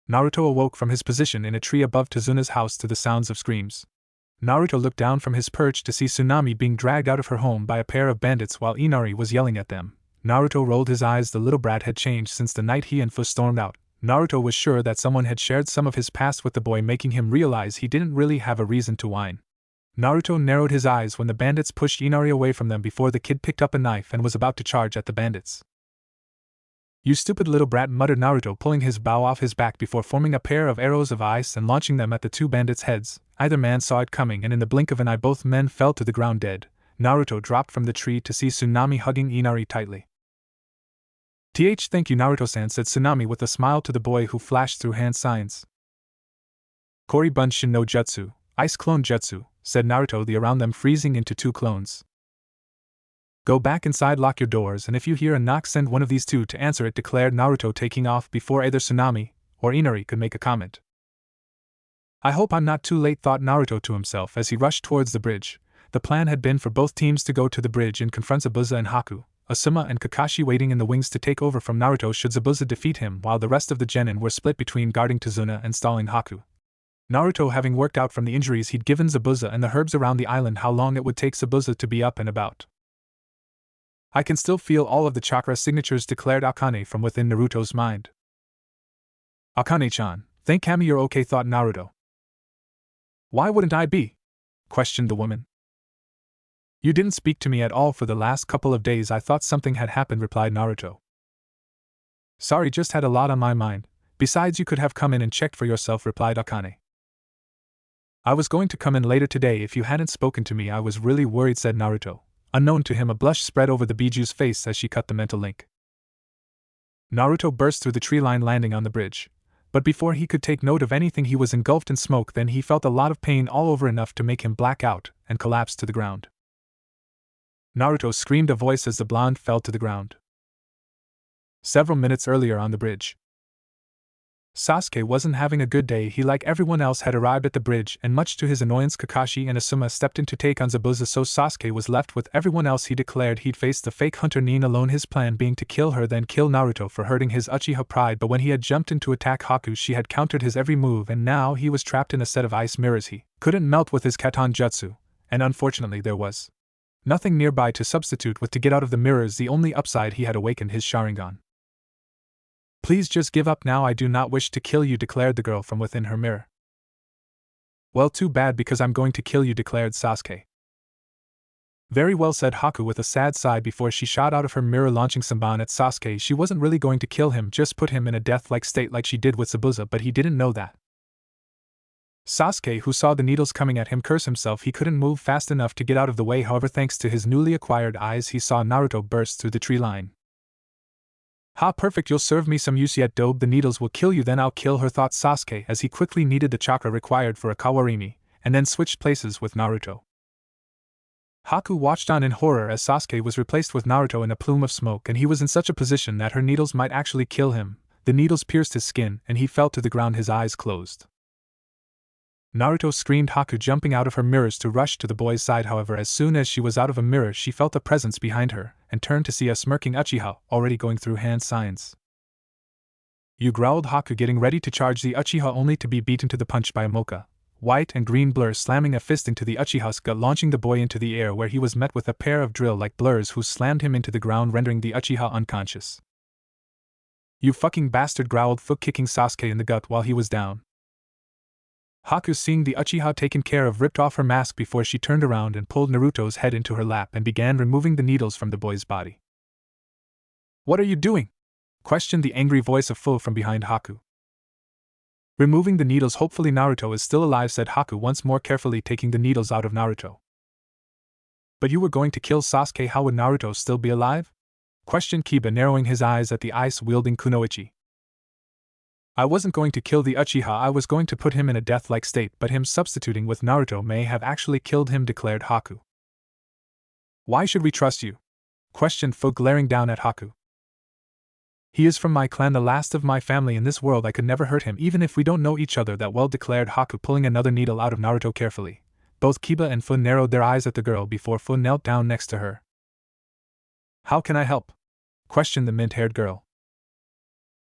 Naruto awoke from his position in a tree above Tazuna's house to the sounds of screams. Naruto looked down from his perch to see Tsunami being dragged out of her home by a pair of bandits while Inari was yelling at them. Naruto rolled his eyes. The little brat had changed since the night he and Fu stormed out. Naruto was sure that someone had shared some of his past with the boy, making him realize he didn't really have a reason to whine. Naruto narrowed his eyes when the bandits pushed Inari away from them before the kid picked up a knife and was about to charge at the bandits. You stupid little brat, muttered Naruto, pulling his bow off his back before forming a pair of arrows of ice and launching them at the two bandits' heads. Either man saw it coming, and in the blink of an eye both men fell to the ground dead. Naruto dropped from the tree to see Tsunami hugging Inari tightly. Thank you, Naruto-san, said Tsunami with a smile to the boy who flashed through hand signs. Kori Bunshin no Jutsu, Ice Clone Jutsu, said Naruto, the around them freezing into two clones. Go back inside, lock your doors, and if you hear a knock, send one of these two to answer it, declared Naruto, taking off before either Tsunami or Inari could make a comment. I hope I'm not too late, thought Naruto to himself as he rushed towards the bridge. The plan had been for both teams to go to the bridge and confront Zabuza and Haku, Asuma and Kakashi waiting in the wings to take over from Naruto should Zabuza defeat him, while the rest of the genin were split between guarding Tazuna and stalling Haku. Naruto, having worked out from the injuries he'd given Zabuza and the herbs around the island how long it would take Zabuza to be up and about. I can still feel all of the chakra signatures, declared Akane from within Naruto's mind. Akane-chan, thank Kami you're okay, thought Naruto. Why wouldn't I be? Questioned the woman. You didn't speak to me at all for the last couple of days. I thought something had happened, replied Naruto. Sorry, just had a lot on my mind. Besides, you could have come in and checked for yourself, replied Akane. I was going to come in later today if you hadn't spoken to me. I was really worried, said Naruto. Unknown to him, a blush spread over the Biju's face as she cut the mental link. Naruto burst through the tree line, landing on the bridge. But before he could take note of anything, he was engulfed in smoke. Then he felt a lot of pain all over, enough to make him black out, and collapsed to the ground. Naruto screamed a voice as the blonde fell to the ground. Several minutes earlier on the bridge, Sasuke wasn't having a good day. He, like everyone else, had arrived at the bridge, and much to his annoyance, Kakashi and Asuma stepped in to take on Zabuza, so Sasuke was left with everyone else. He declared he'd face the fake hunter Nin alone, his plan being to kill her, then kill Naruto for hurting his Uchiha pride. But when he had jumped in to attack Haku, she had countered his every move, and now he was trapped in a set of ice mirrors he couldn't melt with his Katon Jutsu, and unfortunately there was nothing nearby to substitute with to get out of the mirrors. The only upside, he had awakened his Sharingan. Please just give up now, I do not wish to kill you, declared the girl from within her mirror. Well, too bad, because I'm going to kill you, declared Sasuke. Very well, said Haku with a sad sigh before she shot out of her mirror, launching Sanban at Sasuke. She wasn't really going to kill him, just put him in a death-like state like she did with Zabuza, but he didn't know that. Sasuke, who saw the needles coming at him, cursed himself. He couldn't move fast enough to get out of the way. However, thanks to his newly acquired eyes, he saw Naruto burst through the tree line. Ha, perfect, you'll serve me some use yet, Dobe. The needles will kill you, then I'll kill her, thought Sasuke as he quickly needed the chakra required for a Kawarimi, and then switched places with Naruto. Haku watched on in horror as Sasuke was replaced with Naruto in a plume of smoke, and he was in such a position that her needles might actually kill him. The needles pierced his skin, and he fell to the ground, his eyes closed. Naruto screamed, Haku jumping out of her mirrors to rush to the boy's side. However, as soon as she was out of a mirror, she felt a presence behind her, and turned to see a smirking Uchiha, already going through hand signs. You, growled Haku, getting ready to charge the Uchiha, only to be beaten to the punch by a mocha, white and green blur, slamming a fist into the Uchiha's gut, launching the boy into the air, where he was met with a pair of drill-like blurs who slammed him into the ground, rendering the Uchiha unconscious. You fucking bastard, growled Foot, kicking Sasuke in the gut while he was down. Haku, seeing the Uchiha taken care of, ripped off her mask before she turned around and pulled Naruto's head into her lap and began removing the needles from the boy's body. What are you doing? Questioned the angry voice of Fu from behind Haku. Removing the needles. Hopefully Naruto is still alive, said Haku, once more carefully taking the needles out of Naruto. But you were going to kill Sasuke, how would Naruto still be alive? Questioned Kiba, narrowing his eyes at the ice-wielding Kunoichi. I wasn't going to kill the Uchiha, I was going to put him in a death-like state, but him substituting with Naruto may have actually killed him, declared Haku. Why should we trust you? Questioned Fu, glaring down at Haku. He is from my clan, the last of my family in this world. I could never hurt him, even if we don't know each other that well, declared Haku, pulling another needle out of Naruto carefully. Both Kiba and Fu narrowed their eyes at the girl before Fu knelt down next to her. How can I help? Questioned the mint-haired girl.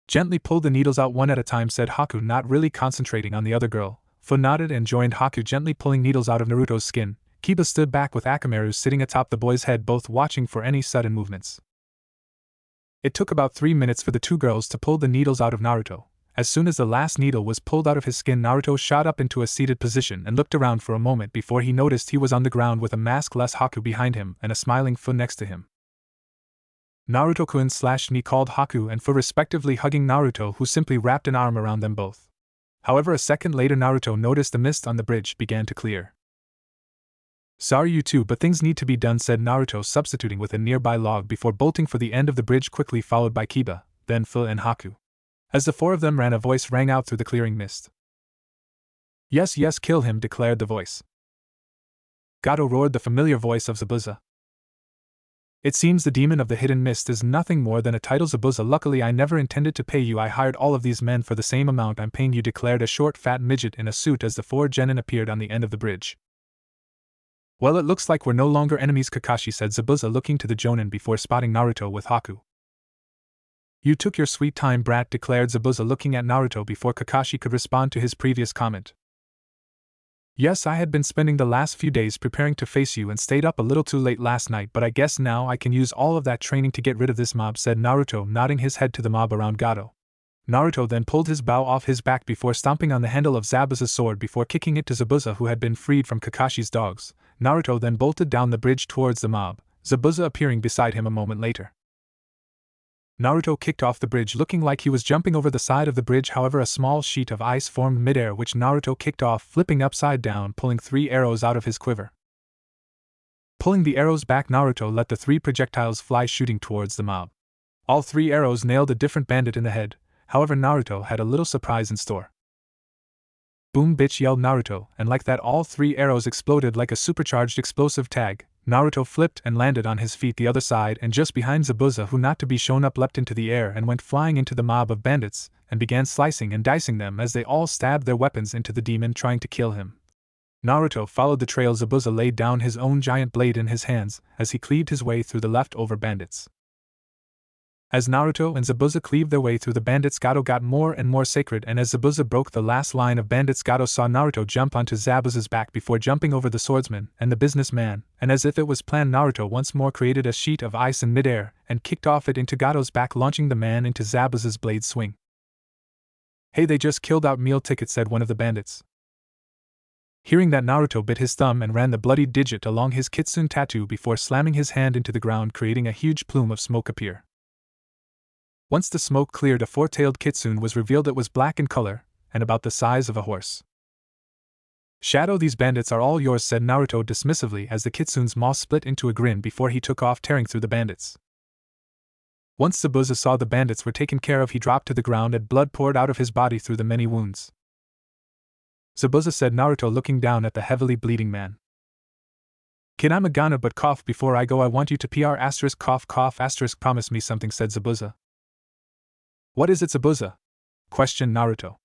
Gently pull the needles out one at a time, said Haku, not really concentrating on the other girl. Fu nodded and joined Haku, gently pulling needles out of Naruto's skin. Kiba stood back with Akamaru sitting atop the boy's head, both watching for any sudden movements. It took about 3 minutes for the two girls to pull the needles out of Naruto. As soon as the last needle was pulled out of his skin, Naruto shot up into a seated position and looked around for a moment before he noticed he was on the ground with a maskless Haku behind him and a smiling Fu next to him. Naruto-kun/ni, called Haku and Fu respectively, hugging Naruto, who simply wrapped an arm around them both. However, a second later Naruto noticed the mist on the bridge began to clear. Sorry you two, but things need to be done, said Naruto, substituting with a nearby log before bolting for the end of the bridge, quickly followed by Kiba, then Fu and Haku. As the four of them ran, a voice rang out through the clearing mist. Yes, yes, kill him, declared the voice. Gato, roared the familiar voice of Zabuza. It seems the demon of the hidden mist is nothing more than a title, Zabuza. Luckily I never intended to pay you, I hired all of these men for the same amount I'm paying you, declared a short fat midget in a suit as the four genin appeared on the end of the bridge. Well, it looks like we're no longer enemies, Kakashi, said Zabuza, looking to the jonin before spotting Naruto with Haku. You took your sweet time, brat, declared Zabuza, looking at Naruto before Kakashi could respond to his previous comment. Yes, I had been spending the last few days preparing to face you and stayed up a little too late last night, but I guess now I can use all of that training to get rid of this mob, said Naruto, nodding his head to the mob around Gato. Naruto then pulled his bow off his back before stomping on the handle of Zabuza's sword before kicking it to Zabuza, who had been freed from Kakashi's dogs. Naruto then bolted down the bridge towards the mob, Zabuza appearing beside him a moment later. Naruto kicked off the bridge looking like he was jumping over the side of the bridge, however a small sheet of ice formed midair which Naruto kicked off, flipping upside down, pulling 3 arrows out of his quiver. Pulling the arrows back, Naruto let the 3 projectiles fly, shooting towards the mob. All 3 arrows nailed a different bandit in the head, however Naruto had a little surprise in store. Boom bitch, yelled Naruto, and like that all 3 arrows exploded like a supercharged explosive tag. Naruto flipped and landed on his feet the other side and just behind Zabuza, who not to be shown up leapt into the air and went flying into the mob of bandits, and began slicing and dicing them as they all stabbed their weapons into the demon, trying to kill him. Naruto followed the trail. Zabuza laid down his own giant blade in his hands as he cleaved his way through the leftover bandits. As Naruto and Zabuza cleaved their way through the bandits, Gato got more and more sacred, and as Zabuza broke the last line of bandits, Gato saw Naruto jump onto Zabuza's back before jumping over the swordsman and the businessman, and as if it was planned, Naruto once more created a sheet of ice in midair and kicked off it into Gato's back, launching the man into Zabuza's blade swing. Hey, they just killed out meal ticket, said one of the bandits. Hearing that, Naruto bit his thumb and ran the bloody digit along his kitsune tattoo before slamming his hand into the ground, creating a huge plume of smoke appear. Once the smoke cleared, a 4-tailed kitsune was revealed. It was black in color, and about the size of a horse. Shadow, these bandits are all yours, said Naruto dismissively as the kitsune's maw split into a grin before he took off, tearing through the bandits. Once Zabuza saw the bandits were taken care of, he dropped to the ground and blood poured out of his body through the many wounds. Zabuza, said Naruto, looking down at the heavily bleeding man. Kid, I'm a gonna but cough before I go. I want you to cough, promise me something, said Zabuza. What is it, Zabuza? Questioned Naruto.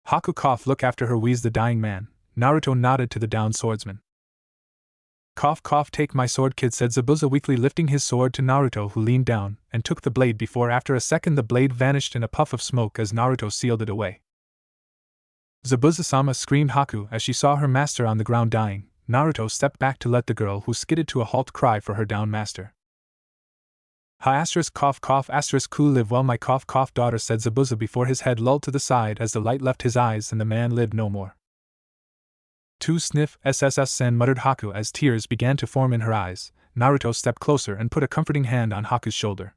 Haku cough, look after her, wheezed the dying man. Naruto nodded to the downed swordsman. Cough, take my sword, kid, said Zabuza weakly, lifting his sword to Naruto, who leaned down and took the blade before after a second the blade vanished in a puff of smoke as Naruto sealed it away. Zabuza-sama, screamed Haku as she saw her master on the ground dying. Naruto stepped back to let the girl, who skidded to a halt, cry for her downed master. Ha cough, cool, live well my cough daughter, said Zabuza before his head lulled to the side as the light left his eyes and the man lived no more. To sniff, sen, muttered Haku as tears began to form in her eyes. Naruto stepped closer and put a comforting hand on Haku's shoulder.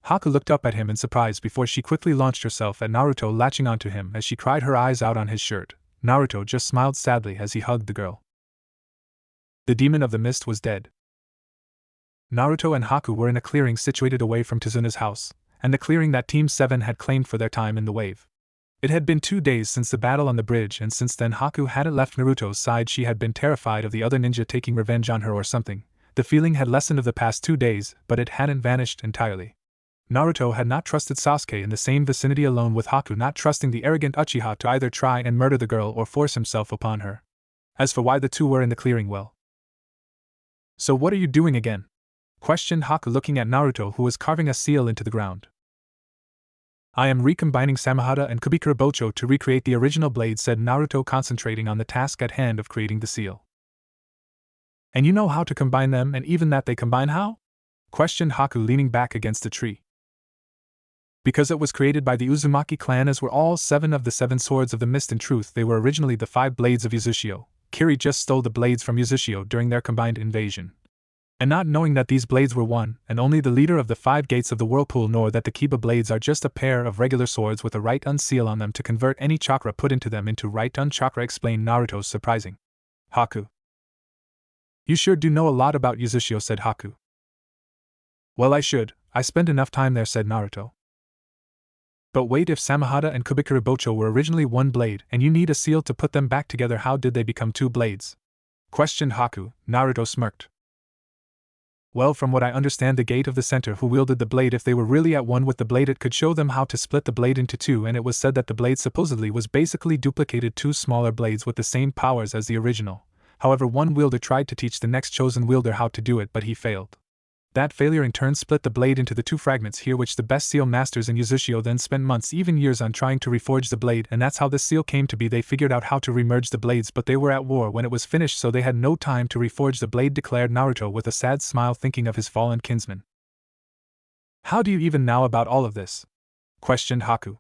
Haku looked up at him in surprise before she quickly launched herself at Naruto, latching onto him as she cried her eyes out on his shirt. Naruto just smiled sadly as he hugged the girl. The demon of the mist was dead. Naruto and Haku were in a clearing situated away from Tazuna's house, and the clearing that Team 7 had claimed for their time in the wave. It had been 2 days since the battle on the bridge, and since then Haku hadn't left Naruto's side. She had been terrified of the other ninja taking revenge on her or something. The feeling had lessened of the past 2 days, but it hadn't vanished entirely. Naruto had not trusted Sasuke in the same vicinity alone with Haku, not trusting the arrogant Uchiha to either try and murder the girl or force himself upon her. As for why the two were in the clearing, well. So what are you doing again? Questioned Haku, looking at Naruto, who was carving a seal into the ground. I am recombining Samehada and Kubikura Bocho to recreate the original blade, said Naruto, concentrating on the task at hand of creating the seal. And you know how to combine them, and even that they combine how? Questioned Haku, leaning back against a tree. Because it was created by the Uzumaki clan, as were all 7 of the 7 swords of the mist. In truth, they were originally the 5 blades of Uzushio. Kiri just stole the blades from Uzushio during their combined invasion. And not knowing that these blades were one and only the leader of the 5 gates of the whirlpool, nor that the Kiba blades are just a pair of regular swords with a right-un seal on them to convert any chakra put into them into right-un chakra, explained Naruto, surprising Haku. You sure do know a lot about Uzushio, said Haku. Well, I should. I spent enough time there, said Naruto. But wait, if Samehada and Kubikura Bocho were originally 1 blade and you need a seal to put them back together, how did they become 2 blades? Questioned Haku. Naruto smirked. Well, from what I understand, the gate of the center who wielded the blade, if they were really at one with the blade, it could show them how to split the blade into 2, and it was said that the blade supposedly was basically duplicated 2 smaller blades with the same powers as the original. However, one wielder tried to teach the next chosen wielder how to do it, but he failed. That failure in turn split the blade into the 2 fragments here, which the best seal masters in Uzushio then spent months, even years, on trying to reforge the blade, and that's how this seal came to be. They figured out how to remerge the blades, but they were at war when it was finished, so they had no time to reforge the blade, declared Naruto with a sad smile, thinking of his fallen kinsman. How do you even know about all of this? questioned Haku.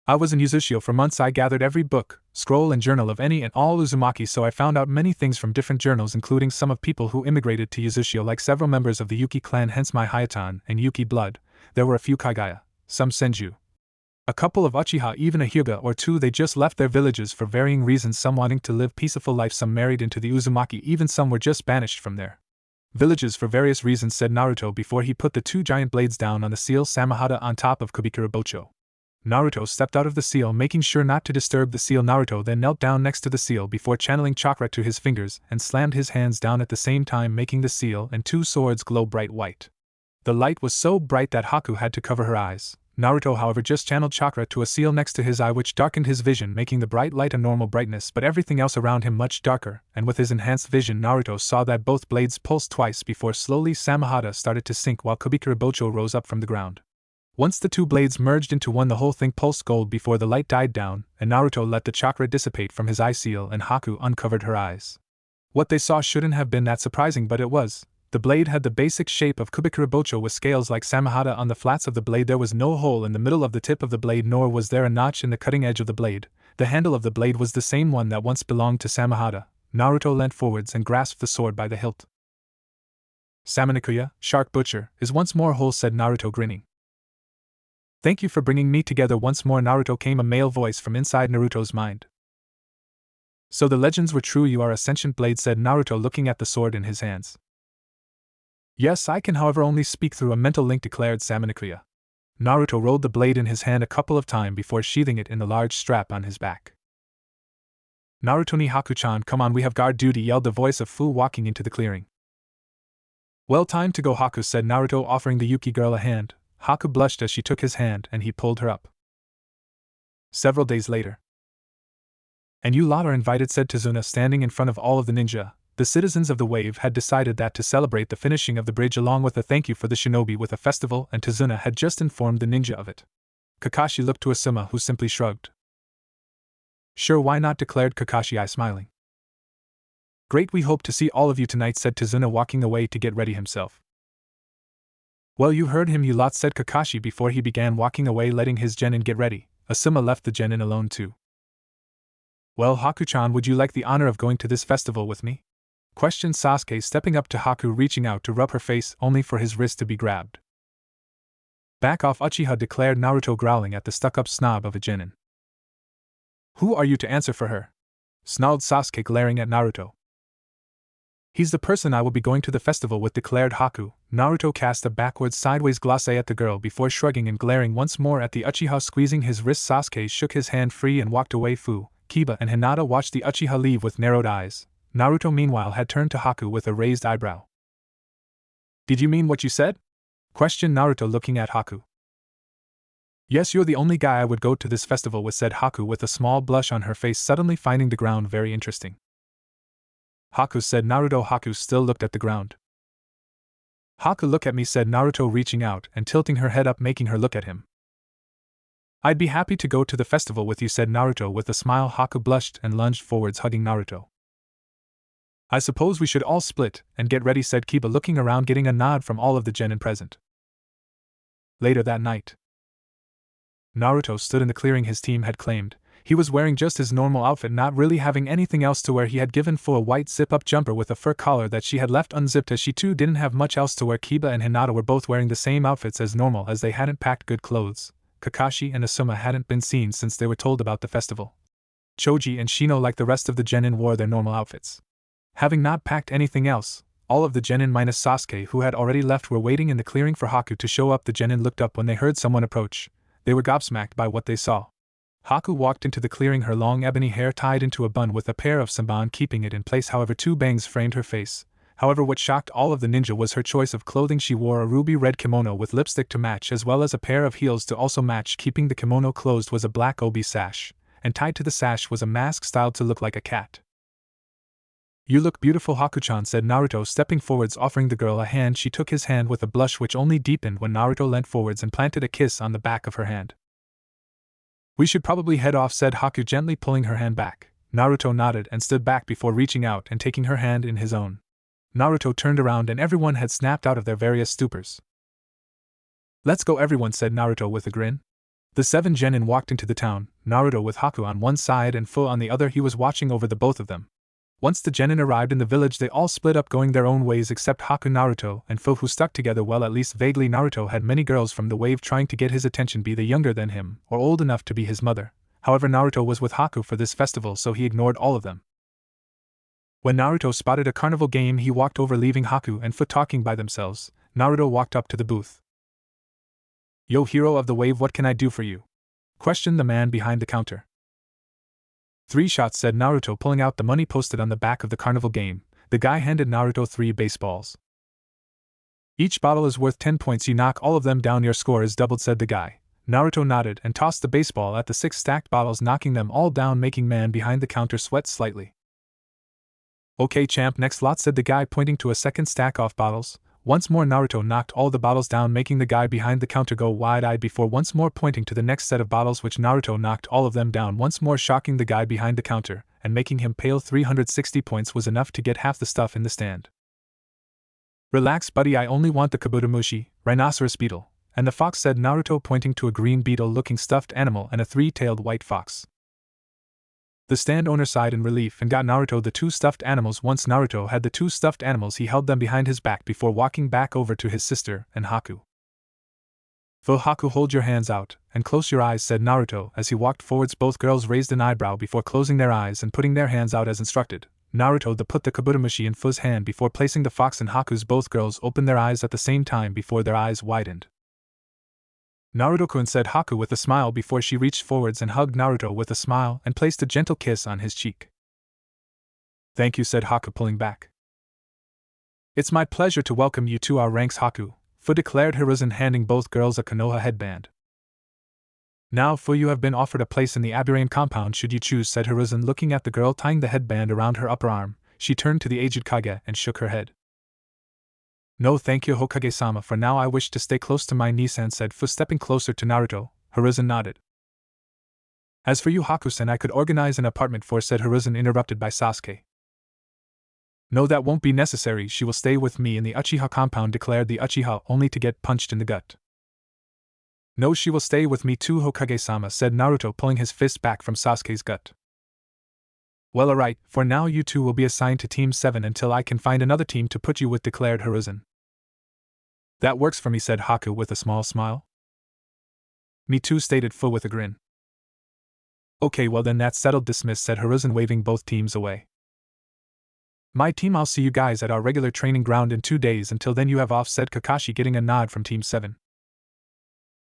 I was in Uzushio for months. I gathered every book, scroll and journal of any and all Uzumaki, so I found out many things from different journals, including some of people who immigrated to Uzushio, like several members of the Yuki clan, hence my Hayatan and Yuki blood. There were a few Kaigaya, some Senju, a couple of Uchiha, even a Hyuga or two. They just left their villages for varying reasons, some wanting to live peaceful life, some married into the Uzumaki, even some were just banished from their villages for various reasons, said Naruto before he put the two giant blades down on the seal Samahata on top of Kubikura Bocho. Naruto stepped out of the seal, making sure not to disturb the seal. Naruto then knelt down next to the seal before channeling chakra to his fingers and slammed his hands down at the same time, making the seal and two swords glow bright white. The light was so bright that Haku had to cover her eyes. Naruto, however, just channeled chakra to a seal next to his eye, which darkened his vision, making the bright light a normal brightness, but everything else around him much darker, and with his enhanced vision Naruto saw that both blades pulsed twice before slowly Samahata started to sink while Kubikura Bocho rose up from the ground. Once the two blades merged into one, the whole thing pulsed gold before the light died down, and Naruto let the chakra dissipate from his eye seal and Haku uncovered her eyes. What they saw shouldn't have been that surprising, but it was. The blade had the basic shape of Kubikura Bocho with scales like Samahata on the flats of the blade. There was no hole in the middle of the tip of the blade, nor was there a notch in the cutting edge of the blade. The handle of the blade was the same one that once belonged to Samahata. Naruto leant forwards and grasped the sword by the hilt. Samanikuya, Shark Butcher, is once more whole, said Naruto, grinning. Thank you for bringing me together once more, Naruto, came a male voice from inside Naruto's mind. So the legends were true. You are a sentient blade, said Naruto, looking at the sword in his hands. Yes, I can however only speak through a mental link, declared Samanikuya. Naruto rolled the blade in his hand a couple of times before sheathing it in the large strap on his back. Naruto ni Haku-chan, come on, we have guard duty, yelled the voice of Fu walking into the clearing. Well, time to go, Haku, said Naruto, offering the Yuki girl a hand. Haku blushed as she took his hand and he pulled her up. Several days later. And you lot are invited, said Tazuna, standing in front of all of the ninja. The citizens of the wave had decided that to celebrate the finishing of the bridge along with a thank you for the shinobi with a festival, and Tazuna had just informed the ninja of it. Kakashi looked to Asuma, who simply shrugged. Sure, why not, declared Kakashi, smiling. Great, we hope to see all of you tonight, said Tazuna, walking away to get ready himself. Well, you heard him, you lot, said Kakashi before he began walking away, letting his genin get ready. Asuma left the genin alone too. Well, Haku-chan, would you like the honor of going to this festival with me? Questioned Sasuke, stepping up to Haku, reaching out to rub her face, only for his wrist to be grabbed. Back off, Uchiha, declared Naruto, growling at the stuck-up snob of a genin. Who are you to answer for her? Snarled Sasuke, glaring at Naruto. He's the person I will be going to the festival with, declared Haku. Naruto cast a backwards sideways glance at the girl before shrugging and glaring once more at the Uchiha, squeezing his wrist. Sasuke shook his hand free and walked away. Fu, Kiba, and Hinata watched the Uchiha leave with narrowed eyes. Naruto meanwhile had turned to Haku with a raised eyebrow. Did you mean what you said? Questioned Naruto, looking at Haku. Yes, you're the only guy I would go to this festival with, said Haku with a small blush on her face, suddenly finding the ground very interesting. Haku, said Naruto. Haku still looked at the ground. Haku, look at me, said Naruto, reaching out and tilting her head up, making her look at him. I'd be happy to go to the festival with you, said Naruto with a smile. Haku blushed and lunged forwards, hugging Naruto. I suppose we should all split and get ready, said Kiba, looking around, getting a nod from all of the genin present. Later that night, Naruto stood in the clearing his team had claimed. He was wearing just his normal outfit, not really having anything else to wear. He had given Fu a white zip-up jumper with a fur collar that she had left unzipped, as she too didn't have much else to wear. Kiba and Hinata were both wearing the same outfits as normal, as they hadn't packed good clothes. Kakashi and Asuma hadn't been seen since they were told about the festival. Choji and Shino, like the rest of the genin, wore their normal outfits. Having not packed anything else, all of the genin minus Sasuke, who had already left, were waiting in the clearing for Haku to show up. The genin looked up when they heard someone approach. They were gobsmacked by what they saw. Haku walked into the clearing, her long ebony hair tied into a bun with a pair of samban keeping it in place. However, two bangs framed her face. However, what shocked all of the ninja was her choice of clothing. She wore a ruby red kimono with lipstick to match, as well as a pair of heels to also match. Keeping the kimono closed was a black obi sash, and tied to the sash was a mask styled to look like a cat. You look beautiful, Haku-chan, said Naruto, stepping forwards, offering the girl a hand. She took his hand with a blush which only deepened when Naruto leant forwards and planted a kiss on the back of her hand. We should probably head off, said Haku, gently pulling her hand back. Naruto nodded and stood back before reaching out and taking her hand in his own. Naruto turned around and everyone had snapped out of their various stupors. Let's go everyone, said Naruto with a grin. The 7 genin walked into the town, Naruto with Haku on one side and Fu on the other. He was watching over the both of them. Once the genin arrived in the village, they all split up, going their own ways except Haku, Naruto, and Fu, who stuck together. Well, at least vaguely. Naruto had many girls from the wave trying to get his attention, be they younger than him or old enough to be his mother. However, Naruto was with Haku for this festival, so he ignored all of them. When Naruto spotted a carnival game, he walked over, leaving Haku and Fu talking by themselves. Naruto walked up to the booth. Yo, hero of the wave, what can I do for you? Questioned the man behind the counter. 3 shots, said Naruto, pulling out the money posted on the back of the carnival game. The guy handed Naruto 3 baseballs. Each bottle is worth 10 points. You knock all of them down, your score is doubled, said the guy. Naruto nodded and tossed the baseball at the 6 stacked bottles, knocking them all down, making man behind the counter sweat slightly. Okay champ, next lot, said the guy, pointing to a second stack of bottles. Once more Naruto knocked all the bottles down, making the guy behind the counter go wide-eyed before once more pointing to the next set of bottles, which Naruto knocked all of them down once more, shocking the guy behind the counter and making him pale. 360 points was enough to get half the stuff in the stand. Relax buddy, I only want the kabutomushi, rhinoceros beetle, and the fox, said Naruto, pointing to a green beetle-looking stuffed animal and a 3-tailed white fox. The stand owner sighed in relief and got Naruto the 2 stuffed animals. Once Naruto had the 2 stuffed animals, he held them behind his back before walking back over to his sister and Haku. Fu, Haku, hold your hands out and close your eyes, said Naruto as he walked forwards. Both girls raised an eyebrow before closing their eyes and putting their hands out as instructed. Naruto put the kabutomushi in Fu's hand before placing the fox in Haku's. Both girls opened their eyes at the same time before their eyes widened. Naruto-kun, said Haku with a smile before she reached forwards and hugged Naruto with a smile and placed a gentle kiss on his cheek. Thank you, said Haku, pulling back. It's my pleasure to welcome you to our ranks, Haku, Fu declared Hiruzen, handing both girls a Konoha headband. Now, Fu, you have been offered a place in the Aburame compound should you choose, said Hiruzen, looking at the girl tying the headband around her upper arm. She turned to the aged Kage and shook her head. No thank you, Hokage-sama, for now I wish to stay close to my Nisan, said Fu, stepping closer to Naruto. Hiruzen nodded. As for you, Haku-san, I could organize an apartment for, said Hiruzen, interrupted by Sasuke. No, that won't be necessary, she will stay with me in the Uchiha compound, declared the Uchiha, only to get punched in the gut. No, she will stay with me too, Hokage-sama, said Naruto, pulling his fist back from Sasuke's gut. Well, alright, for now you two will be assigned to Team 7 until I can find another team to put you with, declared Hiruzen. That works for me, said Haku with a small smile. Me too, stated Fu with a grin. Okay, well then that's settled, dismissed, said Hiruzen, waving both teams away. My team, I'll see you guys at our regular training ground in 2 days. Until then you have off, said Kakashi, getting a nod from Team 7.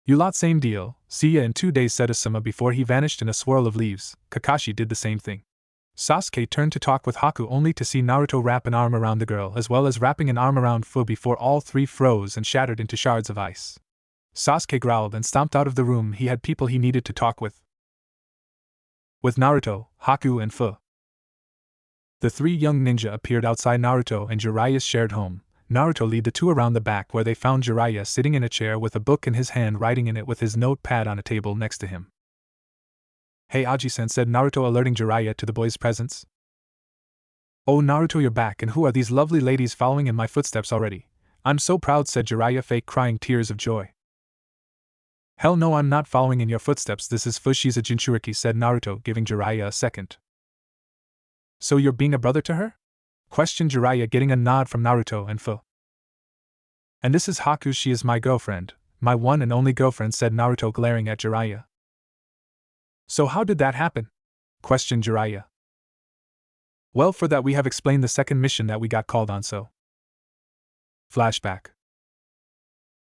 You lot, same deal, see ya in 2 days, said Asuma before he vanished in a swirl of leaves. Kakashi did the same thing. Sasuke turned to talk with Haku only to see Naruto wrap an arm around the girl as well as wrapping an arm around Fu before all 3 froze and shattered into shards of ice. Sasuke growled and stomped out of the room. He had people he needed to talk with. With Naruto, Haku and Fu. The 3 young ninja appeared outside Naruto and Jiraiya's shared home. Naruto led the 2 around the back where they found Jiraiya sitting in a chair with a book in his hand, writing in it with his notepad on a table next to him. Hey Aji-san, said Naruto, alerting Jiraiya to the boy's presence. Oh Naruto, you're back, and who are these lovely ladies following in my footsteps already? I'm so proud, said Jiraiya, fake crying tears of joy. Hell no, I'm not following in your footsteps, this is Fushiza Jinchuriki, said Naruto, giving Jiraiya a second. So you're being a brother to her? Questioned Jiraiya, getting a nod from Naruto and Fu. And this is Haku, she is my girlfriend, my one and only girlfriend, said Naruto, glaring at Jiraiya. So how did that happen? Questioned Jiraiya. Well, for that we have explained the second mission that we got called on, so. Flashback.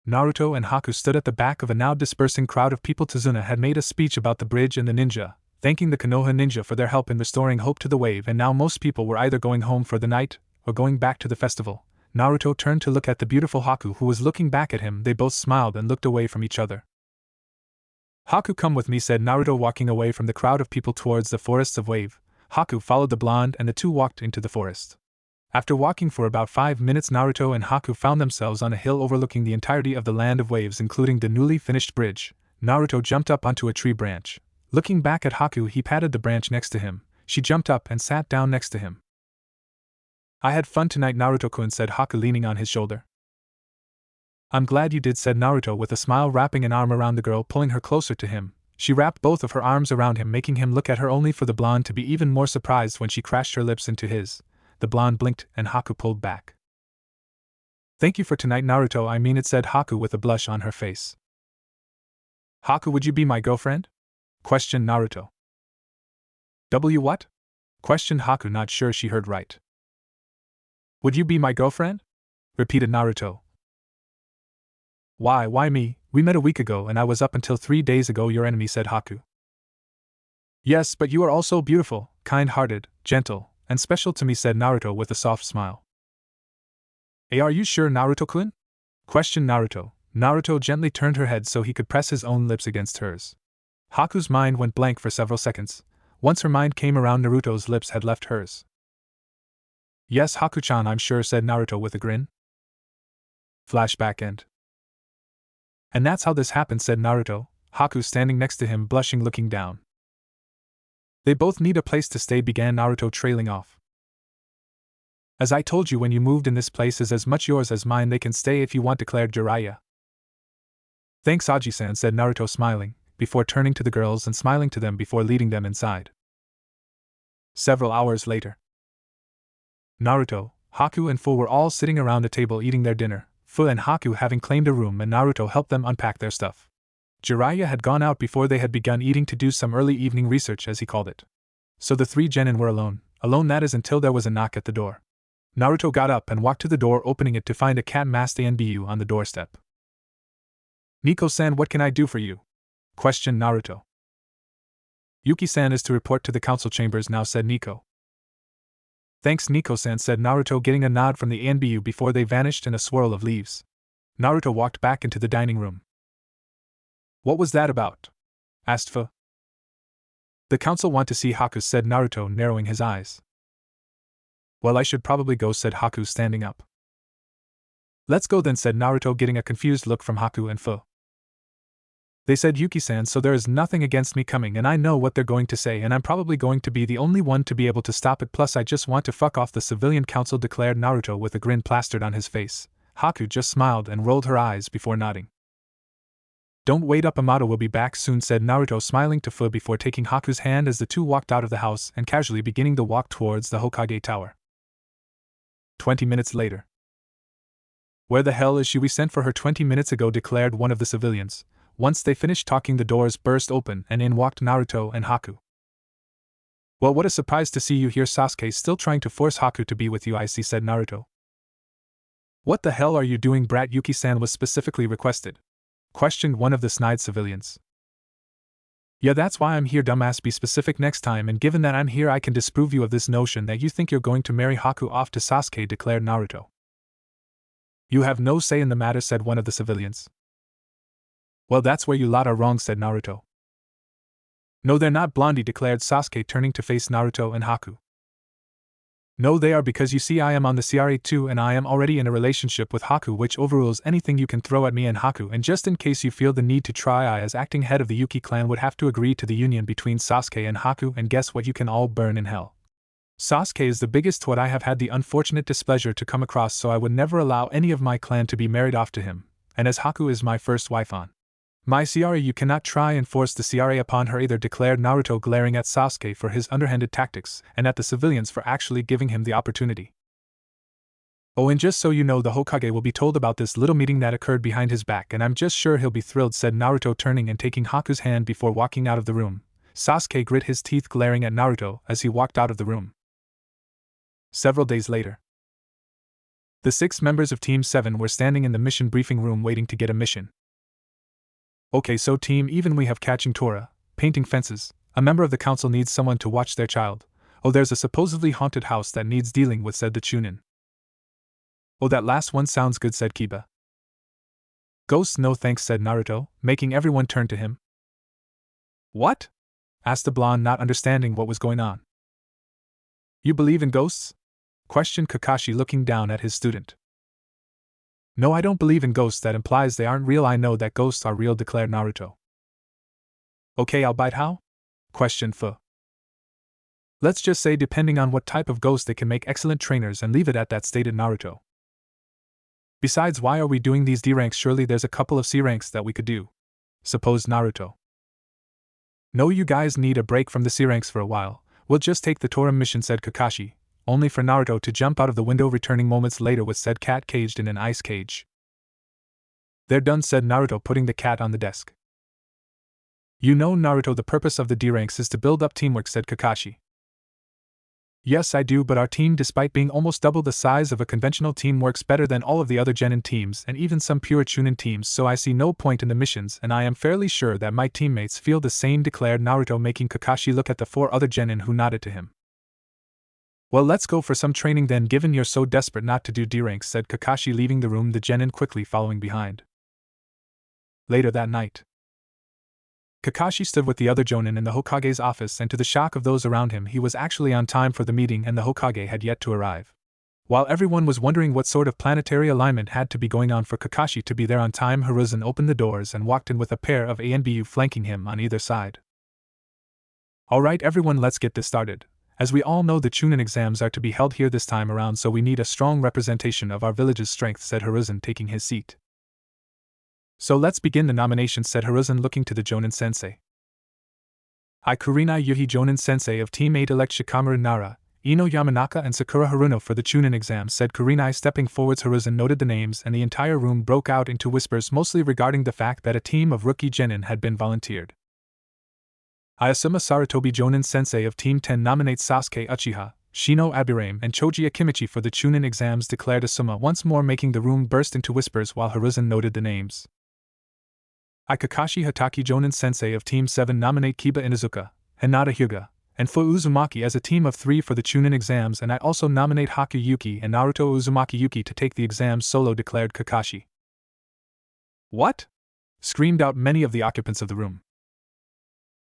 Naruto and Haku stood at the back of a now dispersing crowd of people. Tazuna had made a speech about the bridge and the ninja, thanking the Konoha ninja for their help in restoring hope to the wave, and now most people were either going home for the night or going back to the festival. Naruto turned to look at the beautiful Haku, who was looking back at him. They both smiled and looked away from each other. Haku, come with me, said Naruto, walking away from the crowd of people towards the forests of wave. Haku followed the blonde and the 2 walked into the forest. After walking for about 5 minutes, Naruto and Haku found themselves on a hill overlooking the entirety of the land of waves, including the newly finished bridge. Naruto jumped up onto a tree branch. Looking back at Haku, he patted the branch next to him. She jumped up and sat down next to him. I had fun tonight, Naruto-kun, said Haku, leaning on his shoulder. I'm glad you did, said Naruto with a smile, wrapping an arm around the girl, pulling her closer to him. She wrapped both of her arms around him, making him look at her, only for the blonde to be even more surprised when she crashed her lips into his. The blonde blinked, and Haku pulled back. Thank you for tonight, Naruto, I mean it, said Haku with a blush on her face. Haku, would you be my girlfriend? Questioned Naruto. What? Questioned Haku, not sure she heard right. Would you be my girlfriend? Repeated Naruto. Why me? We met a week ago and I was up until 3 days ago your enemy, said Haku. Yes, but you are also beautiful, kind-hearted, gentle, and special to me, said Naruto with a soft smile. Hey, are you sure, Naruto-kun? Questioned Naruto. Naruto gently turned her head so he could press his own lips against hers. Haku's mind went blank for several seconds. Once her mind came around, Naruto's lips had left hers. Yes, Haku-chan, I'm sure, said Naruto with a grin. Flashback end. And that's how this happened, said Naruto, Haku standing next to him, blushing, looking down. They both need a place to stay, began Naruto, trailing off. As I told you when you moved in, this place is as much yours as mine. They can stay if you want, declared Jiraiya. Thanks, Aji-san, said Naruto, smiling, before turning to the girls and smiling to them before leading them inside. Several hours later. Naruto, Haku, and Fu were all sitting around a table eating their dinner, Fu and Haku having claimed a room, and Naruto helped them unpack their stuff. Jiraiya had gone out before they had begun eating to do some early evening research, as he called it. So the three genin were alone, that is, until there was a knock at the door. Naruto got up and walked to the door, opening it to find a cat-masked Anbu on the doorstep. Nico-san, what can I do for you? Questioned Naruto. Yuki-san is to report to the council chambers now, said Nico. Thanks, Nico-san, said Naruto, getting a nod from the Anbu before they vanished in a swirl of leaves. Naruto walked back into the dining room. What was that about? Asked Fu. The council want to see Haku, said Naruto, narrowing his eyes. Well, I should probably go, said Haku, standing up. Let's go then, said Naruto, getting a confused look from Haku and Fu. They said Yuki-san, so there is nothing against me coming, and I know what they're going to say, and I'm probably going to be the only one to be able to stop it. Plus, I just want to fuck off the civilian council, declared Naruto with a grin plastered on his face. Haku just smiled and rolled her eyes before nodding. Don't wait up, Amato will be back soon, said Naruto, smiling to Fu before taking Haku's hand as the two walked out of the house and casually beginning the walk towards the Hokage Tower. 20 minutes later. Where the hell is she? We sent for her 20 minutes ago, declared one of the civilians. Once they finished talking, the doors burst open and in walked Naruto and Haku. Well, what a surprise to see you here. Sasuke's still trying to force Haku to be with you, I see, said Naruto. What the hell are you doing, brat? Yuki-san was specifically requested. Questioned one of the snide civilians. Yeah, that's why I'm here, dumbass. Be specific next time, and given that I'm here, I can disprove you of this notion that you think you're going to marry Haku off to Sasuke, declared Naruto. You have no say in the matter, said one of the civilians. Well, that's where you lot are wrong, said Naruto. No, they're not, Blondie, declared Sasuke, turning to face Naruto and Haku. No, they are, because you see I am on the CRA too, and I am already in a relationship with Haku, which overrules anything you can throw at me and Haku, and just in case you feel the need to try, I as acting head of the Yuki clan would have to agree to the union between Sasuke and Haku, and guess what, you can all burn in hell. Sasuke is the biggest twat I have had the unfortunate displeasure to come across, so I would never allow any of my clan to be married off to him, and as Haku is my first wife on my CRA, you cannot try and force the CRA upon her either, declared Naruto, glaring at Sasuke for his underhanded tactics and at the civilians for actually giving him the opportunity. Oh, and just so you know, the Hokage will be told about this little meeting that occurred behind his back, and I'm just sure he'll be thrilled, said Naruto, turning and taking Haku's hand before walking out of the room. Sasuke grit his teeth, glaring at Naruto as he walked out of the room. Several days later. The 6 members of Team 7 were standing in the mission briefing room waiting to get a mission. Okay, so Team Even, we have catching Tora, painting fences, a member of the council needs someone to watch their child. Oh, there's a supposedly haunted house that needs dealing with, said the Chunin. Oh, that last one sounds good, said Kiba. Ghosts, no thanks, said Naruto, making everyone turn to him. What? Asked the blonde, not understanding what was going on. You believe in ghosts? Questioned Kakashi, looking down at his student. No, I don't believe in ghosts, that implies they aren't real. I know that ghosts are real, declared Naruto. Okay, I'll bite. How? Questioned Fu. Let's just say depending on what type of ghost, they can make excellent trainers, and leave it at that, stated Naruto. Besides, why are we doing these D ranks? Surely there's a couple of C ranks that we could do, supposed Naruto. No, you guys need a break from the C ranks for a while. We'll just take the Totem mission, said Kakashi, only for Naruto to jump out of the window, returning moments later with said cat caged in an ice cage. They're done, said Naruto, putting the cat on the desk. You know, Naruto, the purpose of the D ranks is to build up teamwork, said Kakashi. Yes, I do, but our team, despite being almost double the size of a conventional team, works better than all of the other Genin teams and even some pure Chunin teams, so I see no point in the missions, and I am fairly sure that my teammates feel the same, declared Naruto, making Kakashi look at the 4 other Genin, who nodded to him. Well, let's go for some training then, given you're so desperate not to do D ranks, said Kakashi, leaving the room, the Genin quickly following behind. Later that night, Kakashi stood with the other Jonin in the Hokage's office, and to the shock of those around him, he was actually on time for the meeting and the Hokage had yet to arrive. While everyone was wondering what sort of planetary alignment had to be going on for Kakashi to be there on time, Hiruzen opened the doors and walked in with a pair of ANBU flanking him on either side. Alright everyone, let's get this started. As we all know, the Chunin exams are to be held here this time around, so we need a strong representation of our village's strength, said Hiruzen, taking his seat. So let's begin the nominations, said Hiruzen, looking to the Jonin sensei. I, Kurinai Yuhi, Jonin sensei of Team 8, elect Shikamaru Nara, Ino Yamanaka and Sakura Haruno for the Chunin exam, said Kurinai, stepping forwards. Hiruzen noted the names and the entire room broke out into whispers, mostly regarding the fact that a team of rookie Genin had been volunteered. I, Asuma Sarutobi, Jonin sensei of Team 10, nominates Sasuke Uchiha, Shino Abirame and Choji Akimichi for the Chunin exams, declared Asuma, once more making the room burst into whispers while Hiruzen noted the names. I, Kakashi Hataki, Jonin sensei of Team 7, nominate Kiba Inuzuka, Hinata Hyuga, and Fu Uzumaki as a team of 3 for the Chunin exams, and I also nominate Haku Yuki and Naruto Uzumaki Yuki to take the exams solo, declared Kakashi. What? Screamed out many of the occupants of the room.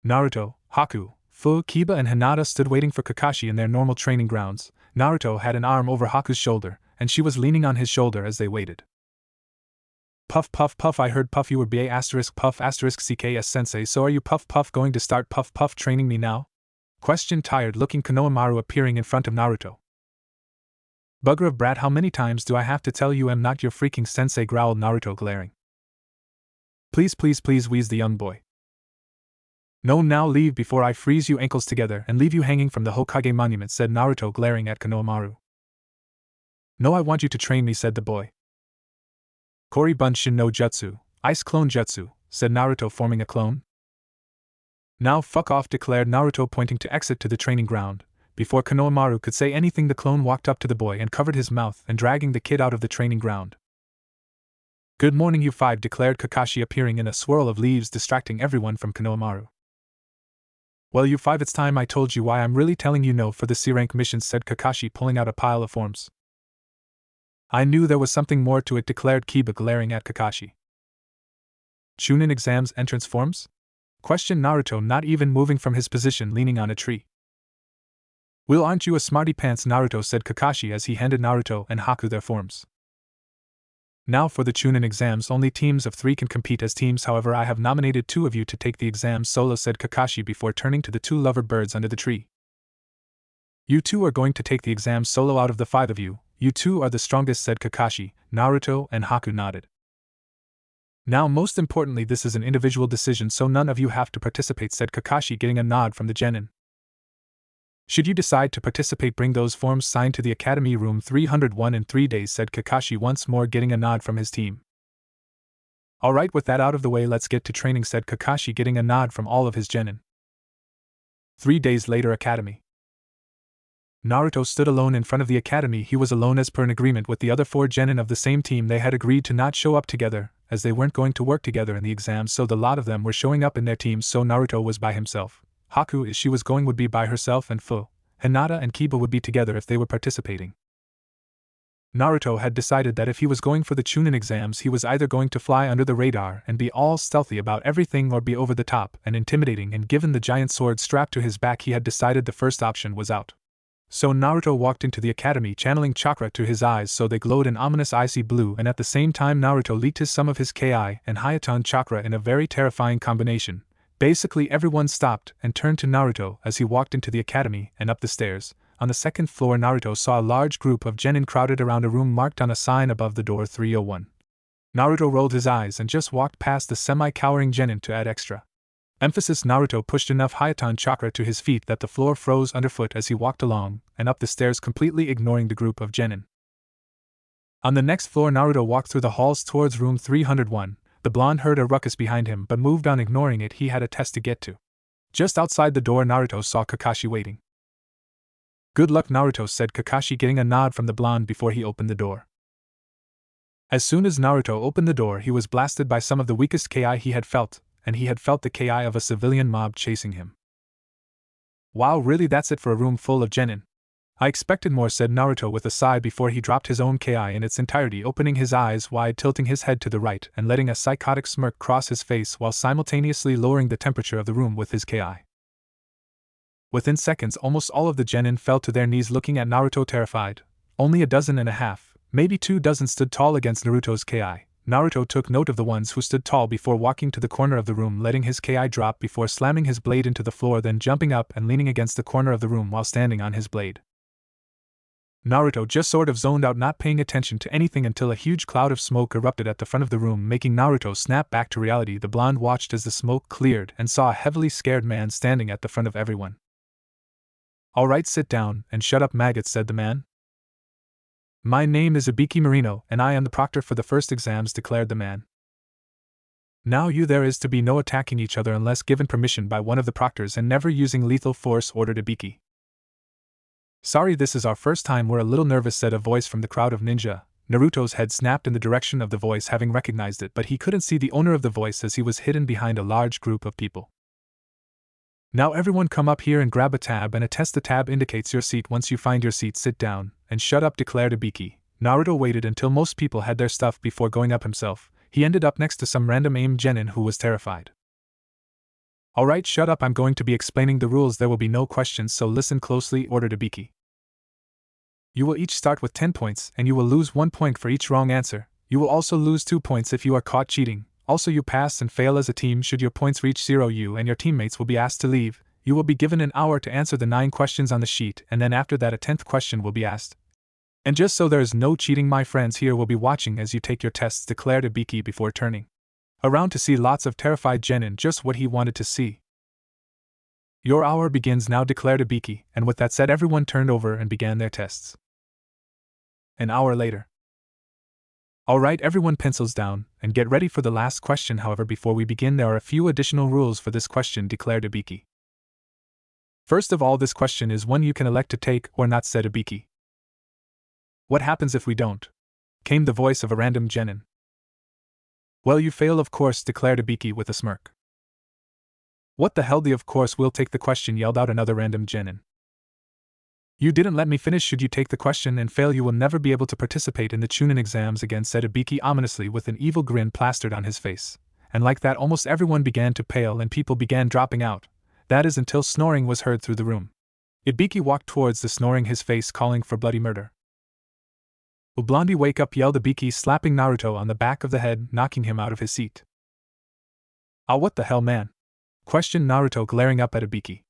Naruto, Haku, Fu, Kiba and Hinata stood waiting for Kakashi in their normal training grounds. Naruto had an arm over Haku's shoulder, and she was leaning on his shoulder as they waited. Puff puff puff, I heard puff you were BA asterisk puff asterisk CKS sensei, so are you puff puff going to start puff puff training me now? Questioned tired looking Konohamaru, appearing in front of Naruto. Bugger of brat, how many times do I have to tell you I'm not your freaking sensei, growled Naruto, glaring. Please please please, wheezed the young boy. No, now leave before I freeze you ankles together and leave you hanging from the Hokage monument, said Naruto, glaring at Konohamaru. No, I want you to train me, said the boy. Kori Bunshin no Jutsu, Ice Clone Jutsu, said Naruto, forming a clone. Now fuck off, declared Naruto, pointing to exit to the training ground. Before Konohamaru could say anything, the clone walked up to the boy and covered his mouth and dragging the kid out of the training ground. Good morning, you 5, declared Kakashi, appearing in a swirl of leaves, distracting everyone from Konohamaru. Well, you 5, it's time I told you why I'm really telling you no for the C-rank missions, said Kakashi, pulling out a pile of forms. I knew there was something more to it, declared Kiba, glaring at Kakashi. Chunin exams entrance forms? Questioned Naruto, not even moving from his position, leaning on a tree. Well, aren't you a smarty pants, Naruto, said Kakashi as he handed Naruto and Haku their forms. Now for the Chunin exams, only teams of 3 can compete as teams, however I have nominated 2 of you to take the exams solo, said Kakashi before turning to the 2 lover birds under the tree. You 2 are going to take the exams solo. Out of the 5 of you, you 2 are the strongest, said Kakashi. Naruto and Haku nodded. Now most importantly, this is an individual decision, so none of you have to participate, said Kakashi, getting a nod from the Genin. Should you decide to participate, bring those forms signed to the Academy Room 301 in 3 days, said Kakashi, once more getting a nod from his team. Alright, with that out of the way, let's get to training, said Kakashi, getting a nod from all of his Genin. 3 days later, Academy. Naruto stood alone in front of the academy. He was alone as per an agreement with the other 4 Genin of the same team. They had agreed to not show up together, as they weren't going to work together in the exams, so the lot of them were showing up in their teams, so Naruto was by himself. Haku, if she was going, would be by herself, and Fu, Hinata and Kiba would be together if they were participating. Naruto had decided that if he was going for the Chunin exams, he was either going to fly under the radar and be all stealthy about everything, or be over the top and intimidating, and given the giant sword strapped to his back, he had decided the first option was out. So Naruto walked into the academy, channeling chakra to his eyes so they glowed an ominous icy blue, and at the same time Naruto leaked some of his Ki and Hayatan chakra in a very terrifying combination. Basically everyone stopped and turned to Naruto as he walked into the academy and up the stairs. on the second floor Naruto saw a large group of genin crowded around a room marked on a sign above the door 301. Naruto rolled his eyes and just walked past the semi-cowering genin to add extra emphasis. Naruto pushed enough Hayatan chakra to his feet that the floor froze underfoot as he walked along and up the stairs, completely ignoring the group of genin. On the next floor Naruto walked through the halls towards room 301. The blonde heard a ruckus behind him but moved on, ignoring it. He had a test to get to. Just outside the door Naruto saw Kakashi waiting. "Good luck, Naruto," said Kakashi, getting a nod from the blonde before he opened the door. As soon as Naruto opened the door, he was blasted by some of the weakest Ki he had felt, and he had felt the Ki of a civilian mob chasing him. "Wow, really, that's it for a room full of genin? I expected more," said Naruto with a sigh before he dropped his own Ki in its entirety, opening his eyes wide, tilting his head to the right, and letting a psychotic smirk cross his face while simultaneously lowering the temperature of the room with his Ki. Within seconds, almost all of the genin fell to their knees looking at Naruto terrified. Only a dozen and a half, maybe 2 dozen stood tall against Naruto's Ki. Naruto took note of the ones who stood tall before walking to the corner of the room, letting his Ki drop before slamming his blade into the floor, then jumping up and leaning against the corner of the room while standing on his blade. Naruto just sort of zoned out, not paying attention to anything until a huge cloud of smoke erupted at the front of the room, making Naruto snap back to reality. The blonde watched as the smoke cleared and saw a heavily scared man standing at the front of everyone. "All right, sit down and shut up, maggot," said the man. "My name is Ibiki Marino, and I am the proctor for the first exams," declared the man. "Now there is to be no attacking each other unless given permission by one of the proctors, and never using lethal force," ordered Ibiki. "Sorry, this is our first time, we're a little nervous," said a voice from the crowd of ninja. Naruto's head snapped in the direction of the voice, having recognized it, but he couldn't see the owner of the voice as he was hidden behind a large group of people. "Now everyone come up here and grab a tab and a test. The tab indicates your seat. Once you find your seat, sit down and shut up," declared Ibiki. Naruto waited until most people had their stuff before going up himself. He ended up next to some random aimed genin who was terrified. "All right, shut up, I'm going to be explaining the rules. There will be no questions, so listen closely," ordered Ibiki. "You will each start with 10 points, and you will lose 1 point for each wrong answer. You will also lose 2 points if you are caught cheating. Also, you pass and fail as a team. Should your points reach 0, you and your teammates will be asked to leave. You will be given an hour to answer the 9 questions on the sheet, and then after that a 10th question will be asked. And just so there is no cheating, my friends here will be watching as you take your tests," declared Ibiki before turning around to see lots of terrified genin, just what he wanted to see. "Your hour begins now," declared Ibiki, and with that said everyone turned over and began their tests. An hour later. "All right, everyone, pencils down, and get ready for the last question. However, before we begin, there are a few additional rules for this question," declared Ibiki. "First of all, this question is one you can elect to take or not," said Ibiki. "What happens if we don't?" came the voice of a random genin. "Well, you fail, of course," declared Ibiki with a smirk. "What the hell, of course we'll take the question," yelled out another random genin. "You didn't let me finish. Should you take the question and fail, you will never be able to participate in the Chunin exams again," said Ibiki ominously with an evil grin plastered on his face. And like that, almost everyone began to pale and people began dropping out. That is, until snoring was heard through the room. Ibiki walked towards the snoring, his face calling for bloody murder. "Blondie, wake up," yelled Ibiki, slapping Naruto on the back of the head, knocking him out of his seat. "Ah, what the hell, man?" questioned Naruto, glaring up at Ibiki.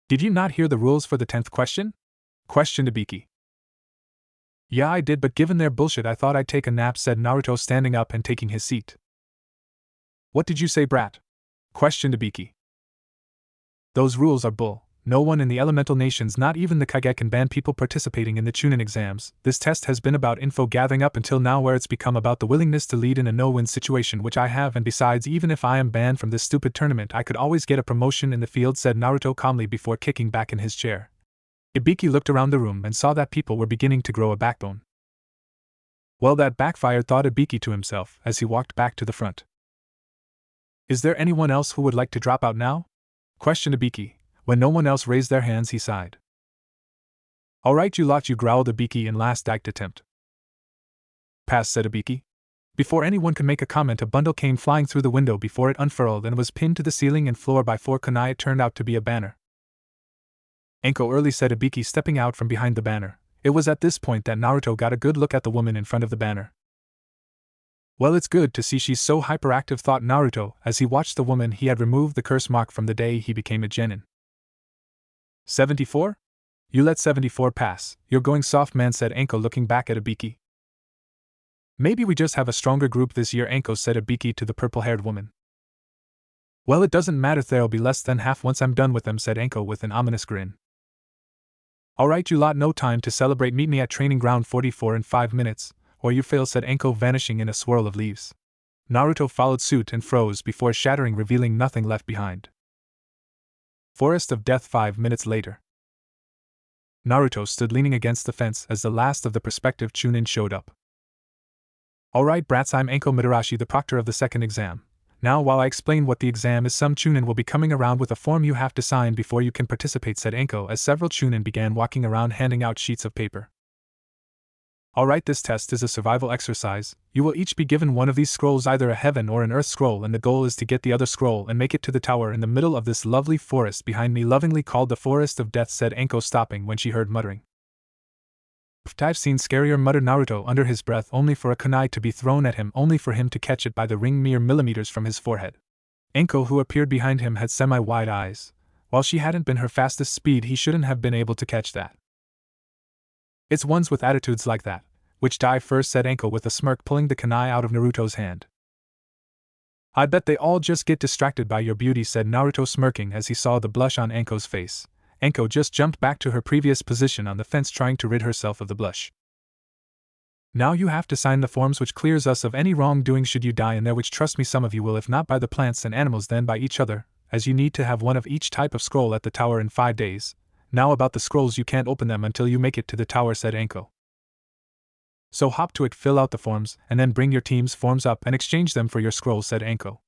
"Did you not hear the rules for the 10th question?" questioned Ibiki. "Yeah, I did, but given their bullshit I thought I'd take a nap," said Naruto, standing up and taking his seat. "What did you say, brat?" questioned Ibiki. "Those rules are bull. No one in the elemental nations, not even the Kage, can ban people participating in the Chunin exams. This test has been about info gathering up until now, where it's become about the willingness to lead in a no-win situation, which I have, and besides, even if I am banned from this stupid tournament, I could always get a promotion in the field," said Naruto calmly before kicking back in his chair. Ibiki looked around the room and saw that people were beginning to grow a backbone. "Well, that backfired," thought Ibiki to himself as he walked back to the front. "Is there anyone else who would like to drop out now?" questioned Ibiki. When no one else raised their hands, he sighed. "All right, you lot," growled Ibiki in last act attempt. "Pass," said Ibiki. Before anyone could make a comment, a bundle came flying through the window before it unfurled and was pinned to the ceiling and floor by 4 kunai. It turned out to be a banner. "Enko early," said Ibiki, stepping out from behind the banner. It was at this point that Naruto got a good look at the woman in front of the banner. "Well, it's good to see she's so hyperactive," thought Naruto as he watched the woman he had removed the curse mark from the day he became a genin. 74? You let 74 pass. You're going soft, man, said Anko, looking back at Ibiki. Maybe we just have a stronger group this year, Anko, said Ibiki to the purple-haired woman. Well, it doesn't matter, there'll be less than half once I'm done with them, said Anko with an ominous grin. Alright, you lot, no time to celebrate, meet me at training ground 44 in 5 minutes, or you fail, said Anko, vanishing in a swirl of leaves. Naruto followed suit and froze before shattering, revealing nothing left behind. Forest of Death. 5 minutes later. Naruto stood leaning against the fence as the last of the prospective Chunin showed up. Alright, brats, I'm Anko Mitarashi, the proctor of the second exam. Now, while I explain what the exam is, some Chunin will be coming around with a form you have to sign before you can participate, said Anko as several Chunin began walking around handing out sheets of paper. Alright, this test is a survival exercise. You will each be given one of these scrolls, either a heaven or an earth scroll, and the goal is to get the other scroll and make it to the tower in the middle of this lovely forest behind me, lovingly called the Forest of Death, said Anko, stopping when she heard muttering. I've seen scarier, muttered Naruto under his breath, only for a kunai to be thrown at him, only for him to catch it by the ring mere millimeters from his forehead. Anko, who appeared behind him, had semi-wide eyes. While she hadn't been her fastest speed, he shouldn't have been able to catch that. It's ones with attitudes like that which die first, said Anko with a smirk, pulling the kunai out of Naruto's hand. I bet they all just get distracted by your beauty, said Naruto, smirking as he saw the blush on Anko's face. Anko just jumped back to her previous position on the fence, trying to rid herself of the blush. Now you have to sign the forms which clears us of any wrongdoing should you die in there, which, trust me, some of you will, if not by the plants and animals then by each other, as you need to have one of each type of scroll at the tower in 5 days. Now about the scrolls, you can't open them until you make it to the tower, said Anko. So hop to it, fill out the forms, and then bring your team's forms up and exchange them for your scrolls, said Anko.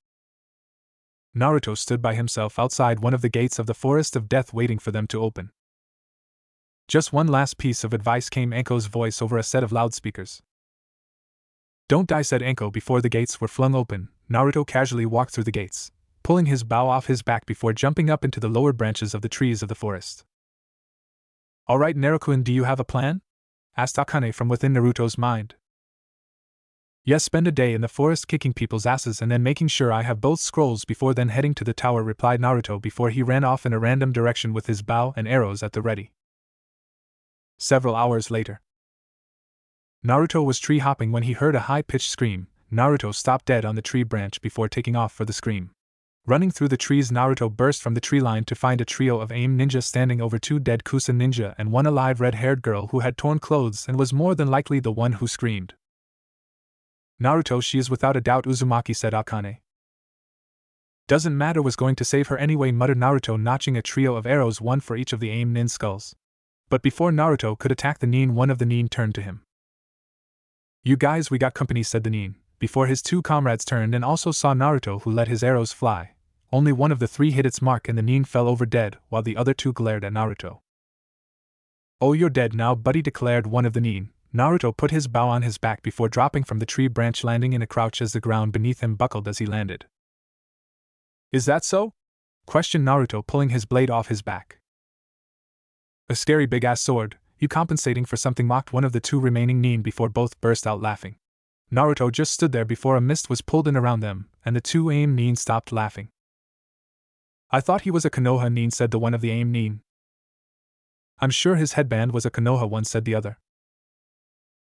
Naruto stood by himself outside one of the gates of the Forest of Death, waiting for them to open. Just one last piece of advice, came Anko's voice over a set of loudspeakers. Don't die, said Anko before the gates were flung open. Naruto casually walked through the gates, pulling his bow off his back before jumping up into the lower branches of the trees of the forest. Alright, Naruto-kun, do you have a plan? Asked Akane from within Naruto's mind. Yes, spend a day in the forest kicking people's asses and then making sure I have both scrolls before then heading to the tower, replied Naruto before he ran off in a random direction with his bow and arrows at the ready. Several hours later. Naruto was tree hopping when he heard a high-pitched scream. Naruto stopped dead on the tree branch before taking off for the scream. Running through the trees, Naruto burst from the tree line to find a trio of AIM ninja standing over 2 dead Kusa ninja and 1 alive red-haired girl who had torn clothes and was more than likely the one who screamed. Naruto, she is without a doubt Uzumaki, said Akane. Doesn't matter, was going to save her anyway, muttered Naruto, notching a trio of arrows, 1 for each of the AIM nin skulls. But before Naruto could attack the nin, one of the nin turned to him. You guys, we got company, said the nin, before his 2 comrades turned and also saw Naruto, who let his arrows fly. Only one of the 3 hit its mark and the nin fell over dead, while the other 2 glared at Naruto. Oh, you're dead now, buddy, declared one of the nin. Naruto put his bow on his back before dropping from the tree branch, landing in a crouch as the ground beneath him buckled as he landed. Is that so? Questioned Naruto, pulling his blade off his back. A scary big-ass sword, you compensating for something, mocked one of the 2 remaining nin before both burst out laughing. Naruto just stood there before a mist was pulled in around them, and the 2 AIM nin stopped laughing. I thought he was a Konoha nin, said the one of the AIM nin. I'm sure his headband was a Konoha one, said the other.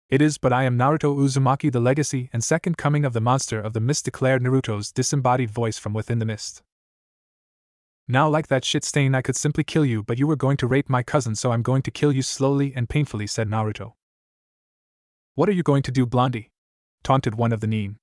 It is, but I am Naruto Uzumaki, the legacy and second coming of the monster of the mist, declared Naruto's disembodied voice from within the mist. Now, like that shit stain, I could simply kill you, but you were going to rape my cousin, so I'm going to kill you slowly and painfully, said Naruto. What are you going to do, Blondie? Taunted one of the nin.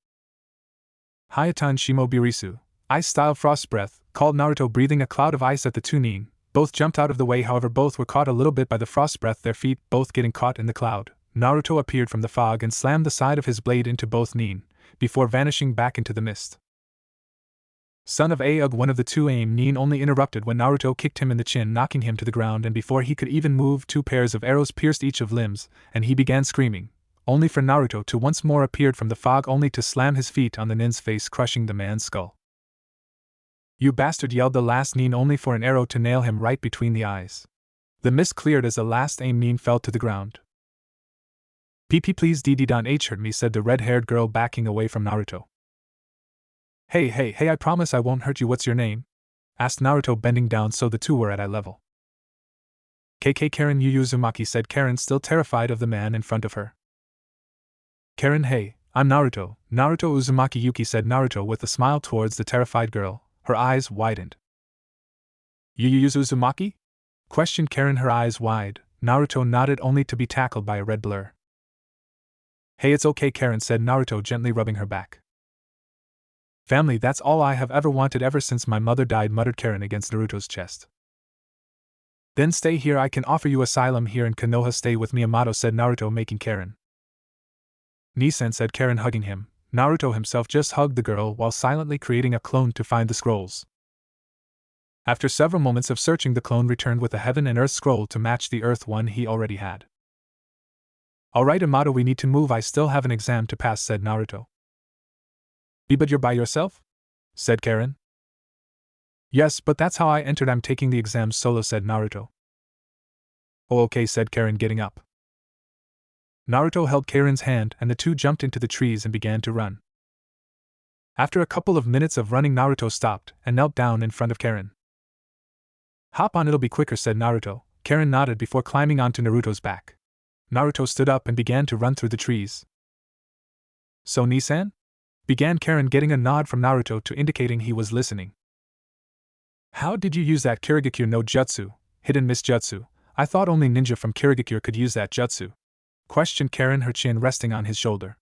Hayatan Shimobirisu, ice-style frost breath, called Naruto, breathing a cloud of ice at the 2 nin. Both jumped out of the way, however both were caught a little bit by the frost breath, their feet both getting caught in the cloud. Naruto appeared from the fog and slammed the side of his blade into both nin, before vanishing back into the mist. Son of Aug, one of the 2 AIM nin, only interrupted when Naruto kicked him in the chin, knocking him to the ground, and before he could even move, 2 pairs of arrows pierced each of limbs, and he began screaming, only for Naruto to once more appear from the fog, only to slam his feet on the nin's face, crushing the man's skull. You bastard, yelled the last nin, only for an arrow to nail him right between the eyes. The mist cleared as the last AIM nin fell to the ground. PP please don't hurt me, said the red-haired girl, backing away from Naruto. Hey, I promise I won't hurt you. What's your name? Asked Naruto, bending down so the 2 were at eye level. KK Karen Yu Uzumaki, said Karen, still terrified of the man in front of her. Karen, hey, I'm Naruto. Naruto Uzumaki Yuki, said Naruto with a smile towards the terrified girl. Her eyes widened. Yu Uzumaki? Questioned Karen, her eyes wide. Naruto nodded, only to be tackled by a red blur. Hey, it's okay, Karen, said Naruto, gently rubbing her back. Family, that's all I have ever wanted ever since my mother died, muttered Karen against Naruto's chest. Then stay here, I can offer you asylum here in Konoha. Stay with me, Amato, said Naruto, making Karen. Nisan, said Karen, hugging him. Naruto himself just hugged the girl while silently creating a clone to find the scrolls. After several moments of searching, the clone returned with a heaven and earth scroll to match the earth one he already had. Alright, Amato, we need to move, I still have an exam to pass, said Naruto. But you're by yourself? Said Karen. Yes, but that's how I entered, I'm taking the exams solo, said Naruto. Oh, okay, said Karen, getting up. Naruto held Karen's hand and the two jumped into the trees and began to run. After a couple of minutes of running, Naruto stopped and knelt down in front of Karen. Hop on, it'll be quicker, said Naruto. Karen nodded before climbing onto Naruto's back. Naruto stood up and began to run through the trees. So Nisan? Began Karen, getting a nod from Naruto to indicating he was listening. How did you use that Kirigakure no jutsu, hidden miss jutsu? I thought only ninja from Kirigakure could use that jutsu. Questioned Karen, her chin resting on his shoulder.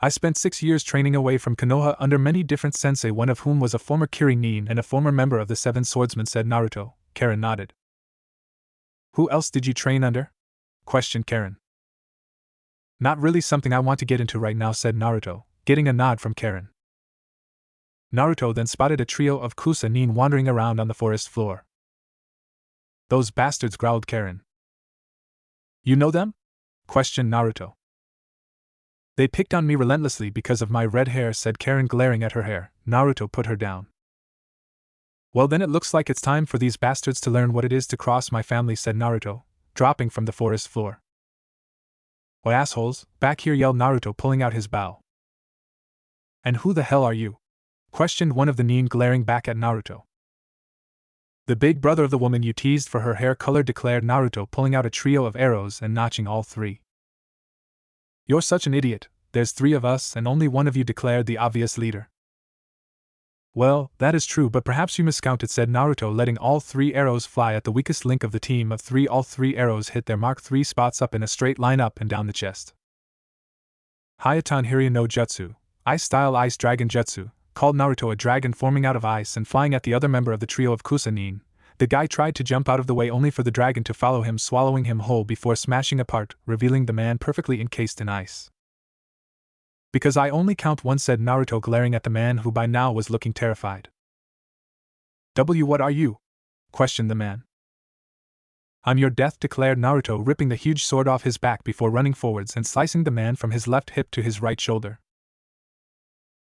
I spent 6 years training away from Konoha under many different sensei, one of whom was a former Kirin and a former member of the Seven Swordsmen, said Naruto. Karen nodded. Who else did you train under? Questioned Karen. Not really something I want to get into right now, said Naruto, getting a nod from Karen. Naruto then spotted a trio of Kusa-nin wandering around on the forest floor. Those bastards, growled Karen. You know them? Questioned Naruto. They picked on me relentlessly because of my red hair, said Karen, glaring at her hair. Naruto put her down. Well, then it looks like it's time for these bastards to learn what it is to cross my family, said Naruto, dropping from the forest floor. What assholes, back here, yelled Naruto, pulling out his bow. And who the hell are you? Questioned one of the nin, glaring back at Naruto. The big brother of the woman you teased for her hair color, declared Naruto, pulling out a trio of arrows and notching all three. You're such an idiot, there's 3 of us and only one of you, declared the obvious leader. Well, that is true, but perhaps you miscounted, said Naruto, letting all 3 arrows fly at the weakest link of the team of 3. All 3 arrows hit their mark 3 spots up in a straight line up and down the chest. Hayatan Hiryu no Jutsu, Ice-style Ice Dragon Jutsu, called Naruto, a dragon forming out of ice and flying at the other member of the trio of Kusa-nin. The guy tried to jump out of the way only for the dragon to follow him, swallowing him whole before smashing apart, revealing the man perfectly encased in ice. Because I only count 1, said Naruto, glaring at the man who by now was looking terrified. What are you? Questioned the man. I'm your death, declared Naruto, ripping the huge sword off his back before running forwards and slicing the man from his left hip to his right shoulder.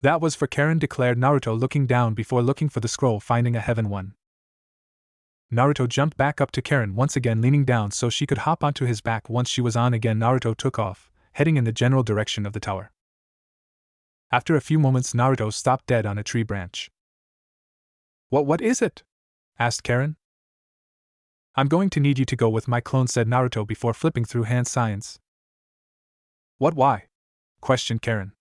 That was for Karen, declared Naruto, looking down before looking for the scroll, finding a heaven one. Naruto jumped back up to Karen, once again leaning down so she could hop onto his back. Once she was on again, Naruto took off, heading in the general direction of the tower. After a few moments, Naruto stopped dead on a tree branch. What is it? Asked Karen. I'm going to need you to go with my clone, said Naruto before flipping through hand signs. Why? Questioned Karen.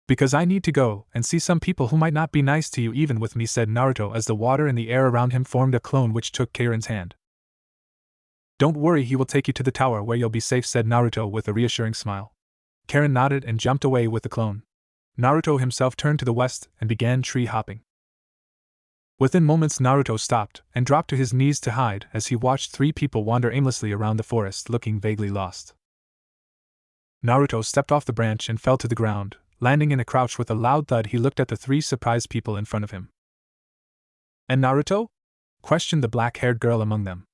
Because I need to go and see some people who might not be nice to you even with me, said Naruto as the water in the air around him formed a clone which took Karen's hand. Don't worry, he will take you to the tower where you'll be safe, said Naruto with a reassuring smile. Karen nodded and jumped away with the clone. Naruto himself turned to the west and began tree hopping. Within moments, Naruto stopped and dropped to his knees to hide as he watched 3 people wander aimlessly around the forest looking vaguely lost. Naruto stepped off the branch and fell to the ground. Landing in a crouch with a loud thud, he looked at the 3 surprised people in front of him. And Naruto? Questioned the black-haired girl among them.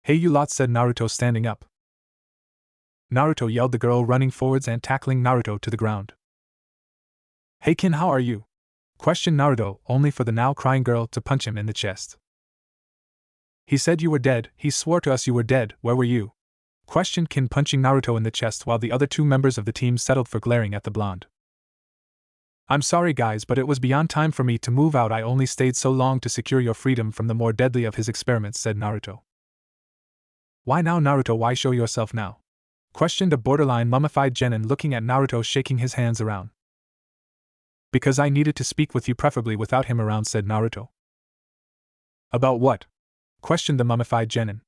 Hey you lot, said Naruto, standing up. Naruto, yelled the girl, running forwards and tackling Naruto to the ground. Hey Kin, how are you? Questioned Naruto, only for the now crying girl to punch him in the chest. He said you were dead, he swore to us you were dead, where were you? Questioned Kin, punching Naruto in the chest while the other 2 members of the team settled for glaring at the blonde. I'm sorry guys, but it was beyond time for me to move out. I only stayed so long to secure your freedom from the more deadly of his experiments, said Naruto. Why now, Naruto? Why show yourself now? Questioned a borderline mummified genin, looking at Naruto, shaking his hands around. Because I needed to speak with you, preferably without him around, said Naruto. About what? Questioned the mummified genin.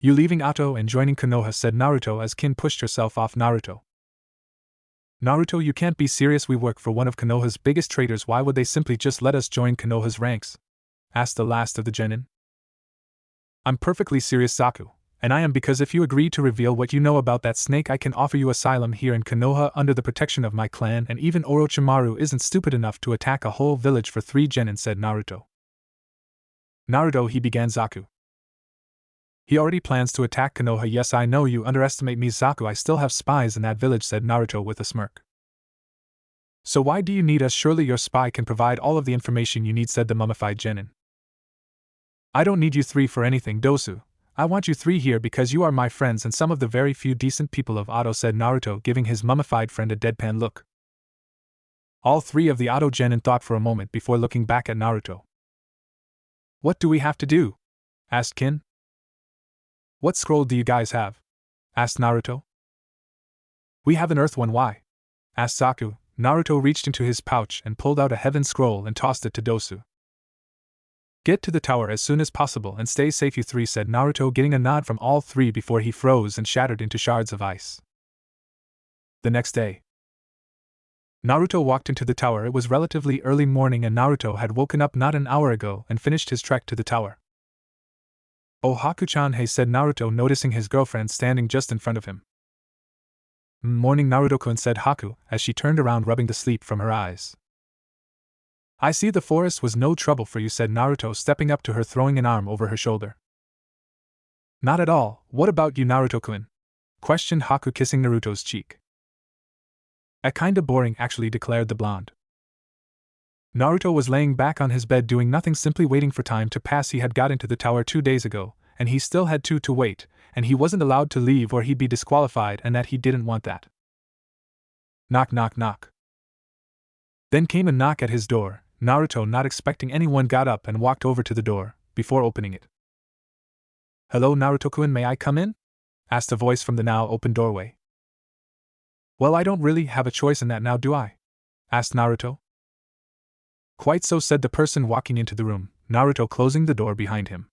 You leaving Ato and joining Konoha, said Naruto as Kin pushed herself off Naruto. Naruto, you can't be serious. We work for one of Konoha's biggest traders. Why would they simply just let us join Konoha's ranks? Asked the last of the genin. I'm perfectly serious, Zaku, and I am, because if you agree to reveal what you know about that snake, I can offer you asylum here in Konoha under the protection of my clan, and even Orochimaru isn't stupid enough to attack a whole village for 3 genin, said Naruto. Naruto, he began. Zaku. He already plans to attack Konoha. Yes, I know you underestimate me, Zaku. I still have spies in that village, said Naruto with a smirk. So why do you need us? Surely your spy can provide all of the information you need, said the mummified genin. I don't need you 3 for anything, Dosu. I want you 3 here because you are my friends and some of the very few decent people of Ato, said Naruto, giving his mummified friend a deadpan look. All 3 of the Ato genin thought for a moment before looking back at Naruto. What do we have to do? Asked Kin. What scroll do you guys have? Asked Naruto. We have an earth one. Why? Asked Zaku. Naruto reached into his pouch and pulled out a heaven scroll and tossed it to Dosu. Get to the tower as soon as possible and stay safe, you 3, said Naruto, getting a nod from all 3 before he froze and shattered into shards of ice. The next day, Naruto walked into the tower. It was relatively early morning and Naruto had woken up not an hour ago and finished his trek to the tower. Oh, Haku-chan, hey, said Naruto, noticing his girlfriend standing just in front of him. Morning, Naruto-kun, said Haku, as she turned around, rubbing the sleep from her eyes. I see the forest was no trouble for you, said Naruto, stepping up to her, throwing an arm over her shoulder. Not at all. What about you, Naruto-kun? Questioned Haku, kissing Naruto's cheek. Kinda boring, actually, declared the blonde. Naruto was laying back on his bed doing nothing, simply waiting for time to pass. He had got into the tower 2 days ago, and he still had 2 to wait, and he wasn't allowed to leave or he'd be disqualified, and that he didn't want that. Knock, knock, knock. Then came a knock at his door. Naruto, not expecting anyone, got up and walked over to the door, before opening it. Hello, Naruto-kun, may I come in? Asked a voice from the now open doorway. Well, I don't really have a choice in that now, do I? Asked Naruto. Quite so, said the person walking into the room, Naruto closing the door behind him.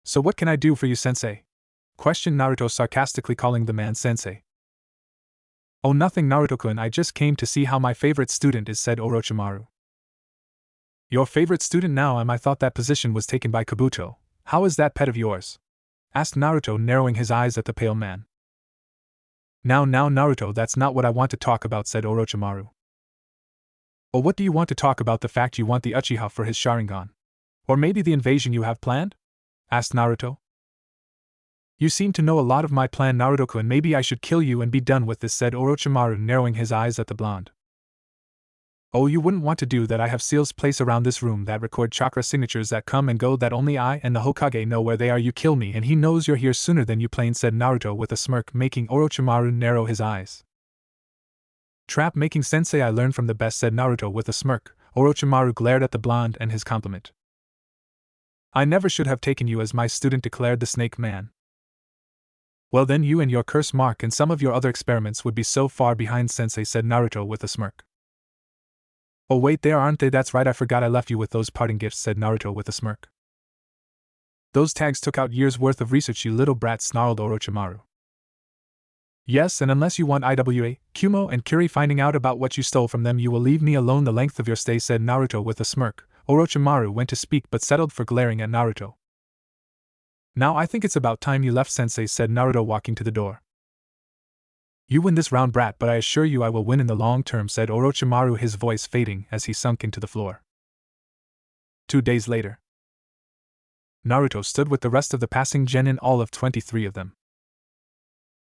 So what can I do for you, sensei? Questioned Naruto, sarcastically calling the man sensei. Oh, nothing, Naruto-kun, I just came to see how my favorite student is, said Orochimaru. Your favorite student now? I thought that position was taken by Kabuto. How is that pet of yours? Asked Naruto, narrowing his eyes at the pale man. Now, Naruto, that's not what I want to talk about, said Orochimaru. Oh, what do you want to talk about? The fact you want the Uchiha for his Sharingan? Or maybe the invasion you have planned? Asked Naruto. You seem to know a lot of my plan, Naruto-kun. Maybe I should kill you and be done with this, said Orochimaru, narrowing his eyes at the blonde. Oh, you wouldn't want to do that. I have seals placed around this room that record chakra signatures that come and go, that only I and the Hokage know where they are. You kill me and he knows you're here sooner than you plan, said Naruto with a smirk, making Orochimaru narrow his eyes. Trap making, sensei, I learned from the best, said Naruto with a smirk. Orochimaru glared at the blonde and his compliment. I never should have taken you as my student, declared the snake man. Well then, you and your curse mark and some of your other experiments would be so far behind, sensei, said Naruto with a smirk. Oh wait, there aren't they? That's right, I forgot I left you with those parting gifts, said Naruto with a smirk. Those tags took out years' worth of research, you little brat, snarled Orochimaru. Yes, and unless you want Iwa, Kumo, and Kuri finding out about what you stole from them, you will leave me alone the length of your stay, said Naruto with a smirk. Orochimaru went to speak but settled for glaring at Naruto. Now I think it's about time you left, sensei, said Naruto, walking to the door. You win this round, brat, but I assure you I will win in the long term, said Orochimaru, his voice fading as he sunk into the floor. 2 days later, Naruto stood with the rest of the passing genin, all of 23 of them.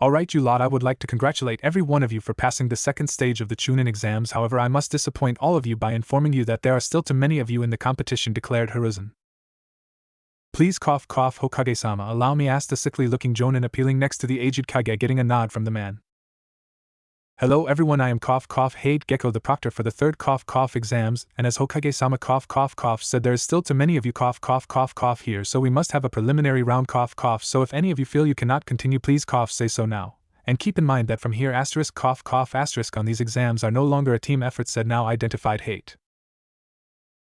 Alright, you lot, I would like to congratulate every one of you for passing the second stage of the Chunin exams. However, I must disappoint all of you by informing you that there are still too many of you in the competition, declared Hiruzen. Please cough, cough, Hokage-sama, allow me, asked the sickly-looking jonin appealing next to the aged Kage, getting a nod from the man. Hello everyone, I am Hate Gecko the proctor for the third exams, and as Hokage-sama said, there is still too many of you here, so we must have a preliminary round so if any of you feel you cannot continue, please say so now. And keep in mind that from here on these exams are no longer a team effort, said now identified Hate.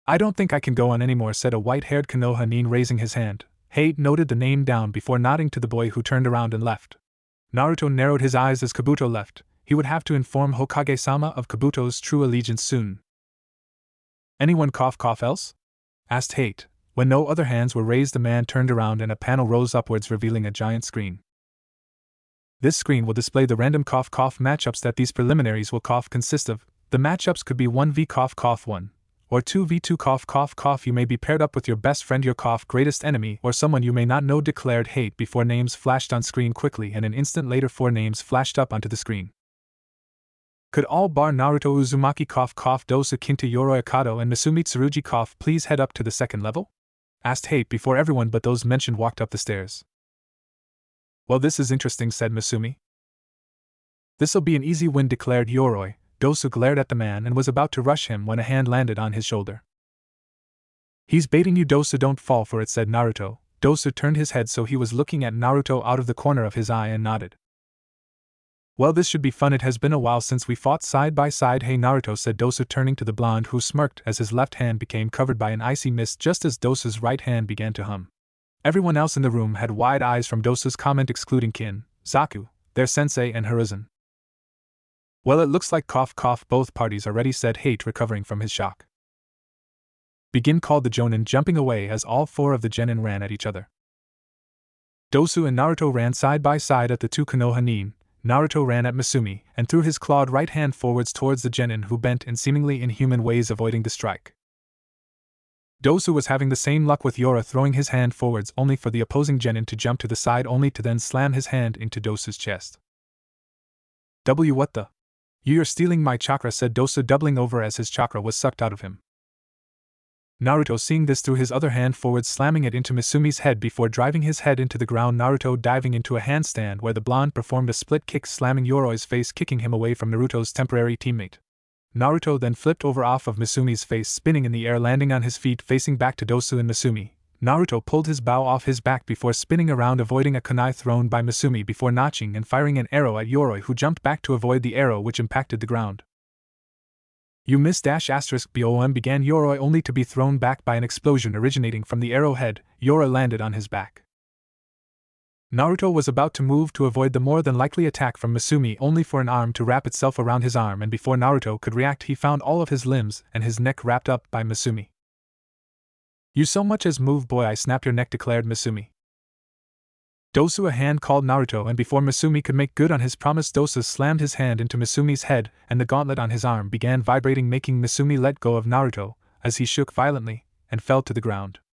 I don't think I can go on anymore, said a white-haired Konoha nin, raising his hand. Hate noted the name down before nodding to the boy who turned around and left. Naruto narrowed his eyes as Kabuto left. He would have to inform Hokage-sama of Kabuto's true allegiance soon. Anyone else? Asked Hate. When no other hands were raised, the man turned around and a panel rose upwards, revealing a giant screen. This screen will display the random matchups that these preliminaries will consist of. The matchups could be 1v 1 or 2v2 You may be paired up with your best friend, your greatest enemy, or someone you may not know, declared Hate before names flashed on screen quickly, and an instant later 4 names flashed up onto the screen. Could all bar Naruto Uzumaki Dosu Kinta Yoroi Akado and Misumi Tsurugi please head up to the second level? Asked Hate before everyone but those mentioned walked up the stairs. Well, this is interesting, said Misumi. This'll be an easy win, declared Yoroi. Dosu glared at the man and was about to rush him when a hand landed on his shoulder. He's baiting you, Dosu, don't fall for it, said Naruto. Dosu turned his head so he was looking at Naruto out of the corner of his eye and nodded. Well, this should be fun. It has been a while since we fought side by side. Hey Naruto, said Dosu, turning to the blonde, who smirked as his left hand became covered by an icy mist just as Dosu's right hand began to hum. Everyone else in the room had wide eyes from Dosu's comment, excluding Kin, Zaku, their sensei, and Hiruzen. Well, it looks like both parties are ready, said Hate, recovering from his shock. Begin, called the Jonin, jumping away as all 4 of the genin ran at each other. Dosu and Naruto ran side by side at the 2 Konoha nin. Naruto ran at Misumi and threw his clawed right hand forwards towards the genin, who bent in seemingly inhuman ways, avoiding the strike. Dosu was having the same luck with Yora throwing his hand forwards only for the opposing genin to jump to the side only to then slam his hand into Dosu's chest. What the? You're stealing my chakra, said Dosu, doubling over as his chakra was sucked out of him. Naruto, seeing this, threw his other hand forwards, slamming it into Misumi's head before driving his head into the ground. Naruto diving into a handstand where the blonde performed a split kick, slamming Yoroi's face, kicking him away from Naruto's temporary teammate. Naruto then flipped over off of Misumi's face, spinning in the air, landing on his feet facing back to Dosu and Misumi. Naruto pulled his bow off his back before spinning around, avoiding a kunai thrown by Misumi before notching and firing an arrow at Yoroi, who jumped back to avoid the arrow which impacted the ground. You miss *BOM, began Yoroi, only to be thrown back by an explosion originating from the arrowhead. Yoroi landed on his back. Naruto was about to move to avoid the more than likely attack from Misumi, only for an arm to wrap itself around his arm, and before Naruto could react he found all of his limbs and his neck wrapped up by Misumi. You so much as move, boy, I snap your neck, declared Misumi. Dosu, a hand, called Naruto, and before Misumi could make good on his promise, Dosu slammed his hand into Misumi's head, and the gauntlet on his arm began vibrating, making Misumi let go of Naruto, as he shook violently, and fell to the ground.